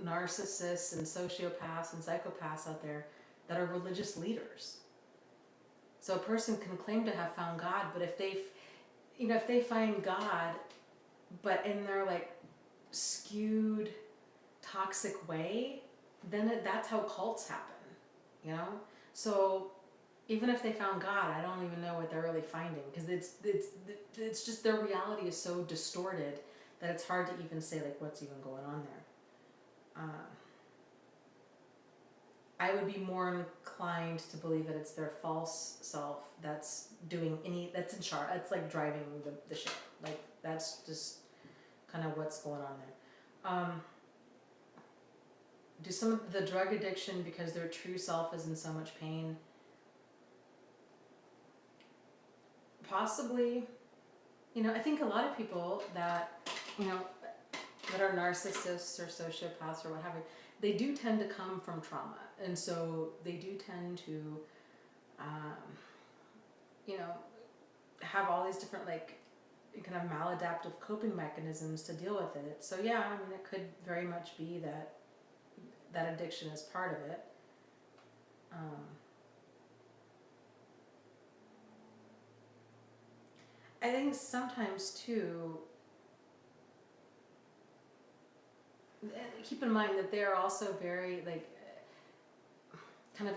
narcissists and sociopaths and psychopaths out there that are religious leaders. So a person can claim to have found God, but if they find God, but in their like skewed, toxic way, then that's how cults happen, you know? So even if they found God, I don't even know what they're really finding, because it's just their reality is so distorted that it's hard to even say like what's even going on there. I would be more inclined to believe that it's their false self that's that's in charge. That's like driving the ship. Like, that's just kind of what's going on there. Do some of the drug addiction because their true self is in so much pain? Possibly. You know, I think a lot of people that, you know, that are narcissists or sociopaths or what have you, they do tend to come from trauma. And so they do tend to, you know, have all these different, like, kind of maladaptive coping mechanisms to deal with it. So yeah, I mean, it could very much be that addiction is part of it. I think sometimes too, keep in mind that they're also very like kind of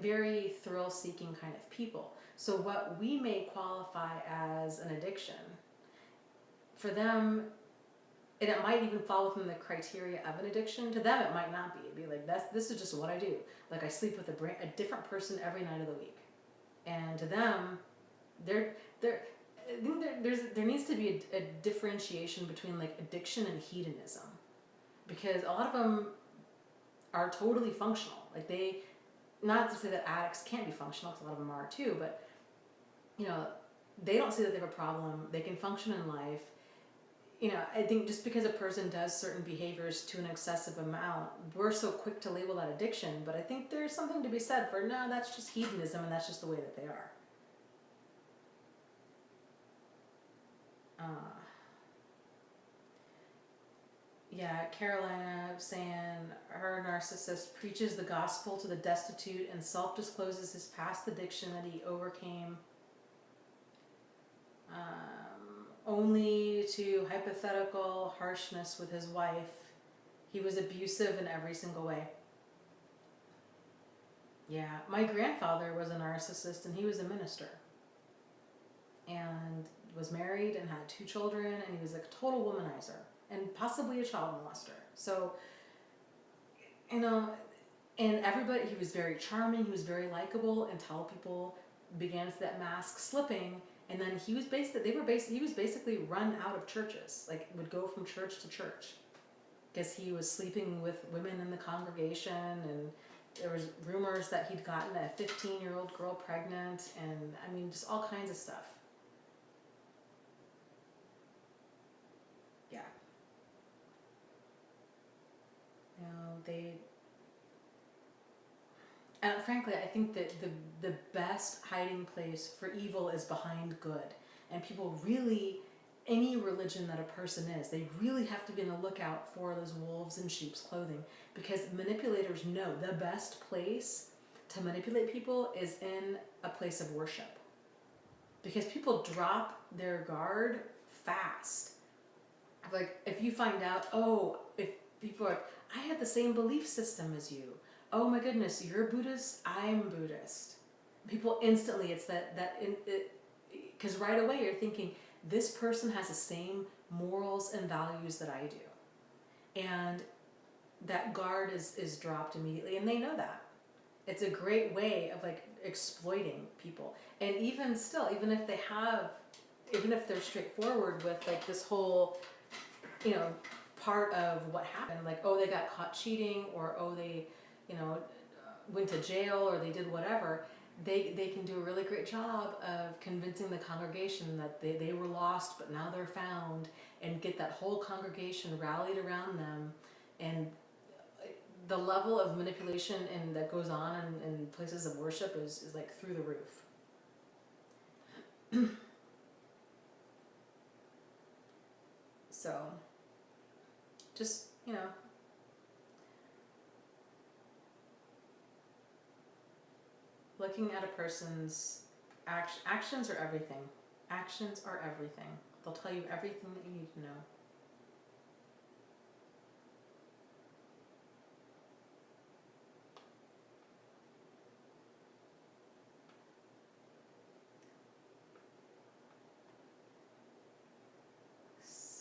very thrill-seeking kind of people. So what we may qualify as an addiction, for them, and it might even fall within the criteria of an addiction, to them it might not be. It'd be like, this is just what I do. Like, I sleep with a different person every night of the week. And to them, I think there needs to be a differentiation between like addiction and hedonism, because a lot of them are totally functional. Like, not to say that addicts can't be functional, because a lot of them are too, but you know, they don't see that they have a problem. They can function in life. You know, I think just because a person does certain behaviors to an excessive amount, we're so quick to label that addiction, but I think there's something to be said for, no, that's just hedonism, and that's just the way that they are. Yeah, Carolina saying her narcissist preaches the gospel to the destitute and self-discloses his past addiction that he overcame only to hypothetical harshness with his wife. He was abusive in every single way. Yeah, my grandfather was a narcissist, and he was a minister. And was married and had 2 children, and he was a total womanizer. and possibly a child molester. So, you know, and everybody, he was very charming, he was very likable until people began to see that mask slipping, and then he was he was basically run out of churches, like would go from church to church because he was sleeping with women in the congregation, and there was rumors that he'd gotten a 15-year-old girl pregnant, and I mean just all kinds of stuff. Yeah. You know, and frankly, I think that the best hiding place for evil is behind good. And people really, any religion that a person is, they really have to be on the lookout for those wolves in sheep's clothing, because manipulators know the best place to manipulate people is in a place of worship. Because people drop their guard fast. Like, if you find out, oh, if people are like, I had the same belief system as you. Oh my goodness, you're Buddhist, I'm Buddhist. People instantly, it's because right away you're thinking, this person has the same morals and values that I do. And that guard is dropped immediately, and they know that. It's a great way of like exploiting people. And even still, even if they're straightforward with like this whole, you know, part of what happened, like, oh, they got caught cheating, or oh, they, you know, went to jail, or they did whatever, they can do a really great job of convincing the congregation that they were lost but now they're found, and get that whole congregation rallied around them. And the level of manipulation that goes on in places of worship is like through the roof. So just, you know, looking at a person's actions are everything. Actions are everything. They'll tell you everything that you need to know.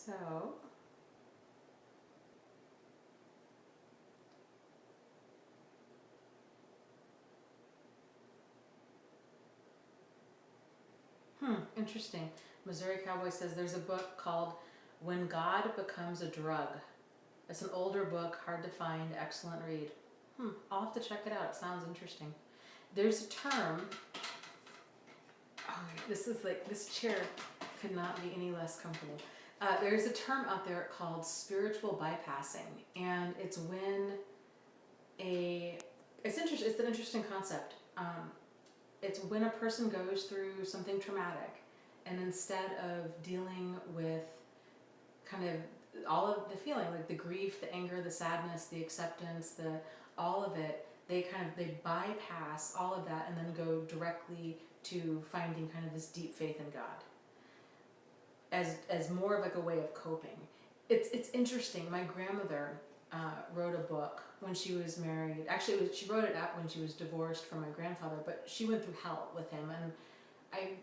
So, interesting. Missouri Cowboy says there's a book called When God Becomes a Drug. It's an older book, hard to find, excellent read. I'll have to check it out. It sounds interesting. There's a term. Oh, this is like, this chair could not be any less comfortable. There's a term out there called spiritual bypassing, and it's when it's an interesting concept. It's when a person goes through something traumatic, and instead of dealing with kind of all of the feeling, like the grief, the anger, the sadness, the acceptance, all of it, they bypass all of that and then go directly to finding kind of this deep faith in God as more of like a way of coping. It's interesting. My grandmother wrote a book when she was married. Actually, she wrote it out when she was divorced from my grandfather, but she went through hell with him, and I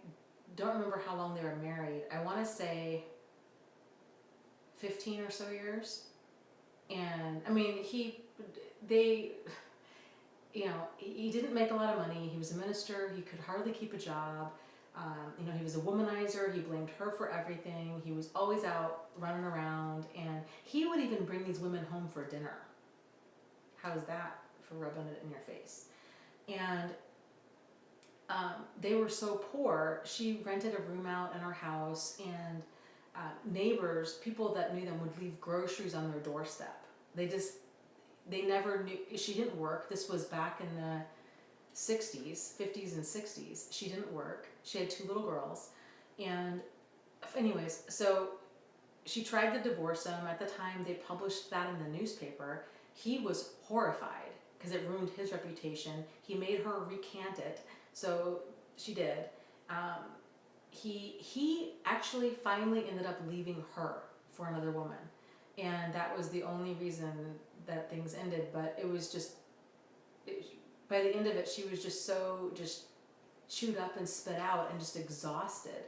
don't remember how long they were married. I want to say 15 or so years. And I mean, he didn't make a lot of money. He was a minister. He could hardly keep a job. He was a womanizer. He blamed her for everything. He was always out running around, and he would even bring these women home for dinner. How's that for rubbing it in your face? And they were so poor, she rented a room out in her house, and neighbors, people that knew them, would leave groceries on their doorstep. They never knew. She didn't work. This was back in the 60s, 50s and 60s. She didn't work. She had 2 little girls. And anyways, so she tried to divorce him. At the time they published that in the newspaper, he was horrified because it ruined his reputation. He made her recant it. So she did. He actually finally ended up leaving her for another woman. And that was the only reason that things ended. But it was just, by the end of it, she was just so chewed up and spit out and just exhausted.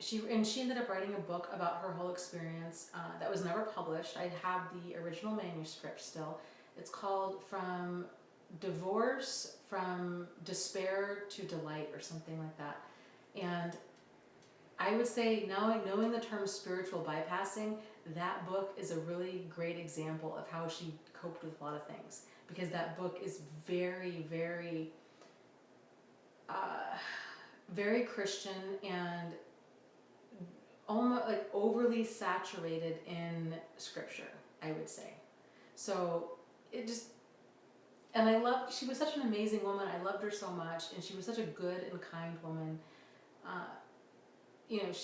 she ended up writing a book about her whole experience that was never published. I have the original manuscript still. It's called From Despair to Delight, or something like that. And I would say, knowing the term spiritual bypassing, that book is a really great example of how she coped with a lot of things, because that book is very, very, very Christian and almost like overly saturated in scripture, I would say. So it just, and she was such an amazing woman. I loved her so much, and she was such a good and kind woman.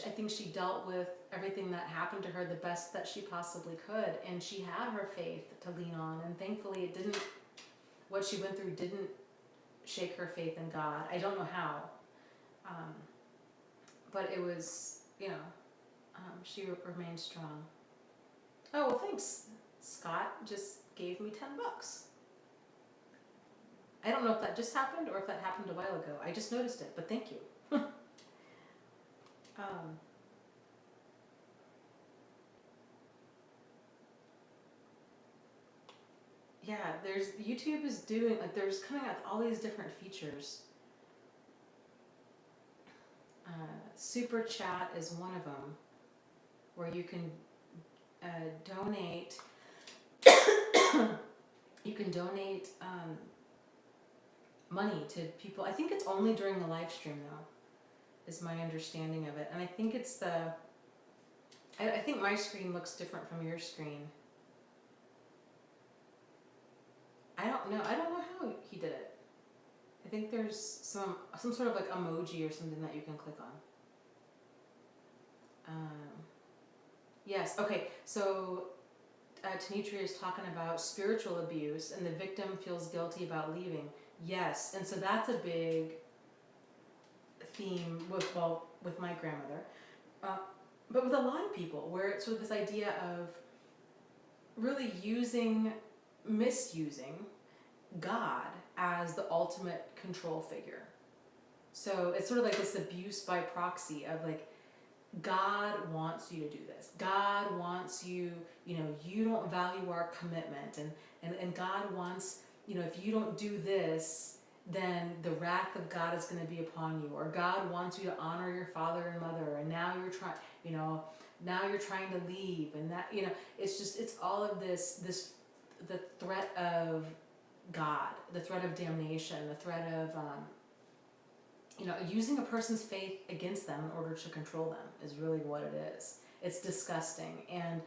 I think she dealt with everything that happened to her the best that she possibly could, and she had her faith to lean on, and thankfully what she went through didn't shake her faith in God. I don't know how, but it was, she remained strong. Oh, well, thanks. Scott just gave me $10. I don't know if that just happened or if that happened a while ago. I just noticed it, but thank you. Yeah, YouTube is doing, like, there's coming out all these different features. Super Chat is one of them, where you can donate. You can donate money to people. I think it's only during the live stream, though, is my understanding of it. And I think it's I think my screen looks different from your screen. I don't know how he did it. I think there's some sort of like emoji or something that you can click on. Yes, okay, so Tanitri is talking about spiritual abuse, and the victim feels guilty about leaving. Yes, and so that's a big theme with my grandmother, but with a lot of people, where it's sort of this idea of really misusing God as the ultimate control figure. So it's sort of like this abuse by proxy of like, God wants you to do this. God wants you, you don't value our commitment, and God wants, if you don't do this, then the wrath of God is going to be upon you. Or God wants you to honor your father and mother, and now you're trying to leave, and that, it's all of this, the threat of God, the threat of damnation, the threat of, using a person's faith against them in order to control them is really what it is. It's disgusting, and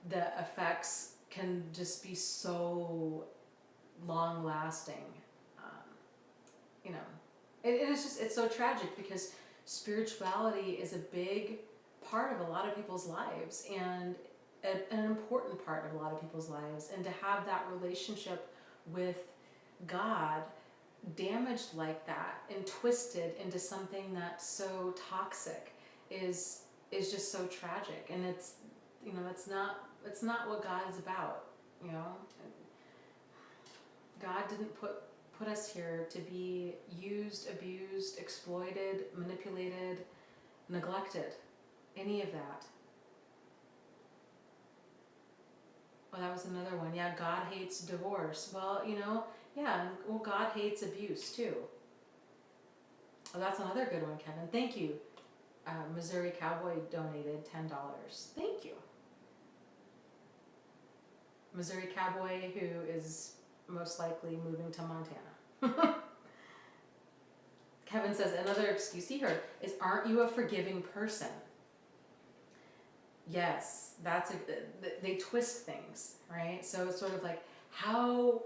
the effects can just be so long-lasting. It's so tragic, because spirituality is a big part of a lot of people's lives, and an important part of a lot of people's lives, and to have that relationship with God damaged like that and twisted into something that's so toxic is just so tragic. And it's not what God is about. God didn't put us here to be used, abused, exploited, manipulated, neglected, any of that. Well, that was another one. Yeah, God hates divorce. Well, God hates abuse too. Oh, that's another good one, Kevin. Thank you. Missouri Cowboy donated $10. Thank you. Missouri Cowboy, who is most likely moving to Montana. Kevin says, another excuse he heard is, aren't you a forgiving person? Yes, they twist things, right? So it's sort of like, how,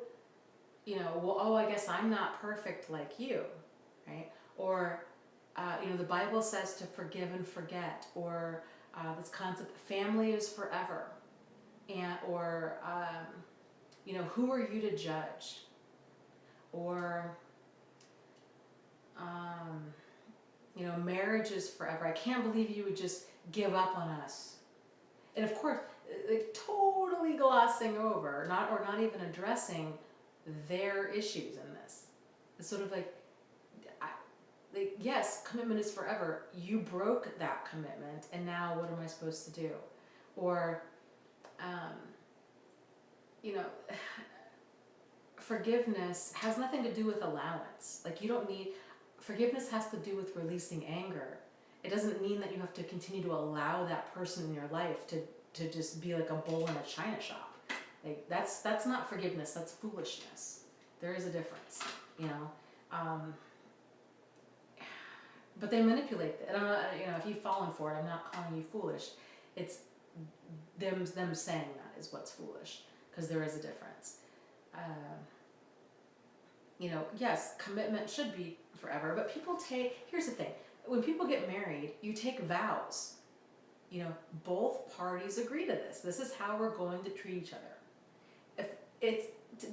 I guess I'm not perfect like you, right? Or, the Bible says to forgive and forget, or this concept, family is forever, or, who are you to judge? Or, marriage is forever. I can't believe you would just give up on us. And of course, like, totally glossing over, not even addressing their issues in this. It's sort of like, like, yes, commitment is forever. You broke that commitment, and now what am I supposed to do? Or, um, you know, forgiveness has nothing to do with allowance. Like, you don't need, forgiveness has to do with releasing anger. It doesn't mean that you have to continue to allow that person in your life to just be like a bull in a china shop. Like, that's not forgiveness, that's foolishness. There is a difference, you know. But they manipulate it. And you know, if you've fallen for it, I'm not calling you foolish. It's them saying that is what's foolish, because there is a difference. You know, yes, commitment should be forever, but people take, here's the thing, when people get married, you take vows. You know, both parties agree to this. This is how we're going to treat each other. If it's,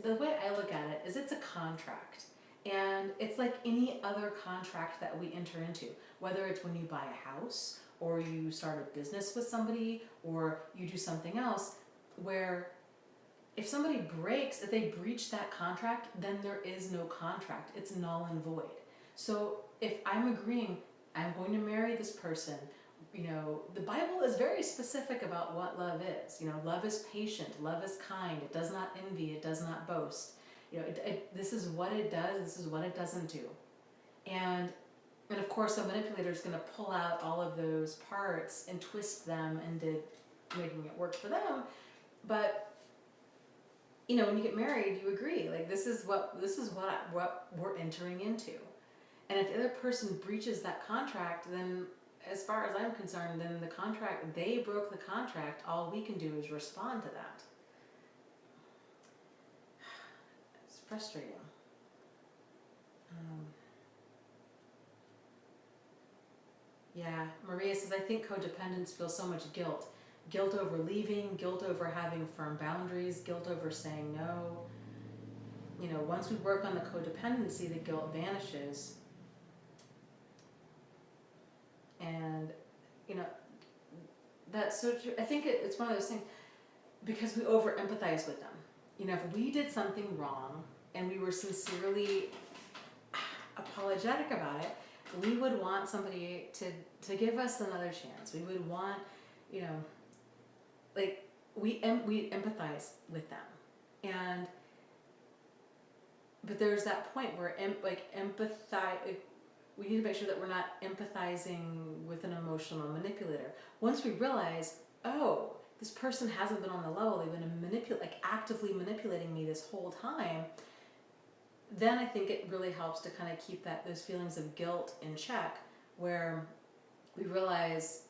the way I look at it is it's a contract. And it's like any other contract that we enter into, whether it's when you buy a house or you start a business with somebody or you do something else, where if somebody if they breach that contract, then there is no contract. It's null and void. So if I'm agreeing, I'm going to marry this person, you know, the Bible is very specific about what love is. You know, love is patient, love is kind, it does not envy, it does not boast. You know, this is what it does, this is what it doesn't do. And of course, a manipulator is going to pull out all of those parts and twist them into making it work for them. But you know, when you get married, you agree, like, this is what we're entering into. And if the other person breaches that contract, then as far as I'm concerned, then the contract, they broke the contract. All we can do is respond to that. It's frustrating. Yeah, Maria says, I think codependents feel so much guilt. Guilt over leaving, guilt over having firm boundaries, guilt over saying no. You know, once we work on the codependency, the guilt vanishes. And, you know, that's so true. I think it's one of those things, because we over empathize with them. You know, if we did something wrong and we were sincerely apologetic about it, we would want somebody to give us another chance. We would want, you know, like, we empathize with them. And but there's that point where we need to make sure that we're not empathizing with an emotional manipulator. Once we realize, oh, this person hasn't been on the level, they've been actively manipulating me this whole time, then I think it really helps to kind of keep those feelings of guilt in check, where we realize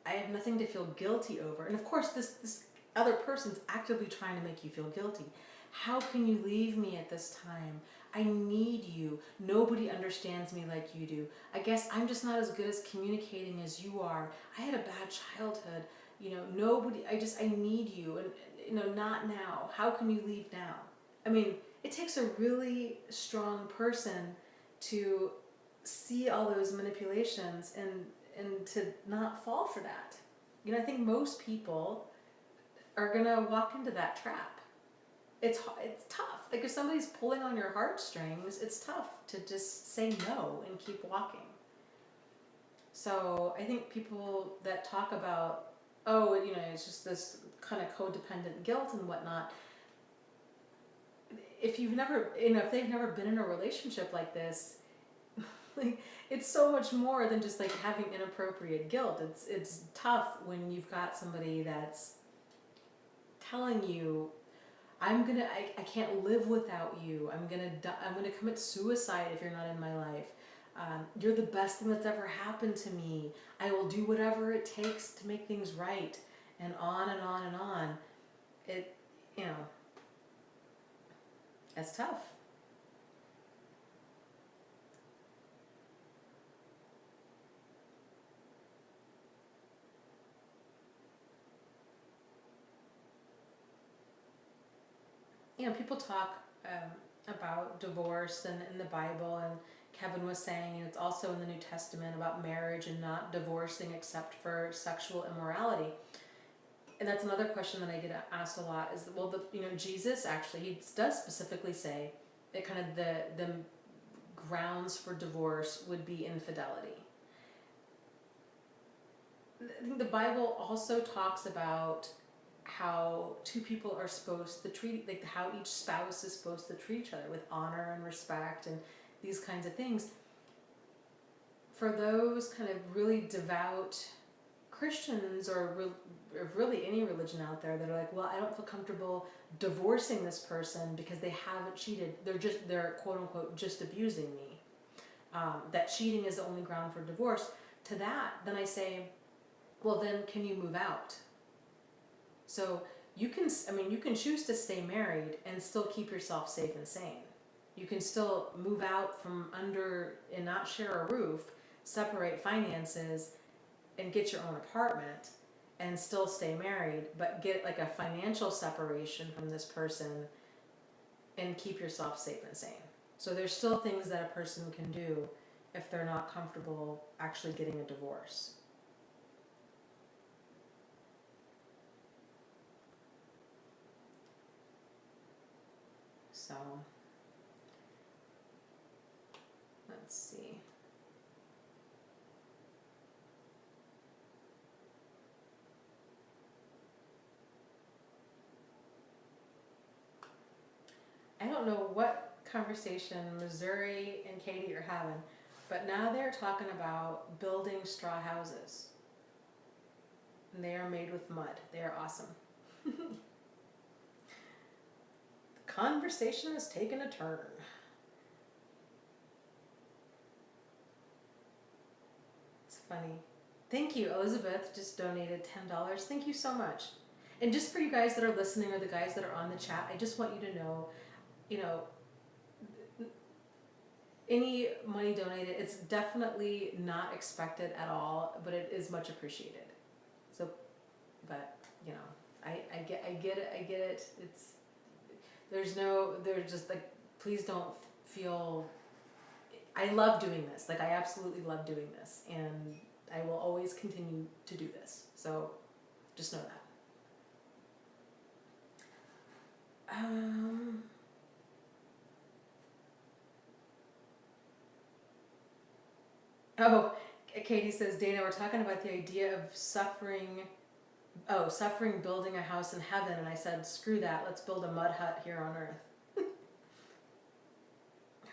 I have nothing to feel guilty over. And of course, this other person's actively trying to make you feel guilty. How can you leave me at this time? I need you. Nobody understands me like you do. I guess I'm just not as good as communicating as you are. I had a bad childhood. You know, I need you. And, you know, not now. How can you leave now? I mean, it takes a really strong person to see all those manipulations and to not fall for that. You know, I think most people are gonna walk into that trap. It's tough. Like, if somebody's pulling on your heartstrings, it's tough to just say no and keep walking. So I think people that talk about, oh, you know, it's just this kind of codependent guilt and whatnot, if they've never been in a relationship like this, like, it's so much more than just like having inappropriate guilt. It's tough when you've got somebody that's telling you, I can't live without you. I'm gonna commit suicide if you're not in my life. You're the best thing that's ever happened to me. I will do whatever it takes to make things right, and on and on and on. It, you know, that's tough. You know, people talk about divorce and in the Bible, and Kevin was saying, you know, it's also in the New Testament about marriage and not divorcing except for sexual immorality. And that's another question that I get asked a lot is, well, Jesus actually, he does specifically say that kind of the grounds for divorce would be infidelity. I think the Bible also talks about how two people are supposed to treat, like how each spouse is supposed to treat each other with honor and respect and these kinds of things. For those kind of really devout Christians or really any religion out there that are like, well, I don't feel comfortable divorcing this person because they haven't cheated. They're quote unquote just abusing me. That cheating is the only ground for divorce. To that, then I say, well, then can you move out? So you can choose to stay married and still keep yourself safe and sane. You can still move out from under and not share a roof, separate finances, and get your own apartment and still stay married, but get like a financial separation from this person and keep yourself safe and sane. So there's still things that a person can do if they're not comfortable actually getting a divorce. So, let's see. I don't know what conversation Missouri and Katie are having, but now they're talking about building straw houses. And they are made with mud. They are awesome. The conversation has taken a turn. It's funny. Thank you, Elizabeth just donated $10. Thank you so much. And just for you guys that are listening or the guys that are on the chat, I just want you to know, any money donated, it's definitely not expected at all, but it is much appreciated. So, but I get it. There's just like, please don't feel, I love doing this. Like, I absolutely love doing this, and I will always continue to do this. So just know that. Oh, Katie says, Dana, we're talking about the idea of suffering building a house in heaven. And I said, screw that. Let's build a mud hut here on earth.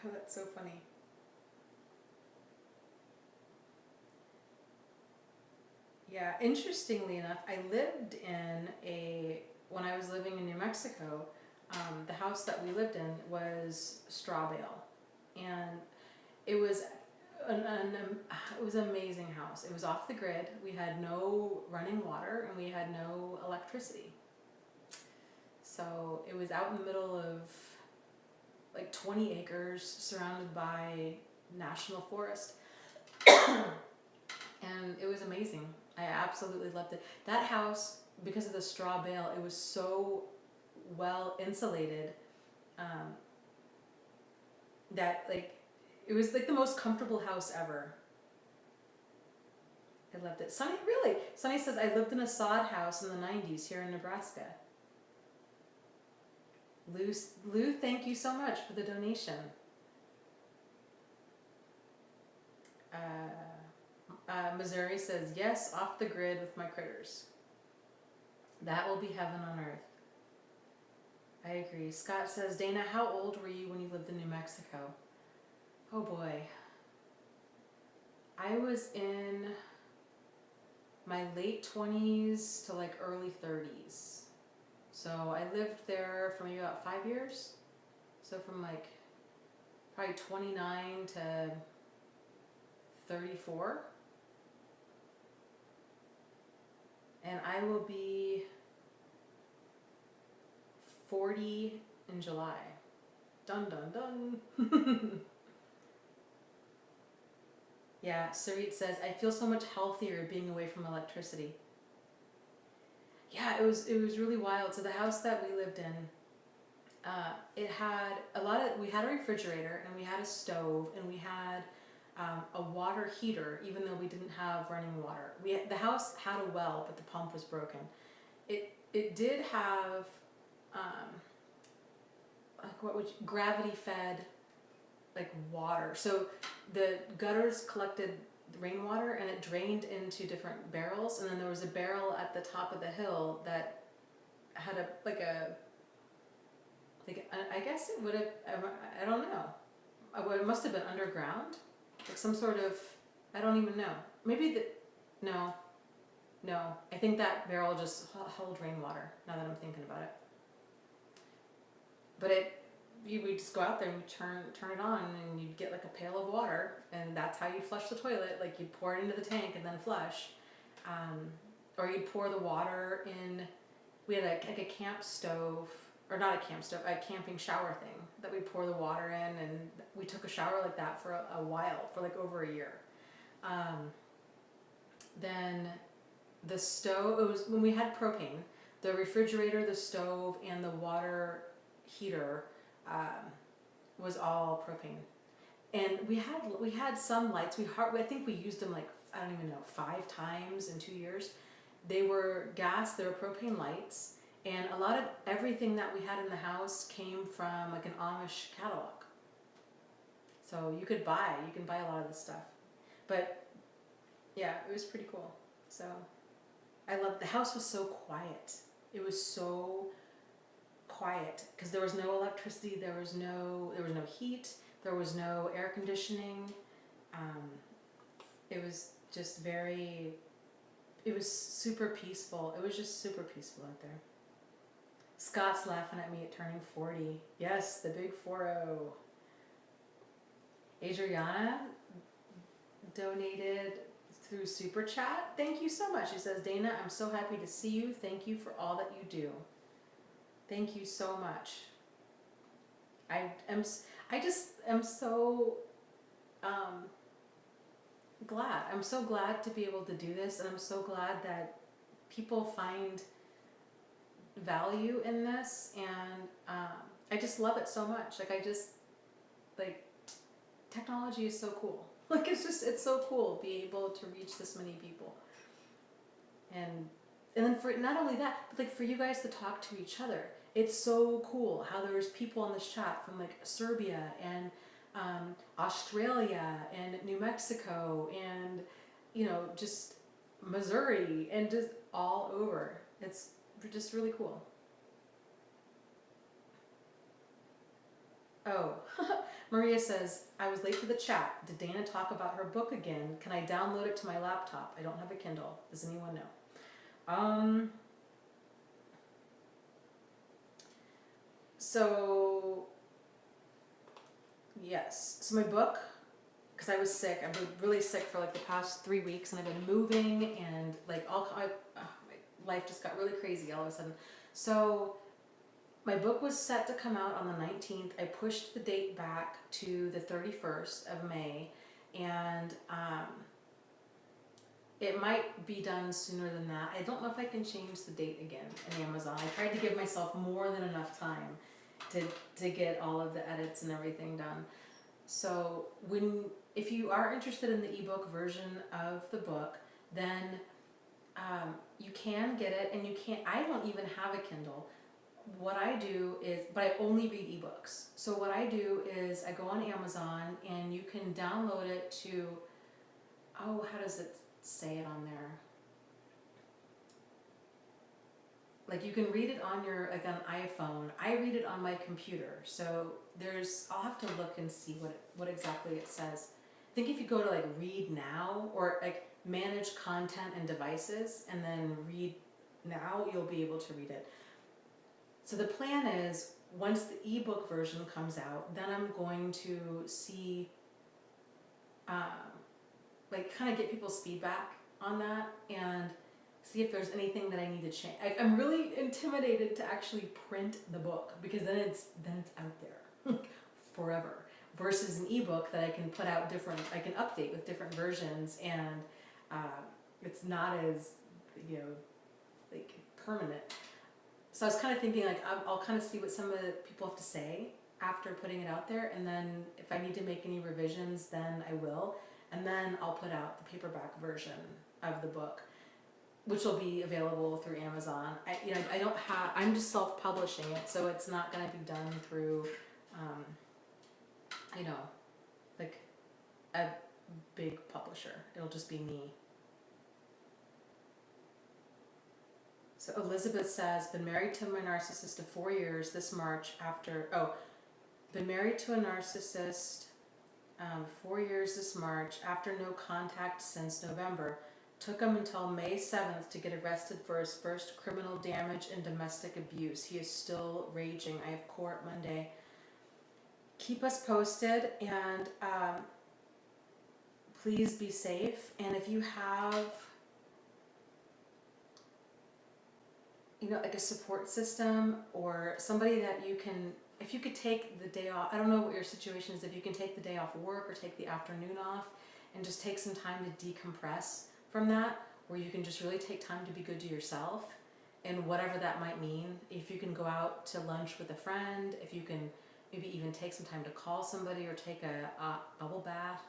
Oh, that's so funny. Yeah, interestingly enough, when I was living in New Mexico, the house that we lived in was straw bale. And it was it was an amazing house. It was off the grid. We had no running water and we had no electricity. So it was out in the middle of like 20 acres surrounded by national forest. And it was amazing. I absolutely loved it. That house, because of the straw bale, it was so well insulated that like it was like the most comfortable house ever. I loved it. Sunny says, I lived in a sod house in the 90s here in Nebraska. Lou, thank you so much for the donation. Missouri says, yes, off the grid with my critters. That will be heaven on earth. I agree. Scott says, Dana, how old were you when you lived in New Mexico? Oh boy. I was in my late 20s to like early 30s. So I lived there for maybe about 5 years. So from like probably 29 to 34. And I will be 40 in July. Dun dun dun. Yeah, Sarit says, I feel so much healthier being away from electricity. Yeah, it was really wild. So the house that we lived in, it had we had a refrigerator and we had a stove and we had a water heater, even though we didn't have running water. The house had a well, but the pump was broken. It did have gravity fed like water. So the gutters collected rainwater and it drained into different barrels, and then there was a barrel at the top of the hill that had I guess it would have, I don't know. It must have been underground, like some sort of, I don't even know. Maybe no, I think that barrel just held rainwater, now that I'm thinking about it. But we just go out there and you turn it on and you'd get like a pail of water, and that's how you flush the toilet. Like you'd pour it into the tank and then flush. Or you'd pour the water in. We had like a camp stove, or not a camp stove, a camping shower thing that we'd pour the water in, and we took a shower like that for a while, for like over a year. Then the stove, it was when we had propane, the refrigerator, the stove, and the water heater was all propane. And we had some lights. I think we used them like, I don't even know, 5 times in 2 years. They were gas, they were propane lights, and a lot of everything that we had in the house came from like an Amish catalog. So you can buy a lot of this stuff. But yeah, it was pretty cool. So the house was so quiet. It was so quiet because there was no electricity, there was no heat, there was no air conditioning. It was just it was super peaceful. It was just super peaceful out there. Scott's laughing at me at turning 40. Yes, the big 40. Adriana donated through Super Chat. Thank you so much. She says, Dana, I'm so happy to see you. Thank you for all that you do. Thank you so much. I just am so glad. I'm so glad to be able to do this, and I'm so glad that people find value in this, and I just love it so much. Like technology is so cool. Like it's so cool being able to reach this many people, and then for not only that, but like for you guys to talk to each other. It's so cool how there's people on this chat from like Serbia and Australia and New Mexico and just Missouri and just all over. It's just really cool. Oh, Maria says, I was late for the chat. Did Dana talk about her book again? Can I download it to my laptop? I don't have a Kindle. Does anyone know? So, yes. So my book, because I was sick. I've been really sick for like the past 3 weeks, and I've been moving, and like my life just got really crazy all of a sudden. So my book was set to come out on the 19th. I pushed the date back to the 31st of May, and it might be done sooner than that. I don't know if I can change the date again in Amazon. I tried to give myself more than enough time to get all of the edits and everything done. So if you are interested in the ebook version of the book, then you can get it, and I don't even have a Kindle. What I do is, but I only read ebooks. So what I do is I go on Amazon, and you can download it to, how does it say it on there? Like you can read it on on iPhone. I read it on my computer. So I'll have to look and see what exactly it says. I think if you go to like read now, or like manage content and devices, and then read now, you'll be able to read it. So the plan is, once the ebook version comes out, then I'm going to see, like kind of get people's feedback on that, and see if there's anything that I need to change. I'm really intimidated to actually print the book, because then it's out there forever, versus an ebook that I can put out I can update with different versions, and it's not as like permanent. So I was kind of thinking like I'll kind of see what some of the people have to say after putting it out there, and then if I need to make any revisions, then I will, and then I'll put out the paperback version of the book, which will be available through Amazon. I'm just self-publishing it, so it's not going to be done through, like a big publisher. It'll just be me. So Elizabeth says, been married to my narcissist of 4 years this March after, been married to a narcissist 4 years this March after no contact since November. Took him until May 7th to get arrested for his first criminal damage and domestic abuse. He is still raging. I have court Monday. Keep us posted, and please be safe. And if you have, like a support system or somebody that you can, if you could take the day off, I don't know what your situation is, if you can take the day off work or take the afternoon off and just take some time to decompress from that, where you can just really take time to be good to yourself and whatever that might mean. If you can go out to lunch with a friend, if you can maybe even take some time to call somebody or take a bubble bath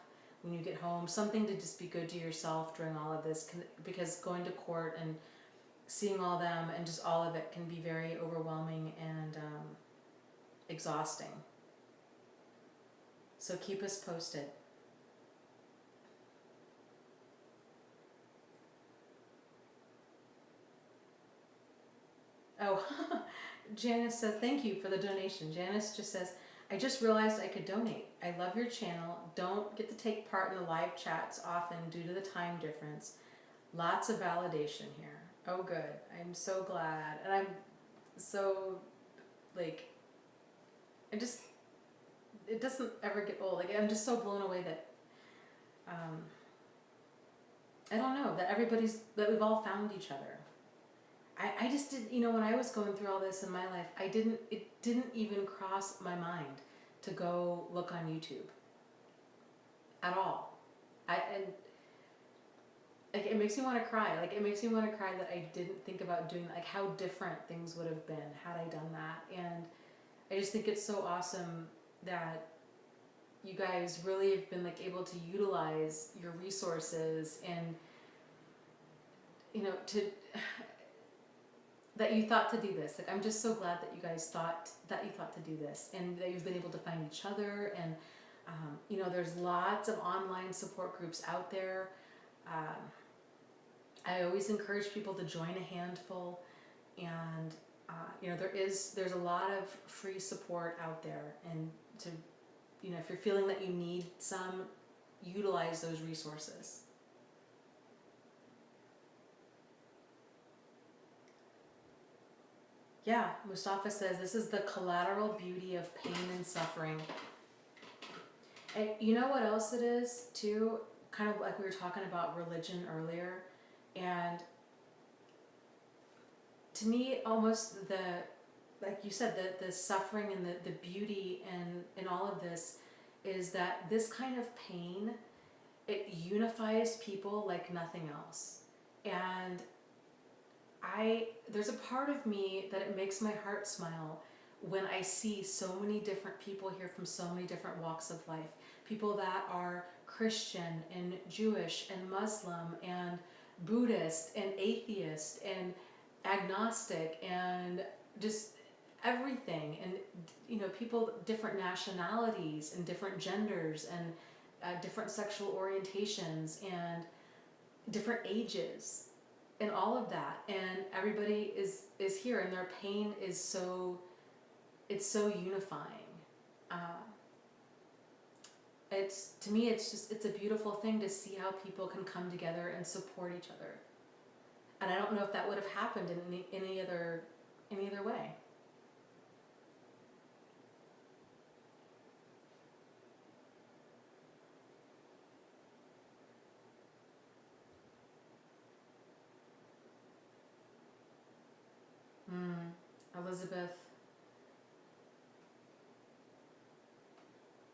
when you get home, something to just be good to yourself during all of this, because going to court and seeing all them and just all of it can be very overwhelming and exhausting. So keep us posted. Oh, Janice says, thank you for the donation. Janice just says, I just realized I could donate. I love your channel. Don't get to take part in the live chats often due to the time difference. Lots of validation here. Oh, good. I'm so glad. And I'm so, it doesn't ever get old. I'm just so blown away that, I don't know, that we've all found each other. I just did, when I was going through all this in my life, it didn't even cross my mind to go look on YouTube at all. It makes me want to cry. It makes me want to cry that I didn't think about doing, how different things would have been had I done that. And I just think it's so awesome that you guys really have been able to utilize your resources and, that you thought to do this. I'm just so glad that you guys thought to do this, and that you've been able to find each other. And there's lots of online support groups out there. I always encourage people to join a handful, and there's a lot of free support out there, and to if you're feeling that you need some, utilize those resources. Yeah, Mustafa says, this is the collateral beauty of pain and suffering. And you know what else it is, too? Kind of like we were talking about religion earlier. And to me, almost like you said, the suffering and the beauty in all of this is that this kind of pain, it unifies people like nothing else. And there's a part of me that it makes my heart smile when I see so many different people here from so many different walks of life. People that are Christian and Jewish and Muslim and Buddhist and atheist and agnostic and just everything. And, people, different nationalities and different genders and different sexual orientations and different ages. And all of that, and everybody is here, and their pain is so unifying. To me, it's a beautiful thing to see how people can come together and support each other. And I don't know if that would have happened in any other way. Elizabeth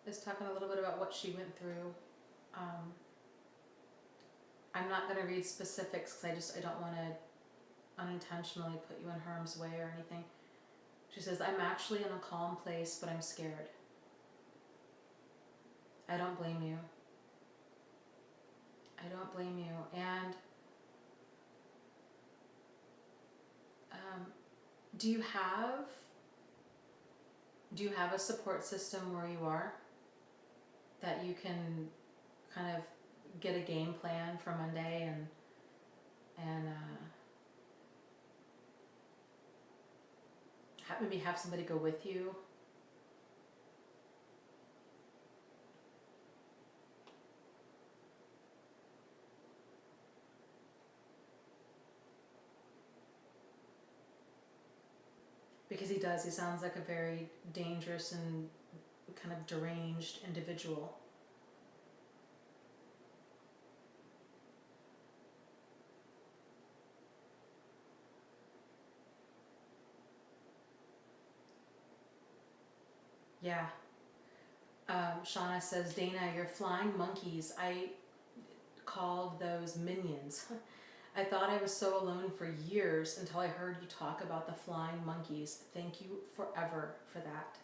is talking a little bit about what she went through. I'm not going to read specifics because I don't want to unintentionally put you in harm's way or anything. She says, I'm actually in a calm place, but I'm scared. I don't blame you. I don't blame you. And do you have a support system where you are that you can kind of get a game plan for Monday and maybe have somebody go with you. Because he does. He sounds like a very dangerous and kind of deranged individual. Yeah. Shauna says, Dana, you're flying monkeys. I called those minions. I thought I was so alone for years until I heard you talk about the flying monkeys. Thank you forever for that.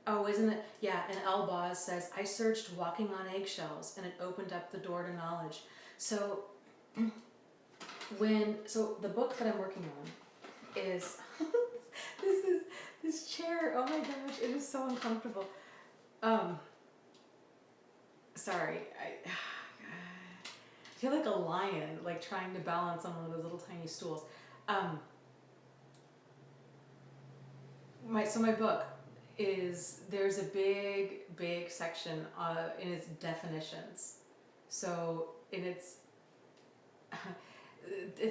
Oh, isn't it? Yeah, and Elbaz says, I searched walking on eggshells and it opened up the door to knowledge. So so the book that I'm working on is this chair. Oh my gosh, it is so uncomfortable. Sorry, I feel like a lion, like trying to balance on one of those little tiny stools. My book there's a big section in its definitions. So in its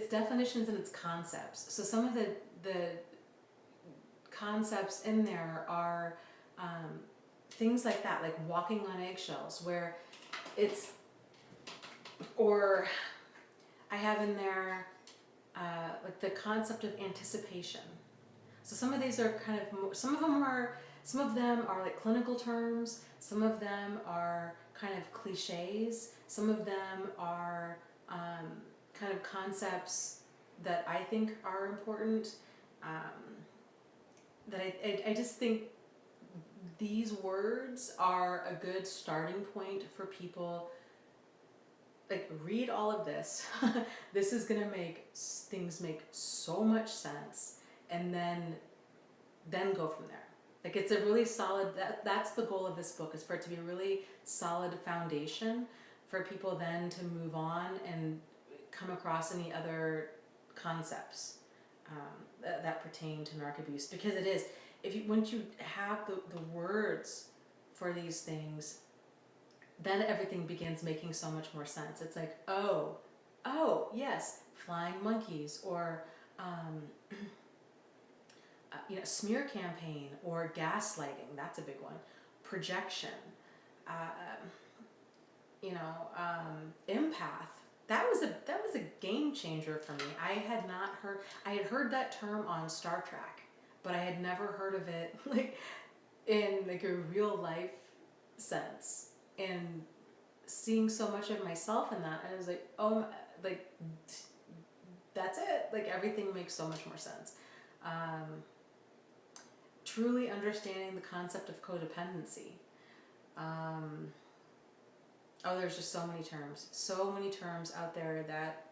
definitions and its concepts. So some of the concepts in there are things like that, like walking on eggshells, where or I have in there like the concept of anticipation. So some of these are kind of some of them are like clinical terms. Some of them are kind of cliches. Some of them are kind of concepts that I think are important. That I just think these words are a good starting point for people. Like, read all of this. This is gonna make things make so much sense, and then go from there. Like, it's a really solid, that's the goal of this book, is for it to be a really solid foundation for people then to move on and come across any other concepts that pertain to narc abuse. Because it is, once you have the words for these things, then everything begins making so much more sense. It's like, oh yes, flying monkeys, or smear campaign, or gaslighting. That's a big one. Projection. Empath. That was a game changer for me. I had heard that term on Star Trek, but I had never heard of it like in like a real life sense. And seeing so much of myself in that, I was like, oh, like that's it. Like, everything makes so much more sense. Truly understanding the concept of codependency. There's just so many terms out there that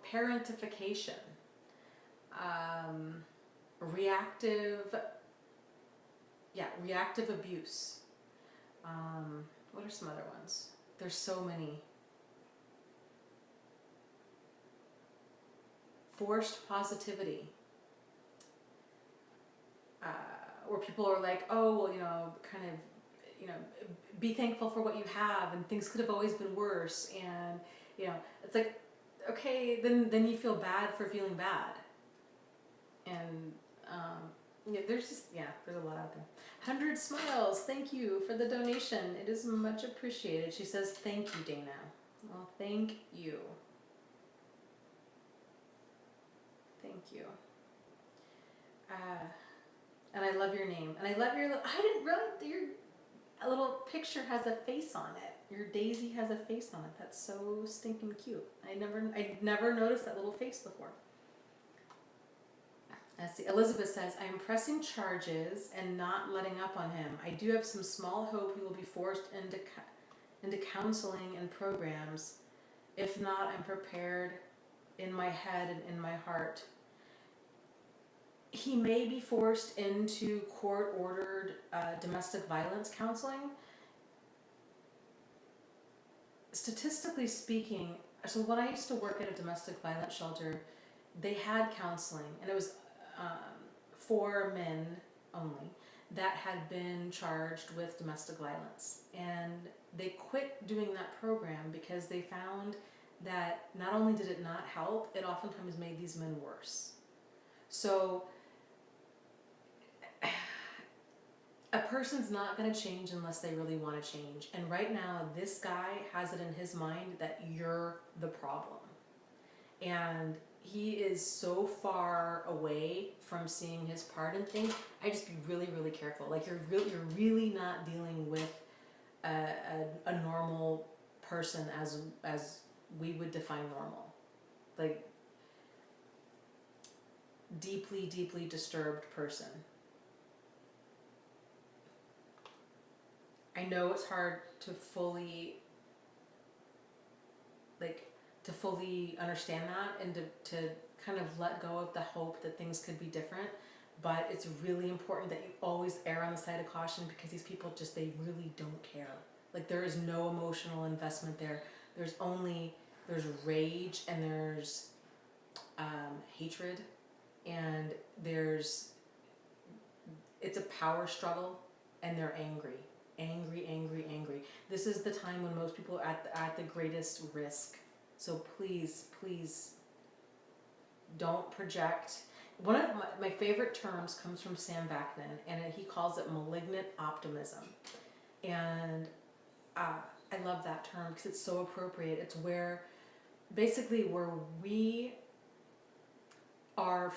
parentification, reactive abuse. What are some other ones? There's so many. Forced positivity. Where people are like, oh, well, kind of, be thankful for what you have, and things could have always been worse, and, it's like, okay, then you feel bad for feeling bad. And, there's a lot out there. 100 Smiles, thank you for the donation. It is much appreciated. She says, thank you, Dana. Well, thank you. Thank you. And I love your name. And I love your, I didn't realize your little picture has a face on it. Your daisy has a face on it. That's so stinking cute. I never noticed that little face before. Let's see. Elizabeth says, I am pressing charges and not letting up on him. I do have some small hope he will be forced into counseling and programs. If not, I'm prepared in my head and in my heart. he may be forced into court-ordered domestic violence counseling. Statistically speaking, so when I used to work at a domestic violence shelter, they had counseling, and it was for men only that had been charged with domestic violence. And they quit doing that program because they found that not only did it not help, it oftentimes made these men worse. So a person's not going to change unless they really want to change. And right now, this guy has it in his mind that you're the problem. And he is so far away from seeing his part in things. I just be really, really careful. Like you're really not dealing with a normal person as we would define normal. Like deeply, deeply disturbed person. I know it's hard to fully understand that and to kind of let go of the hope that things could be different, but it's really important that you always err on the side of caution, because these people they really don't care. Like there is no emotional investment there. There's rage, and there's hatred, and it's a power struggle, and they're angry. This is the time when most people are at the greatest risk. So please don't project. One of my favorite terms comes from Sam Vaknin, and he calls it malignant optimism. And I love that term because it's so appropriate. It's where we are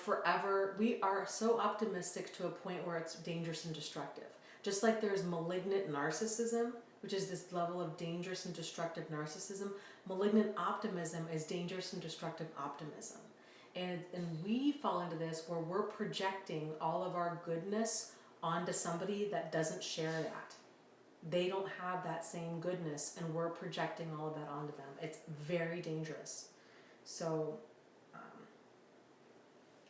so optimistic to a point where it's dangerous and destructive. Just like there's malignant narcissism, which is this level of dangerous and destructive narcissism, malignant optimism is dangerous and destructive optimism. And we fall into this where we're projecting all of our goodness onto somebody that doesn't share that. They don't have that same goodness, and we're projecting all of that onto them. It's very dangerous. So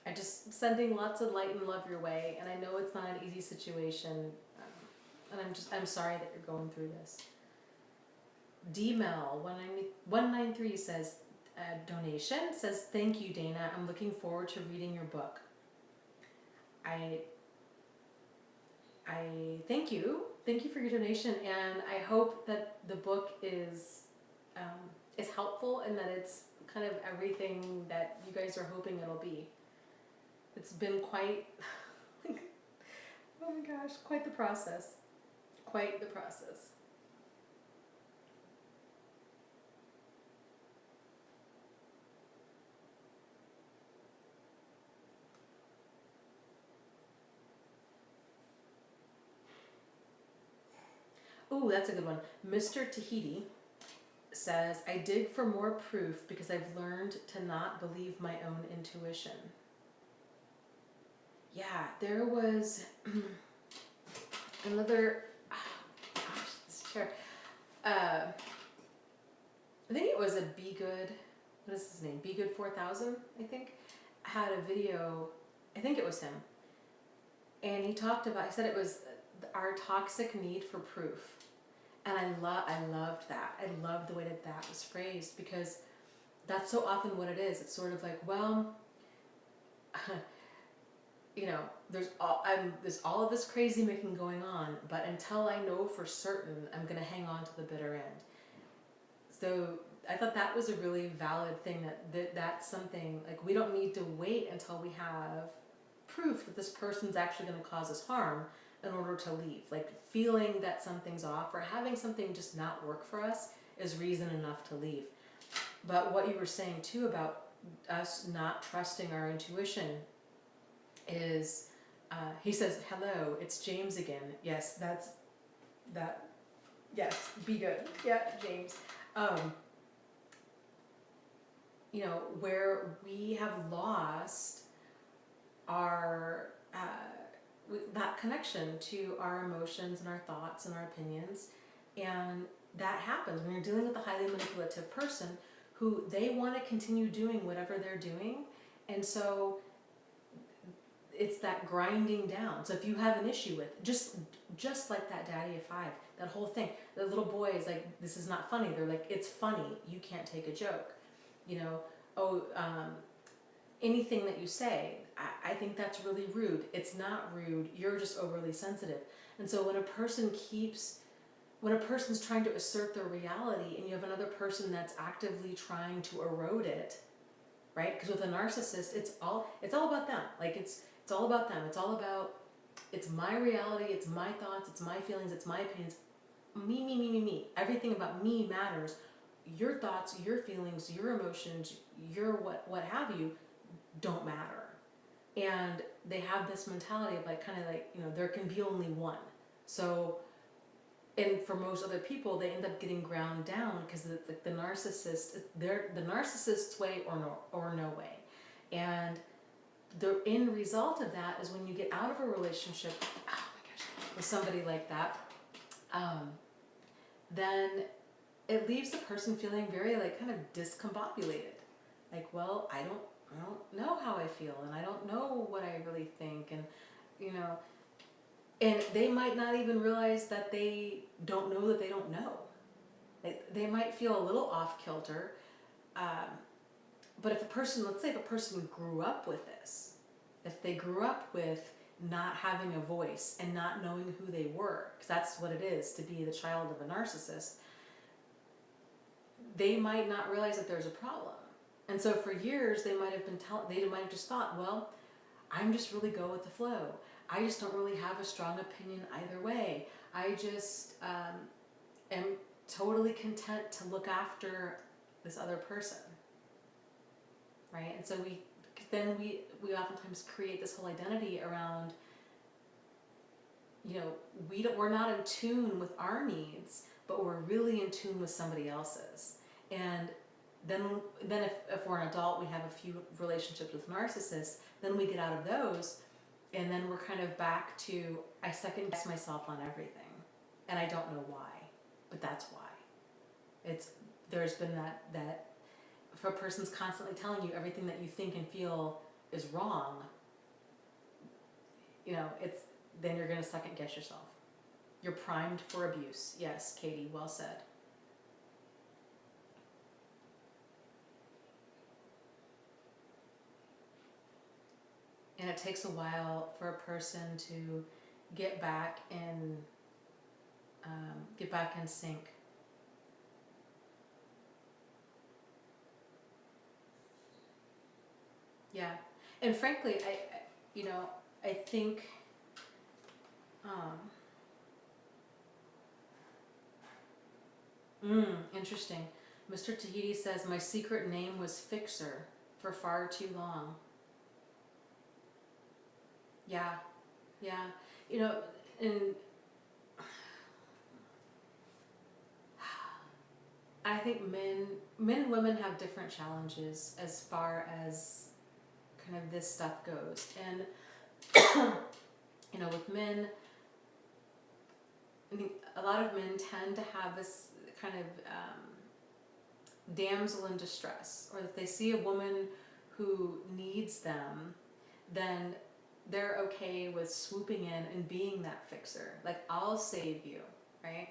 I just sending lots of light and love your way, and I know it's not an easy situation, and I'm sorry that you're going through this. D-Mel 193 says, donation, says, thank you, Dana. I'm looking forward to reading your book. I thank you. Thank you for your donation, and I hope that the book is helpful, and that it's kind of everything that you guys are hoping it'll be. It's been quite, oh my gosh, quite the process. Quite the process. Ooh, that's a good one. Mr. Tahiti says, I dig for more proof because I've learned to not believe my own intuition. Yeah, there was another, this chair. I think it was a Be Good, what is his name? Be Good 4000, I think, had a video, I think it was him. And he said it was our toxic need for proof. And I loved that. I loved the way that was phrased, because that's so often what it is. It's sort of like, well, there's all of this crazy making going on, but until I know for certain, I'm going to hang on to the bitter end. So I thought that was a really valid thing, that's something, like, we don't need to wait until we have proof that this person's actually going to cause us harm in order to leave. Like, feeling that something's off or having something just not work for us is reason enough to leave. But what you were saying too about us not trusting our intuition is, he says, hello, it's James again. Yes, that's that. Yes, Be Good. Yeah, James. Where we have lost our that connection to our emotions and our thoughts and our opinions, and that happens when you're dealing with a highly manipulative person who they want to continue doing whatever they're doing, and so it's that grinding down. So if you have an issue with just like that daddy of five, that whole thing, the little boy is like, this is not funny. They're like, it's funny. You can't take a joke. You know, oh, anything that you say, I think that's really rude. It's not rude. You're just overly sensitive. And so when a person's trying to assert their reality and you have another person that's actively trying to erode it, right? Because with a narcissist, it's all about them. Like it's all about them. It's my reality, it's my thoughts, it's my feelings, it's my opinions. Me. Everything about me matters. Your thoughts, your feelings, your emotions, your what have you don't matter. And they have this mentality of like, kind of like, you know, there can be only one. So, and for most other people, they end up getting ground down because it's like the narcissist, they're the narcissist's way or no way. And the end result of that is when you get out of a relationship, oh my gosh, with somebody like that, then it leaves the person feeling very like kind of discombobulated. Like, well, I don't know how I feel, and I don't know what I really think, and you know, and they might not even realize that they don't know that they don't know. Like, they might feel a little off kilter, but if a person, let's say if a person grew up with this, if they grew up with not having a voice and not knowing who they were, because that's what it is to be the child of a narcissist, they might not realize that there's a problem. And so for years, they might have just thought, well, I'm just really go with the flow. I just don't really have a strong opinion either way. I just am totally content to look after this other person, right? And so we oftentimes create this whole identity around, you know, we're not in tune with our needs, but we're really in tune with somebody else's. And then if we're an adult, we have a few relationships with narcissists, then we get out of those, and then we're kind of back to, I second guess myself on everything, and I don't know why, but that's why. There's been that if a person's constantly telling you everything that you think and feel is wrong, you know, then you're going to second guess yourself. You're primed for abuse. Yes, Katie, well said. And it takes a while for a person to get back in sync. Yeah, and frankly, I think interesting. Mr. Tahiti says, my secret name was Fixer for far too long. Yeah, you know, and I think men and women have different challenges as far as kind of this stuff goes. And you know, with men, I think a lot of men tend to have this kind of damsel in distress, or if they see a woman who needs them, then they're okay with swooping in and being that fixer. Like, I'll save you, right?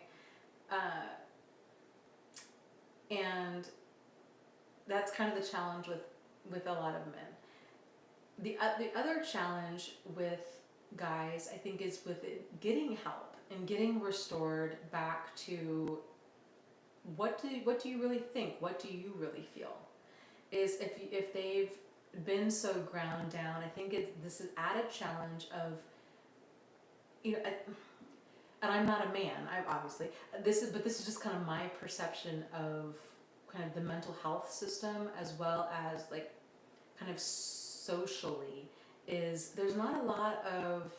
And that's kind of the challenge with a lot of men. The other challenge with guys, I think, is with getting help and getting restored back to what do you really think? What do you really feel? Is if they've been so ground down, I think this is added challenge of, you know, and I'm not a man, but this is just kind of my perception of kind of the mental health system, as well as like kind of socially, is there's not a lot of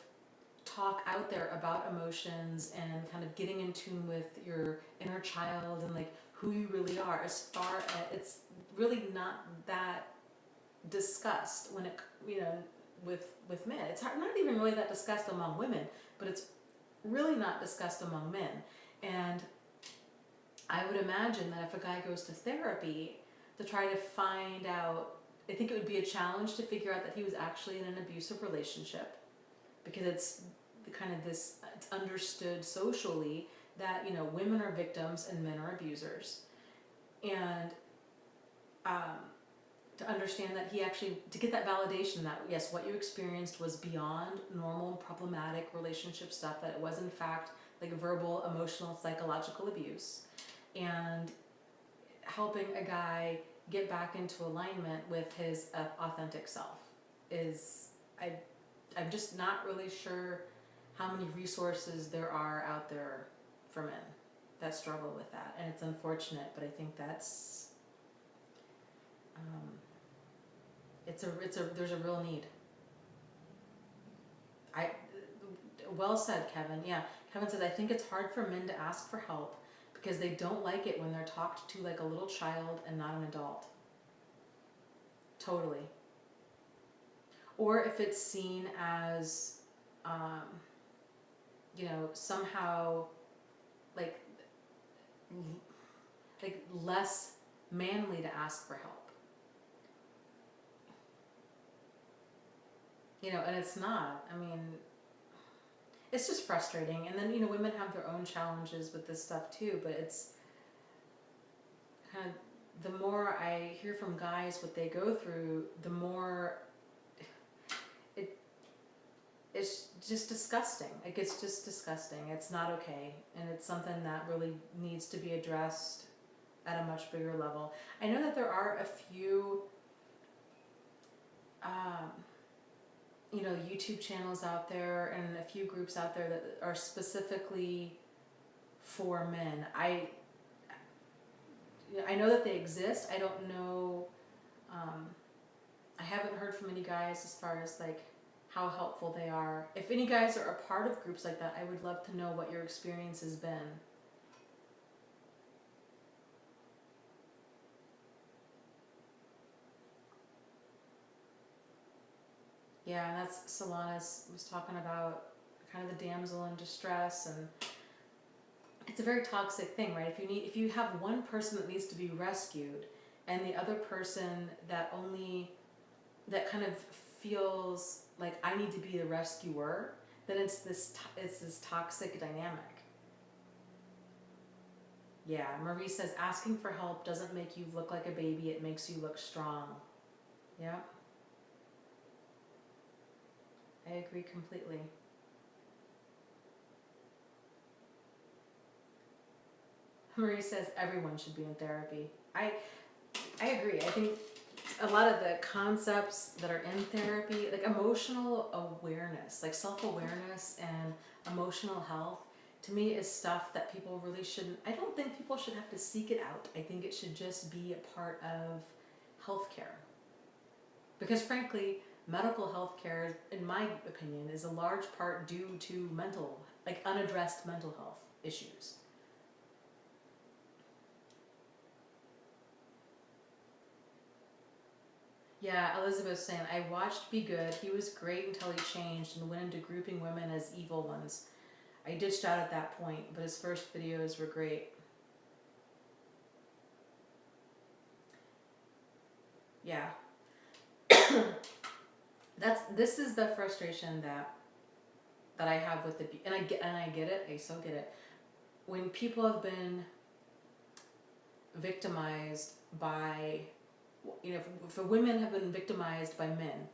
talk out there about emotions and kind of getting in tune with your inner child and like who you really are, as far as it's really not that discussed when it, you know, with men. It's not even really that discussed among women, but it's really not discussed among men. And I would imagine that if a guy goes to therapy to try to find out I think it would be a challenge to figure out that he was actually in an abusive relationship, because it's the kind of this, it's understood socially that, you know, women are victims and men are abusers. And to understand that he actually, to get that validation that yes, what you experienced was beyond normal problematic relationship stuff, that it was in fact like verbal, emotional, psychological abuse, and helping a guy get back into alignment with his authentic self is, I'm just not really sure how many resources there are out there for men that struggle with that, and it's unfortunate, but I think that's there's a real need. Well said, Kevin. Yeah, Kevin says, I think it's hard for men to ask for help because they don't like it when they're talked to like a little child and not an adult. Totally. Or if it's seen as, you know, somehow like less manly to ask for help. You know, and it's not. I mean, it's just frustrating. And then, you know, women have their own challenges with this stuff too, but it's kind of, the more I hear from guys what they go through, the more it's just disgusting. Like, it's just disgusting. It's not okay. And it's something that really needs to be addressed at a much bigger level. I know that there are a few, you know, YouTube channels out there and a few groups out there that are specifically for men. I know that they exist. I don't know, I haven't heard from any guys as far as like how helpful they are. If any guys are a part of groups like that, I would love to know what your experience has been. Yeah, and that's Solanas was talking about, kind of the damsel in distress, and it's a very toxic thing, right? If you have one person that needs to be rescued and the other person that kind of feels like I need to be the rescuer, then it's this toxic dynamic. Yeah, Marie says asking for help doesn't make you look like a baby, it makes you look strong. Yeah. I agree completely. Marie says everyone should be in therapy. I agree. I think a lot of the concepts that are in therapy, like emotional awareness, like self-awareness and emotional health, to me is stuff that people really shouldn't, I don't think people should have to seek it out. I think it should just be a part of healthcare. Because frankly, medical health care, in my opinion, is a large part due to unaddressed mental health issues. Yeah, Elizabeth's saying, I watched Be Good. He was great until he changed and went into grouping women as evil ones. I ditched out at that point, but his first videos were great. Yeah. This is the frustration that I have with and I get it. I so get it. When people have been victimized by, you know, if women have been victimized by men,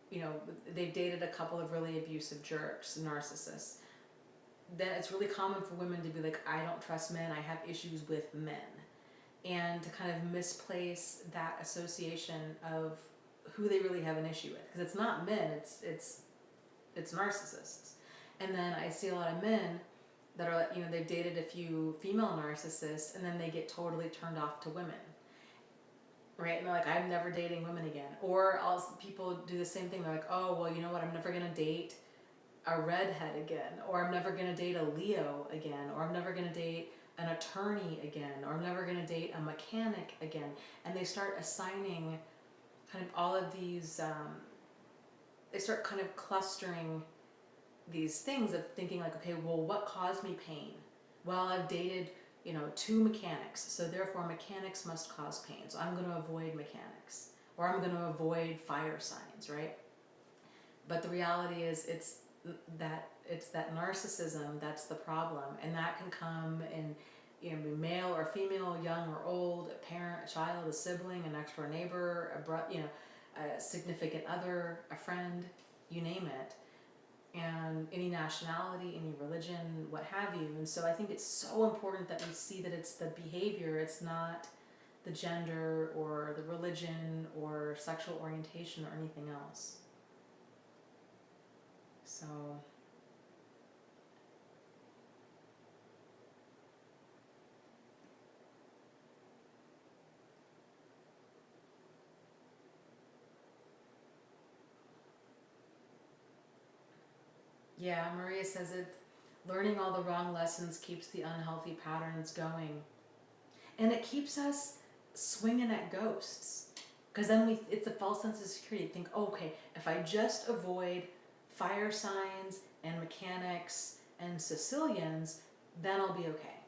you know, they've dated a couple of really abusive jerks, narcissists, then it's really common for women to be like, I don't trust men, I have issues with men. And to kind of misplace that association of who they really have an issue with. Because it's not men, it's narcissists. And then I see a lot of men that are, you know, they've dated a few female narcissists and then they get totally turned off to women. Right? And they're like, I'm never dating women again. Or people do the same thing. They're like, oh, well, you know what? I'm never going to date a redhead again. Or I'm never going to date a Leo again. Or I'm never going to date an attorney again. Or I'm never going to date a mechanic again. And they start assigning kind of all of these, they start kind of clustering these things of thinking like, okay, well, what caused me pain? Well, I've dated, you know, 2 mechanics, so therefore mechanics must cause pain, so I'm going to avoid mechanics. or I'm going to avoid fire signs, right? But the reality is it's that narcissism that's the problem, and that can come in, you know, male or female, young or old, a parent, a child, a sibling, a next door neighbor, a significant other, a friend, you name it, and any nationality, any religion, what have you. And so I think it's so important that we see that it's the behavior, it's not the gender or the religion or sexual orientation or anything else. So yeah, Maria says it, learning all the wrong lessons keeps the unhealthy patterns going. And it keeps us swinging at ghosts. Because then it's a false sense of security. Think, oh, okay, if I just avoid fire signs and mechanics and Sicilians, then I'll be okay.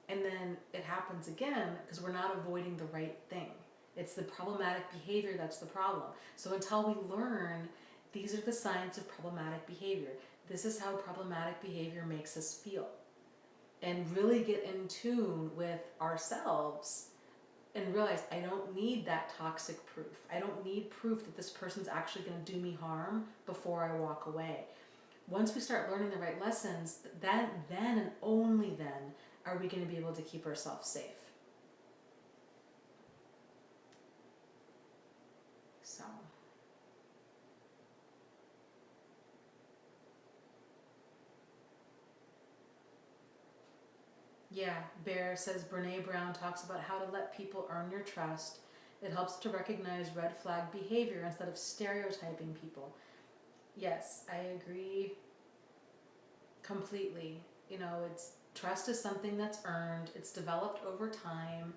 And then it happens again because we're not avoiding the right thing. It's the problematic behavior that's the problem. So until we learn these are the signs of problematic behavior, this is how problematic behavior makes us feel, and really get in tune with ourselves and realize I don't need that toxic proof. I don't need proof that this person's actually going to do me harm before I walk away. Once we start learning the right lessons, then and only then are we going to be able to keep ourselves safe. So yeah, Bear says Brene Brown talks about how to let people earn your trust. It helps to recognize red flag behavior instead of stereotyping people. Yes, I agree completely. You know, it's trust is something that's earned. It's developed over time.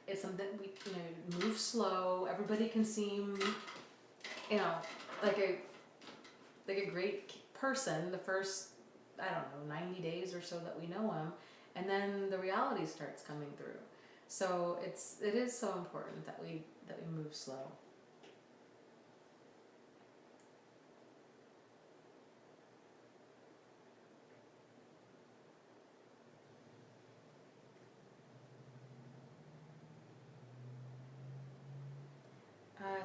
It's something we, you know, move slow. Everybody can seem, you know, like a great person the first, I don't know, 90 days or so that we know them, and then the reality starts coming through. So it is so important that we move slow.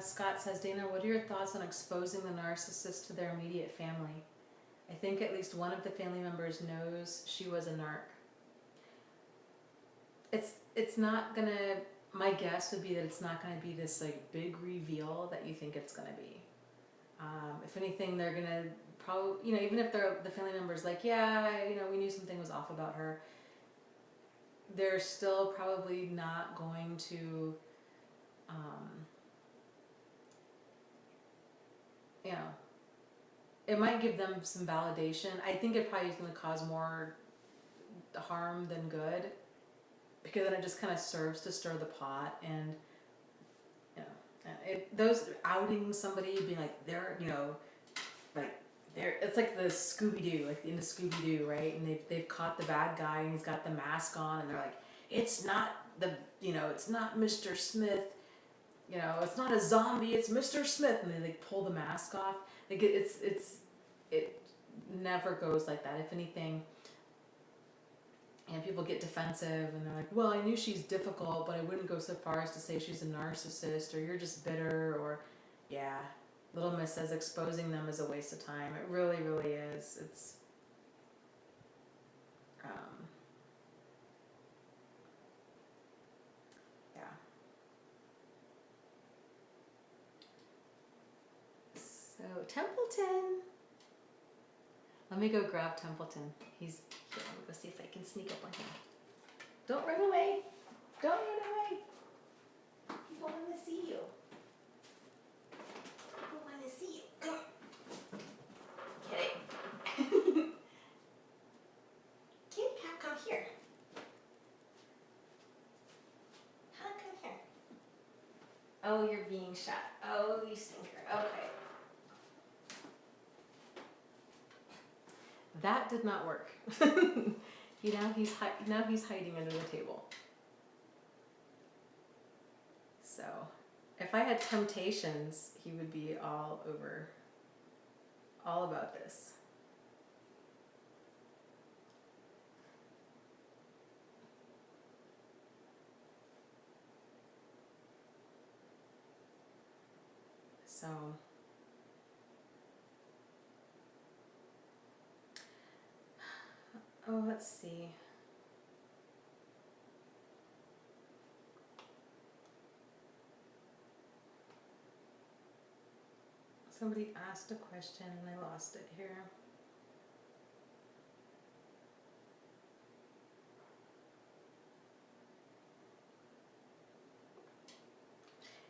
Scott says, Dana, what are your thoughts on exposing the narcissist to their immediate family? I think at least one of the family members knows she was a narc. It's not gonna, my guess would be that it's not gonna be this like big reveal that you think it's gonna be. If anything, they're gonna probably, you know, even if the family member's like, yeah, you know, we knew something was off about her, they're still probably not going to, you know, it might give them some validation. I think it probably is going to cause more harm than good, because then it just kind of serves to stir the pot. And you know, those outing somebody, being like they're, you know, like they're, it's like the Scooby-Doo, like into Scooby-Doo, right? And they've caught the bad guy and he's got the mask on, and they're like, it's not the, you know, it's not Mr. Smith, you know, it's not a zombie, it's Mr. Smith, and they like pull the mask off. Like it never goes like that. If anything, and people get defensive and they're like, well, I knew she's difficult, but I wouldn't go so far as to say she's a narcissist, or you're just bitter, or yeah. Little Miss says exposing them is a waste of time. It really, really is. It's yeah. So Templeton. Let me go grab Templeton. He's here. Let me go see if I can sneak up on him. Don't run away. Don't run away. People want to see you. People want to see you. Come on. Kitty. Kitty cat, come here. Come here. Oh, you're being shot. Oh, you stinker. Okay. That did not work. Now he's hiding under the table. So If I had temptations, he would be all about this. So, oh, let's see. Somebody asked a question and I lost it here.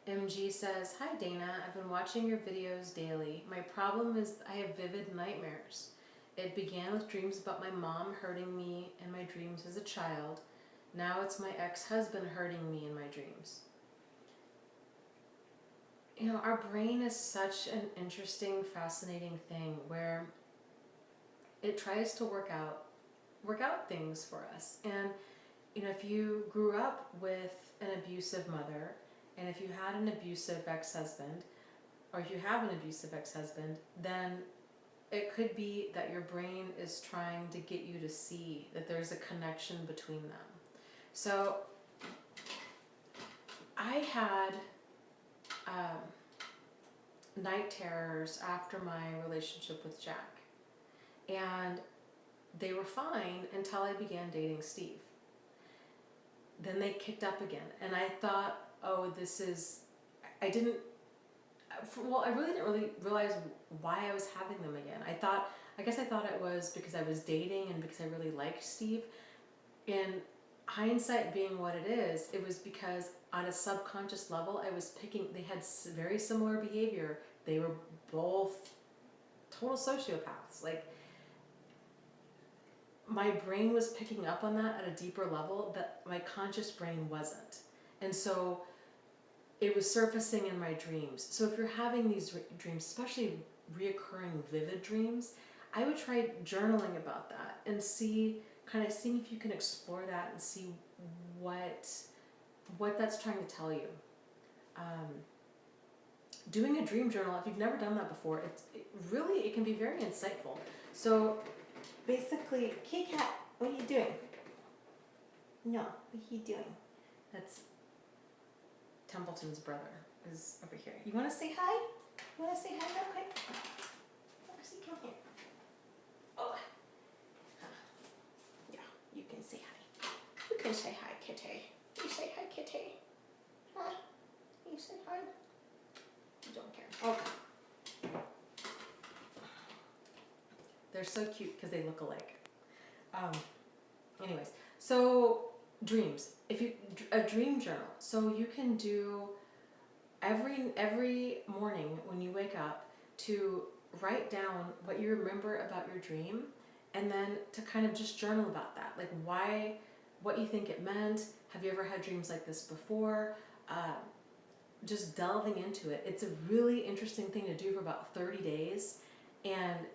MG says, "Hi Dana, I've been watching your videos daily. My problem is I have vivid nightmares. It began with dreams about my mom hurting me in my dreams as a child. Now it's my ex-husband hurting me in my dreams." You know, our brain is such an interesting, fascinating thing where it tries to work out things for us. And you know, if you grew up with an abusive mother, and if you had an abusive ex-husband, or if you have an abusive ex-husband, then it could be that your brain is trying to get you to see that there's a connection between them. So I had night terrors after my relationship with Jack, and they were fine until I began dating Steve. Then they kicked up again, and I thought, oh, I really didn't realize why I was having them again. I guess I thought it was because I was dating and because I really liked Steve. In hindsight being what it is, it was because on a subconscious level, they had very similar behavior. They were both total sociopaths. Like, my brain was picking up on that at a deeper level that my conscious brain wasn't. And so it was surfacing in my dreams. So if you're having these dreams, especially reoccurring vivid dreams, I would try journaling about that and seeing if you can explore that and see what that's trying to tell you. Doing a dream journal, if you've never done that before, it can be very insightful. So basically, Kitty Cat, what are you doing? No, what are you doing? That's Templeton's brother is over here. You want to say hi? You want to say hi real quick? Roxy, come here. Oh. Yeah, you can say hi. You can say hi, kitty. You say hi, kitty. Huh? You say hi? You don't care. Okay. They're so cute because they look alike. Anyways, so dreams. A dream journal. So you can do every morning when you wake up to write down what you remember about your dream, and then to kind of just journal about that. Like what you think it meant. Have you ever had dreams like this before? Just delving into it. It's a really interesting thing to do for about 30 days, and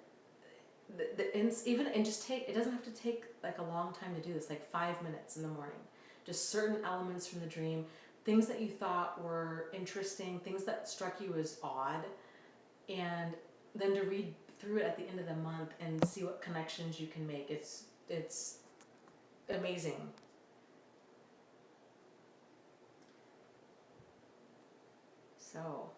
it doesn't have to take like a long time to do this, like 5 minutes in the morning. Just certain elements from the dream, things that you thought were interesting, things that struck you as odd, and then to read through it at the end of the month and see what connections you can make. It's amazing. So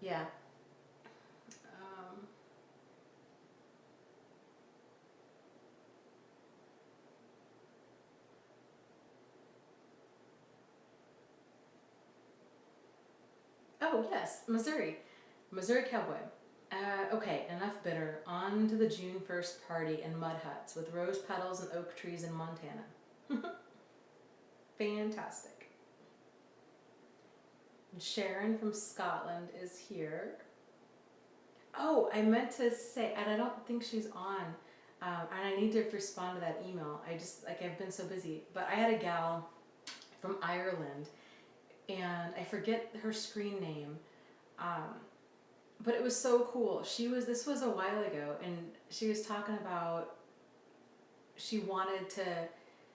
yeah. Oh yes, Missouri Cowboy. Okay, enough bitter. On to the June 1st party in mud huts with rose petals and oak trees in Montana. Fantastic. And Sharon from Scotland is here. Oh, I meant to say, and I don't think she's on, and I need to respond to that email. I've been so busy. But I had a gal from Ireland, and I forget her screen name, but it was so cool. This was a while ago, and she was talking about she wanted to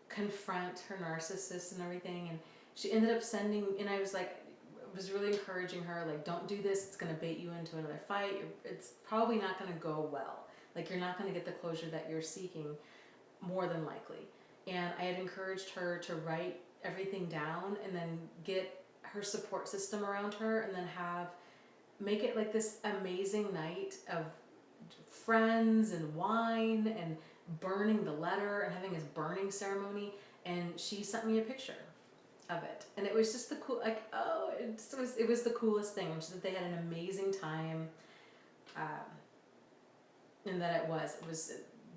confront her narcissist and everything, and she ended up sending, and I was like, was really encouraging her, like, don't do this, it's going to bait you into another fight, it's probably not going to go well, like, you're not going to get the closure that you're seeking, more than likely. And I had encouraged her to write everything down and then get her support system around her, and then make it like this amazing night of friends and wine and burning the letter and having this burning ceremony. And she sent me a picture of it, and it was just the cool, like, oh, it was the coolest thing. Just that they had an amazing time, and that it was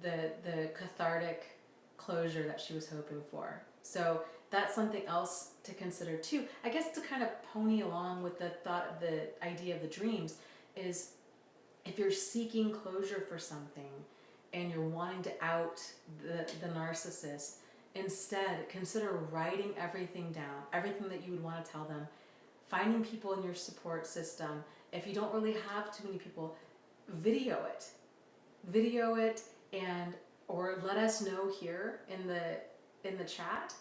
the cathartic closure that she was hoping for. So that's something else to consider too. I guess to kind of pony along with the thought of the idea of the dreams is, if you're seeking closure for something and you're wanting to out the narcissist, instead consider writing everything down, everything that you would want to tell them, finding people in your support system. If you don't really have too many people, video it, and or let us know here in the chat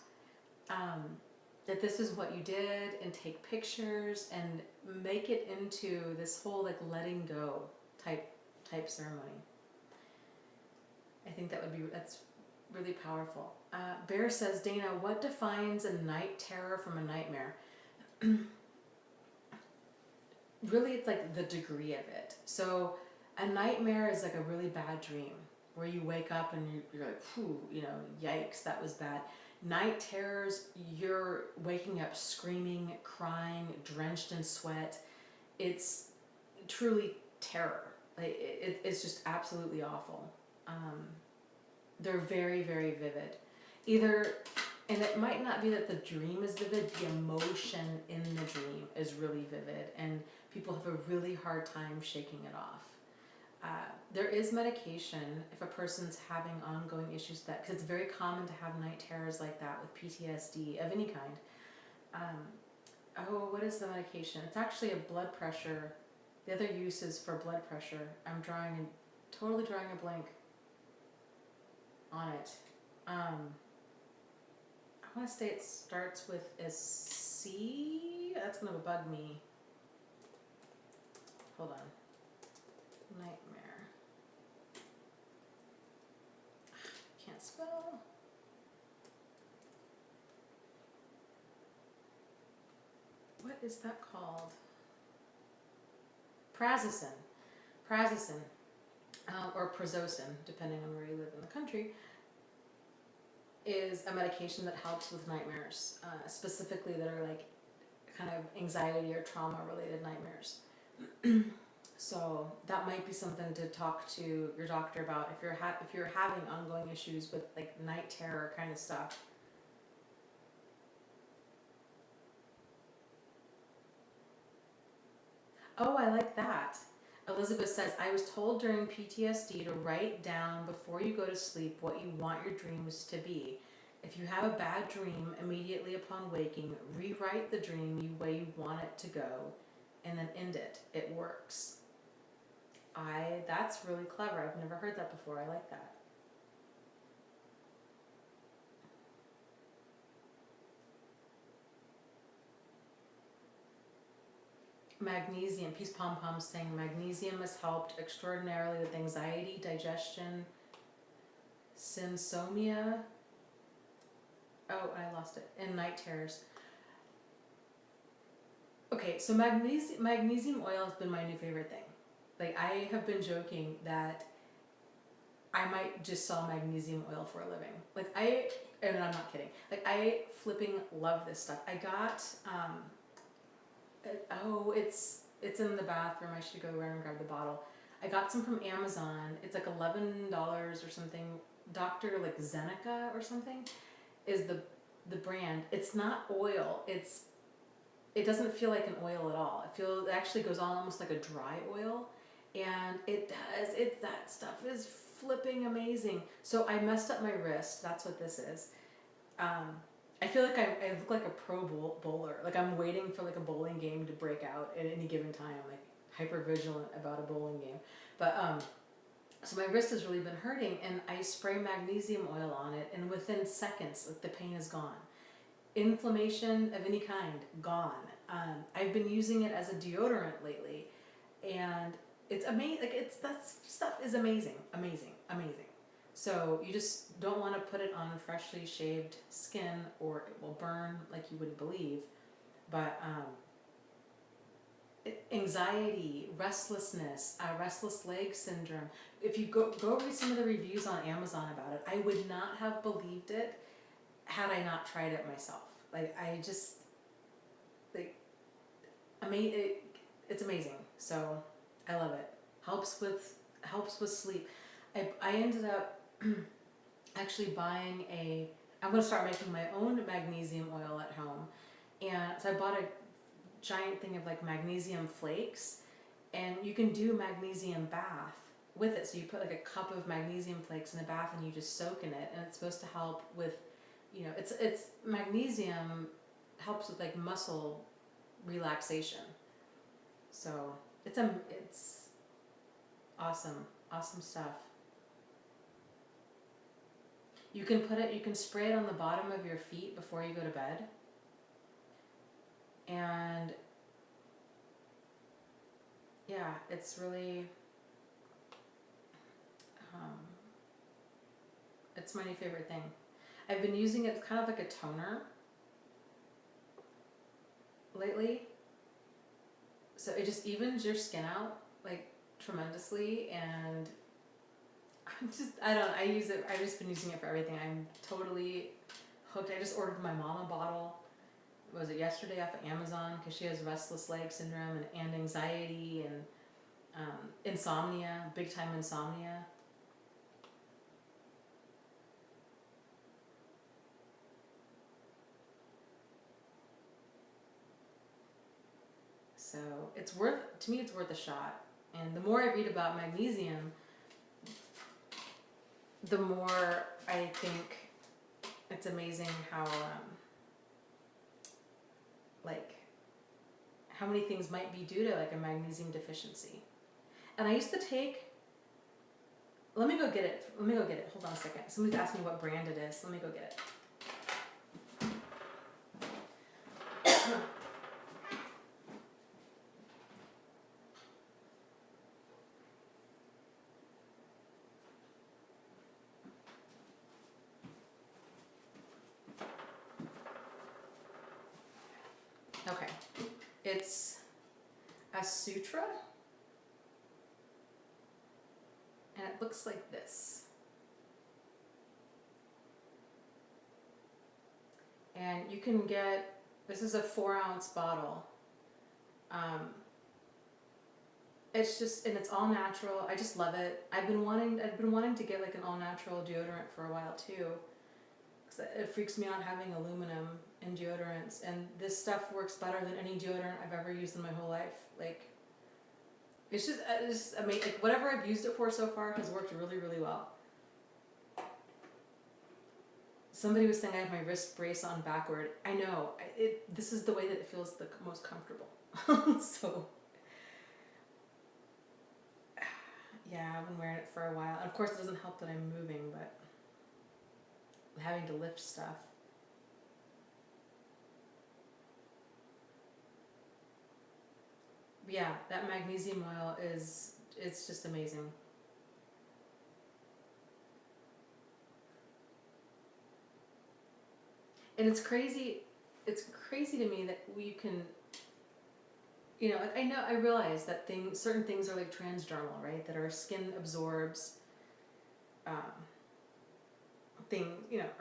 that this is what you did, and take pictures and make it into this whole like letting go type ceremony. I think that's really powerful. Bear says, Dana, what defines a night terror from a nightmare? Really, it's like the degree of it. So a nightmare is like a really bad dream where you wake up and you're like, whew, yikes, that was bad. Night terrors, you're waking up screaming, crying, drenched in sweat. It's truly terror. Like it's just absolutely awful. They're very, very vivid. And it might not be that the dream is vivid, the emotion in the dream is really vivid, and people have a really hard time shaking it off. There is medication if a person's having ongoing issues, because it's very common to have night terrors like that with PTSD of any kind. What is the medication? It's actually a blood pressure. The other use is for blood pressure. I'm totally drawing a blank on it. I want to say it starts with a C. That's going to bug me. Hold on. Nightmare. Can't spell. What is that called? Prazosin. Or prazosin, depending on where you live in the country, is a medication that helps with nightmares, specifically that are like kind of anxiety or trauma related nightmares. So that might be something to talk to your doctor about if you're having ongoing issues with like night terror kind of stuff. Oh, I like that. Elizabeth says, I was told during PTSD to write down before you go to sleep what you want your dreams to be. If you have a bad dream, immediately upon waking, rewrite the dream the way you want it to go, and then end it. It works. That's really clever. I've never heard that before. I like that. Magnesium, Peace Pom Pom saying magnesium has helped extraordinarily with anxiety, digestion, insomnia. Oh, I lost it. And night terrors. Okay, so magnesium oil has been my new favorite thing. Like, I have been joking that I might just sell magnesium oil for a living. And I'm not kidding. Like, I flipping love this stuff. I got, it's in the bathroom. I should go around and grab the bottle. I got some from Amazon. It's like $11 or something. Dr. like Zeneca or something is the brand. It's not oil. It doesn't feel like an oil at all. It actually goes on almost like a dry oil, and that stuff is flipping amazing. So I messed up my wrist. That's what this is. I feel like I look like a pro bowler. Like I'm waiting for like a bowling game to break out at any given time. I'm like hyper vigilant about a bowling game. But So my wrist has really been hurting, and I spray magnesium oil on it, and within seconds, like, the pain is gone. Inflammation of any kind, gone. I've been using it as a deodorant lately, and it's amazing. Like, it's that stuff is amazing, amazing, amazing. So you just don't want to put it on freshly shaved skin, or it will burn like you wouldn't believe. But anxiety, restlessness, restless leg syndrome. If you go read some of the reviews on Amazon about it, I would not have believed it had I not tried it myself. Like, I just, like, it's amazing. So I love it. Helps with sleep. I ended up actually buying I'm gonna start making my own magnesium oil at home, and so I bought a giant thing of like magnesium flakes, and you can do a magnesium bath with it. So you put like a cup of magnesium flakes in a bath, and you just soak in it, and it's supposed to help with, it's magnesium helps with like muscle relaxation. So it's awesome stuff. You can spray it on the bottom of your feet before you go to bed. And yeah, it's really, it's my new favorite thing. I've been using it kind of like a toner lately. So it just evens your skin out like tremendously, and I've just been using it for everything. I'm totally hooked. I just ordered my mama bottle. Was it yesterday off of Amazon, because she has restless leg syndrome and anxiety and insomnia, big time insomnia. So it's worth a shot. And the more I read about magnesium, the more I think it's amazing how how many things might be due to like a magnesium deficiency. And I used to take, let me go get it. Hold on a second. Somebody's asked me what brand it is. Let me go get it. Okay. It's a Sutra, and it looks like this. And you can get, this is a 4-ounce bottle. It's just, and it's all natural. I just love it. I've been wanting to get like an all natural deodorant for a while too, because it freaks me out having aluminum in deodorants, and this stuff works better than any deodorant I've ever used in my whole life. Like, it's just amazing. Like, whatever I've used it for so far has worked really, really well. Somebody was saying I have my wrist brace on backward. I know. This is the way that it feels the most comfortable. So, yeah, I've been wearing it for a while. And of course, it doesn't help that I'm moving, but having to lift stuff. But yeah, that magnesium oil it's just amazing. And it's crazy to me that we can, like, I realize that certain things are like transdermal, right? That our skin absorbs our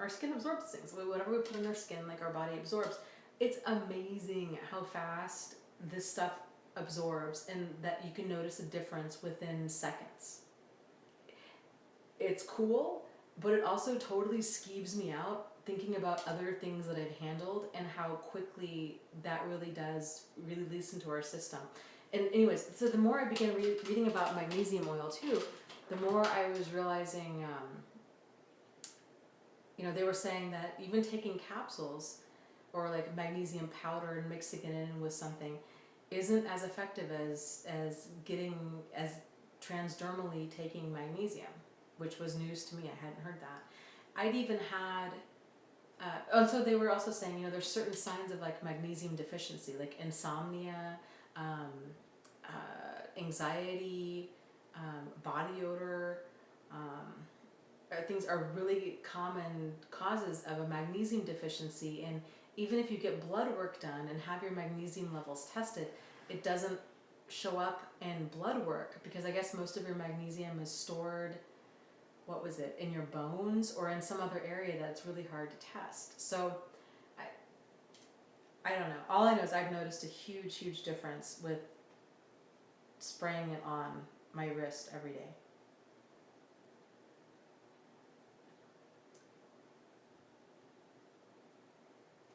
skin absorbs things. Whatever we put in our skin, like, our body absorbs. It's amazing how fast this stuff absorbs, and that you can notice a difference within seconds. It's cool, but it also totally skeeves me out thinking about other things that I've handled and how quickly that really does release into our system. And anyways, so the more I began reading about magnesium oil too, the more I was realizing, they were saying that even taking capsules or like magnesium powder and mixing it in with something isn't as effective as transdermally taking magnesium, which was news to me. I hadn't heard that. I'd even had, so they were also saying, you know, there's certain signs of like magnesium deficiency, like insomnia, anxiety, body odor, things are really common causes of a magnesium deficiency. And even if you get blood work done and have your magnesium levels tested, it doesn't show up in blood work because I guess most of your magnesium is stored, what was it, in your bones or in some other area that's really hard to test. So I don't know. All I know is I've noticed a huge difference with spraying it on my wrist every day.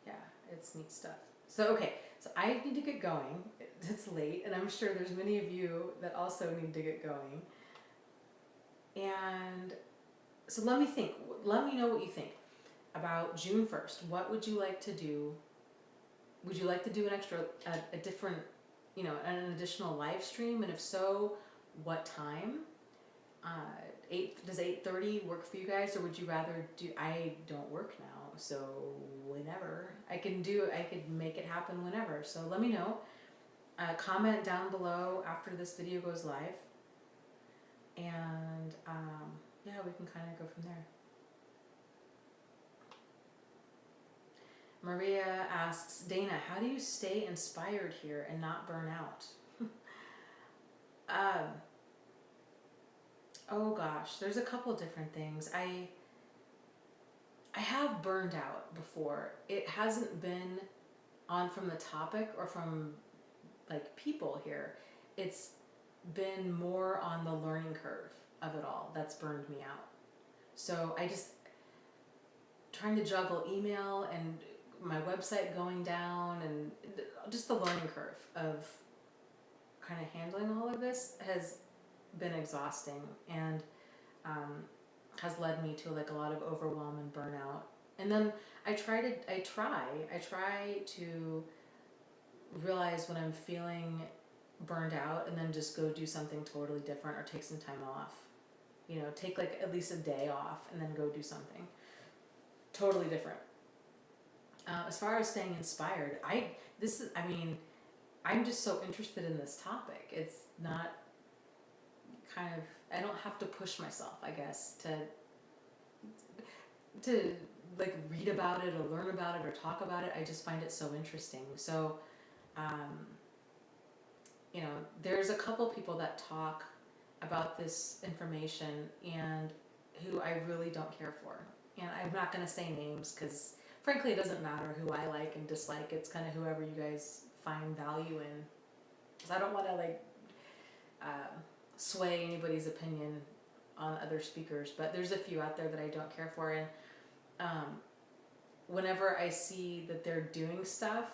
Yeah, it's neat stuff. So, okay, so I need to get going. It's late, and I'm sure there's many of you that also need to get going. And so let me think. Let me know what you think about June 1st. What would you like to do? Would you like to do an extra, a different, you know, an additional live stream? And if so, what time? Does 8:30 work for you guys, or would you rather do? I don't work now, so whenever I could make it happen whenever. So let me know. Comment down below after this video goes live, and yeah, we can kind of go from there. Maria asks, Dana, how do you stay inspired here and not burn out? Oh gosh, there's a couple different things. I have burned out before. It hasn't been on from the topic or from like people here. It's been more on the learning curve of it all that's burned me out. So I just trying to juggle email and my website going down and just the learning curve of kind of handling all of this has been exhausting and has led me to like a lot of overwhelm and burnout. And then I try to realize when I'm feeling burned out and then just go do something totally different or take some time off. You know, take like at least a day off and then go do something totally different. As far as staying inspired, I'm just so interested in this topic. It's not I don't have to push myself, I guess, to like read about it or learn about it or talk about it. I just find it so interesting. So, you know, there's a couple people that talk about this information and who I really don't care for. And I'm not going to say names because frankly it doesn't matter who I like and dislike. It's kind of whoever you guys find value in. Because I don't want to like sway anybody's opinion on other speakers, but there's a few out there that I don't care for. And whenever I see that they're doing stuff,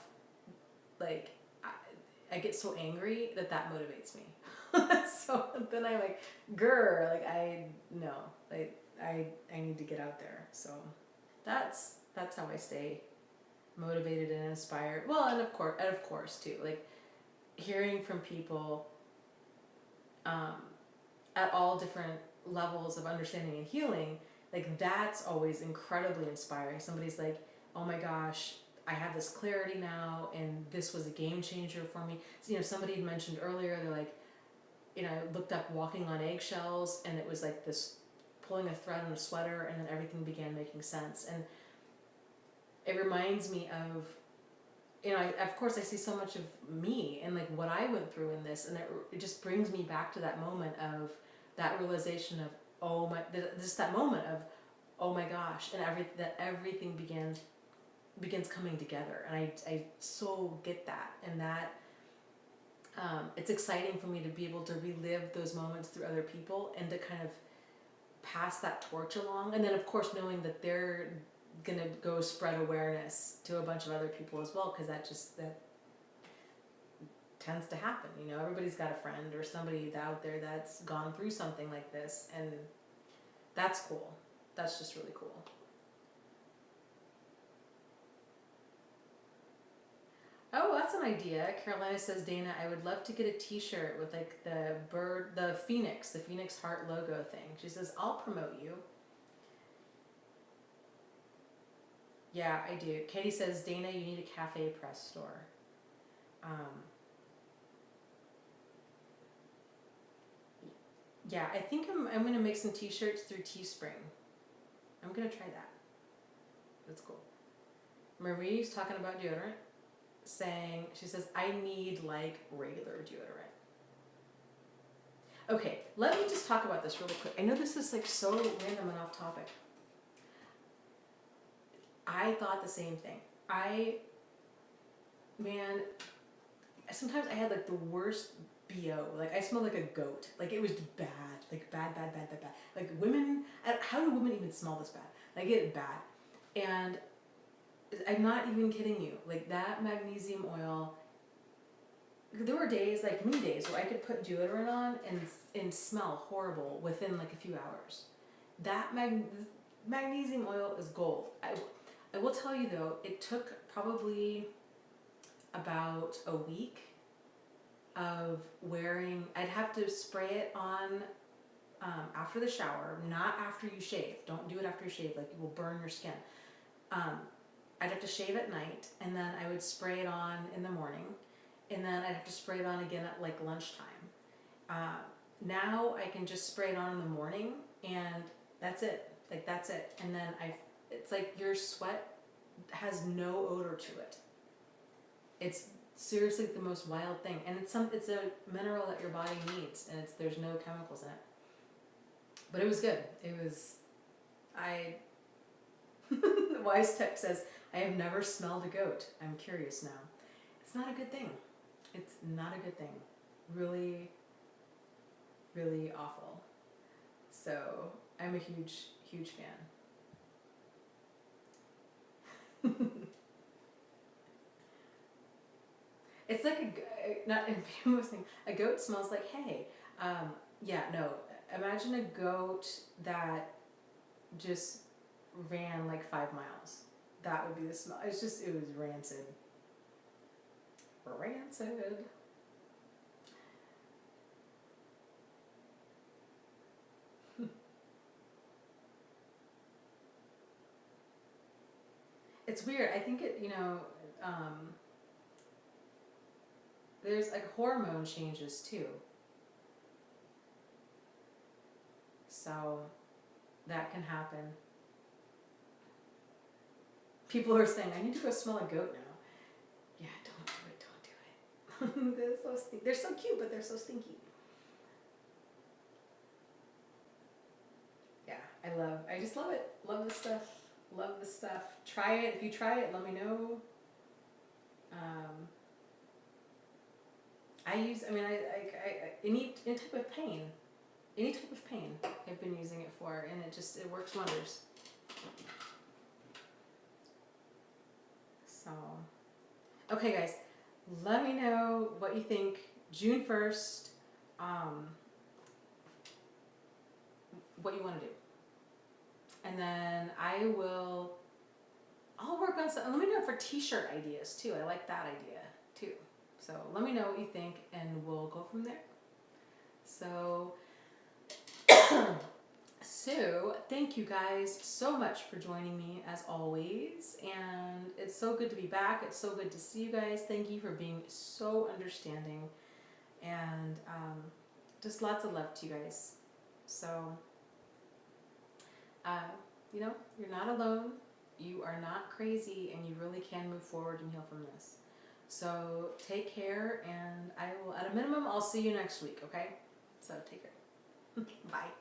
like I get so angry that motivates me. So then I'm like, grr, like I need to get out there. So that's how I stay motivated and inspired. Well, and of course too, like hearing from people at all different levels of understanding and healing, like that's always incredibly inspiring. Somebody's like, oh my gosh, I have this clarity now and this was a game changer for me. So, you know, somebody had mentioned earlier, they're like, you know, I looked up walking on eggshells and it was like this pulling a thread on a sweater and then everything began making sense. And it reminds me of, you know, of course I see so much of me and like what I went through in this, and it just brings me back to that moment of that realization of, just that moment of, oh my gosh, and everything begins coming together. And I so get that, and that it's exciting for me to be able to relive those moments through other people and to kind of pass that torch along. And then of course knowing that they're gonna go spread awareness to a bunch of other people as well, because that tends to happen. You know, everybody's got a friend or somebody out there that's gone through something like this, and that's cool. That's just really cool. Oh, that's a an idea. Carolina says, Dana, I would love to get a t-shirt with like the bird, the phoenix heart logo thing. She says, I'll promote you. Yeah, I do. Katie says, Dana, you need a cafe press store. Yeah, I think I'm gonna make some t-shirts through Teespring. I'm gonna try that. That's cool. Marie's talking about deodorant, saying, she says, I need like regular deodorant. Okay, let me just talk about this really quick. I know this is like so random and off topic. I thought the same thing. Sometimes I had like the worst BO. Like I smelled like a goat. Like it was bad. Like bad. Like women, how do women even smell this bad? Like it bad. And I'm not even kidding you. Like that magnesium oil, there were days, like many days, where I could put deodorant on and smell horrible within like a few hours. That magnesium oil is gold. I will tell you though, it took probably about a week of wearing, I'd have to spray it on after the shower, not after you shave. Don't do it after you shave, like you will burn your skin. I'd have to shave at night, and then I would spray it on in the morning, and then I'd have to spray it on again at like lunchtime. Now I can just spray it on in the morning, and that's it. Like that's it. And then it's like your sweat has no odor to it. It's seriously the most wild thing, and it's a mineral that your body needs, and there's no chemicals in it. But it was good. Wise Tech says, I have never smelled a goat. I'm curious now. It's not a good thing. It's not a good thing. Really, really awful. So I'm a huge, huge fan. It's like a goat smells like hay. Yeah, no. Imagine a goat that just ran like 5 miles. That would be the smell. It was rancid. Rancid. It's weird. I think there's like hormone changes too. So that can happen. People are saying, I need to go smell a goat now. Yeah, don't do it. They're so stinky. They're so cute, but they're so stinky. Yeah, I just love it. Love this stuff. Love this stuff. Try it. If you try it, let me know. Any type of pain. Any type of pain I've been using it for, and it works wonders. So, okay guys, let me know what you think. June 1st, what you want to do. And then I'll work on some, let me know for t-shirt ideas too. I like that idea too. So let me know what you think, and we'll go from there. So, so thank you guys so much for joining me as always, and it's so good to be back. It's so good to see you guys. Thank you for being so understanding, and just lots of love to you guys. So, you're not alone. You are not crazy, and you really can move forward and heal from this. So take care, and I will, at a minimum, I'll see you next week, okay? So take care. Bye.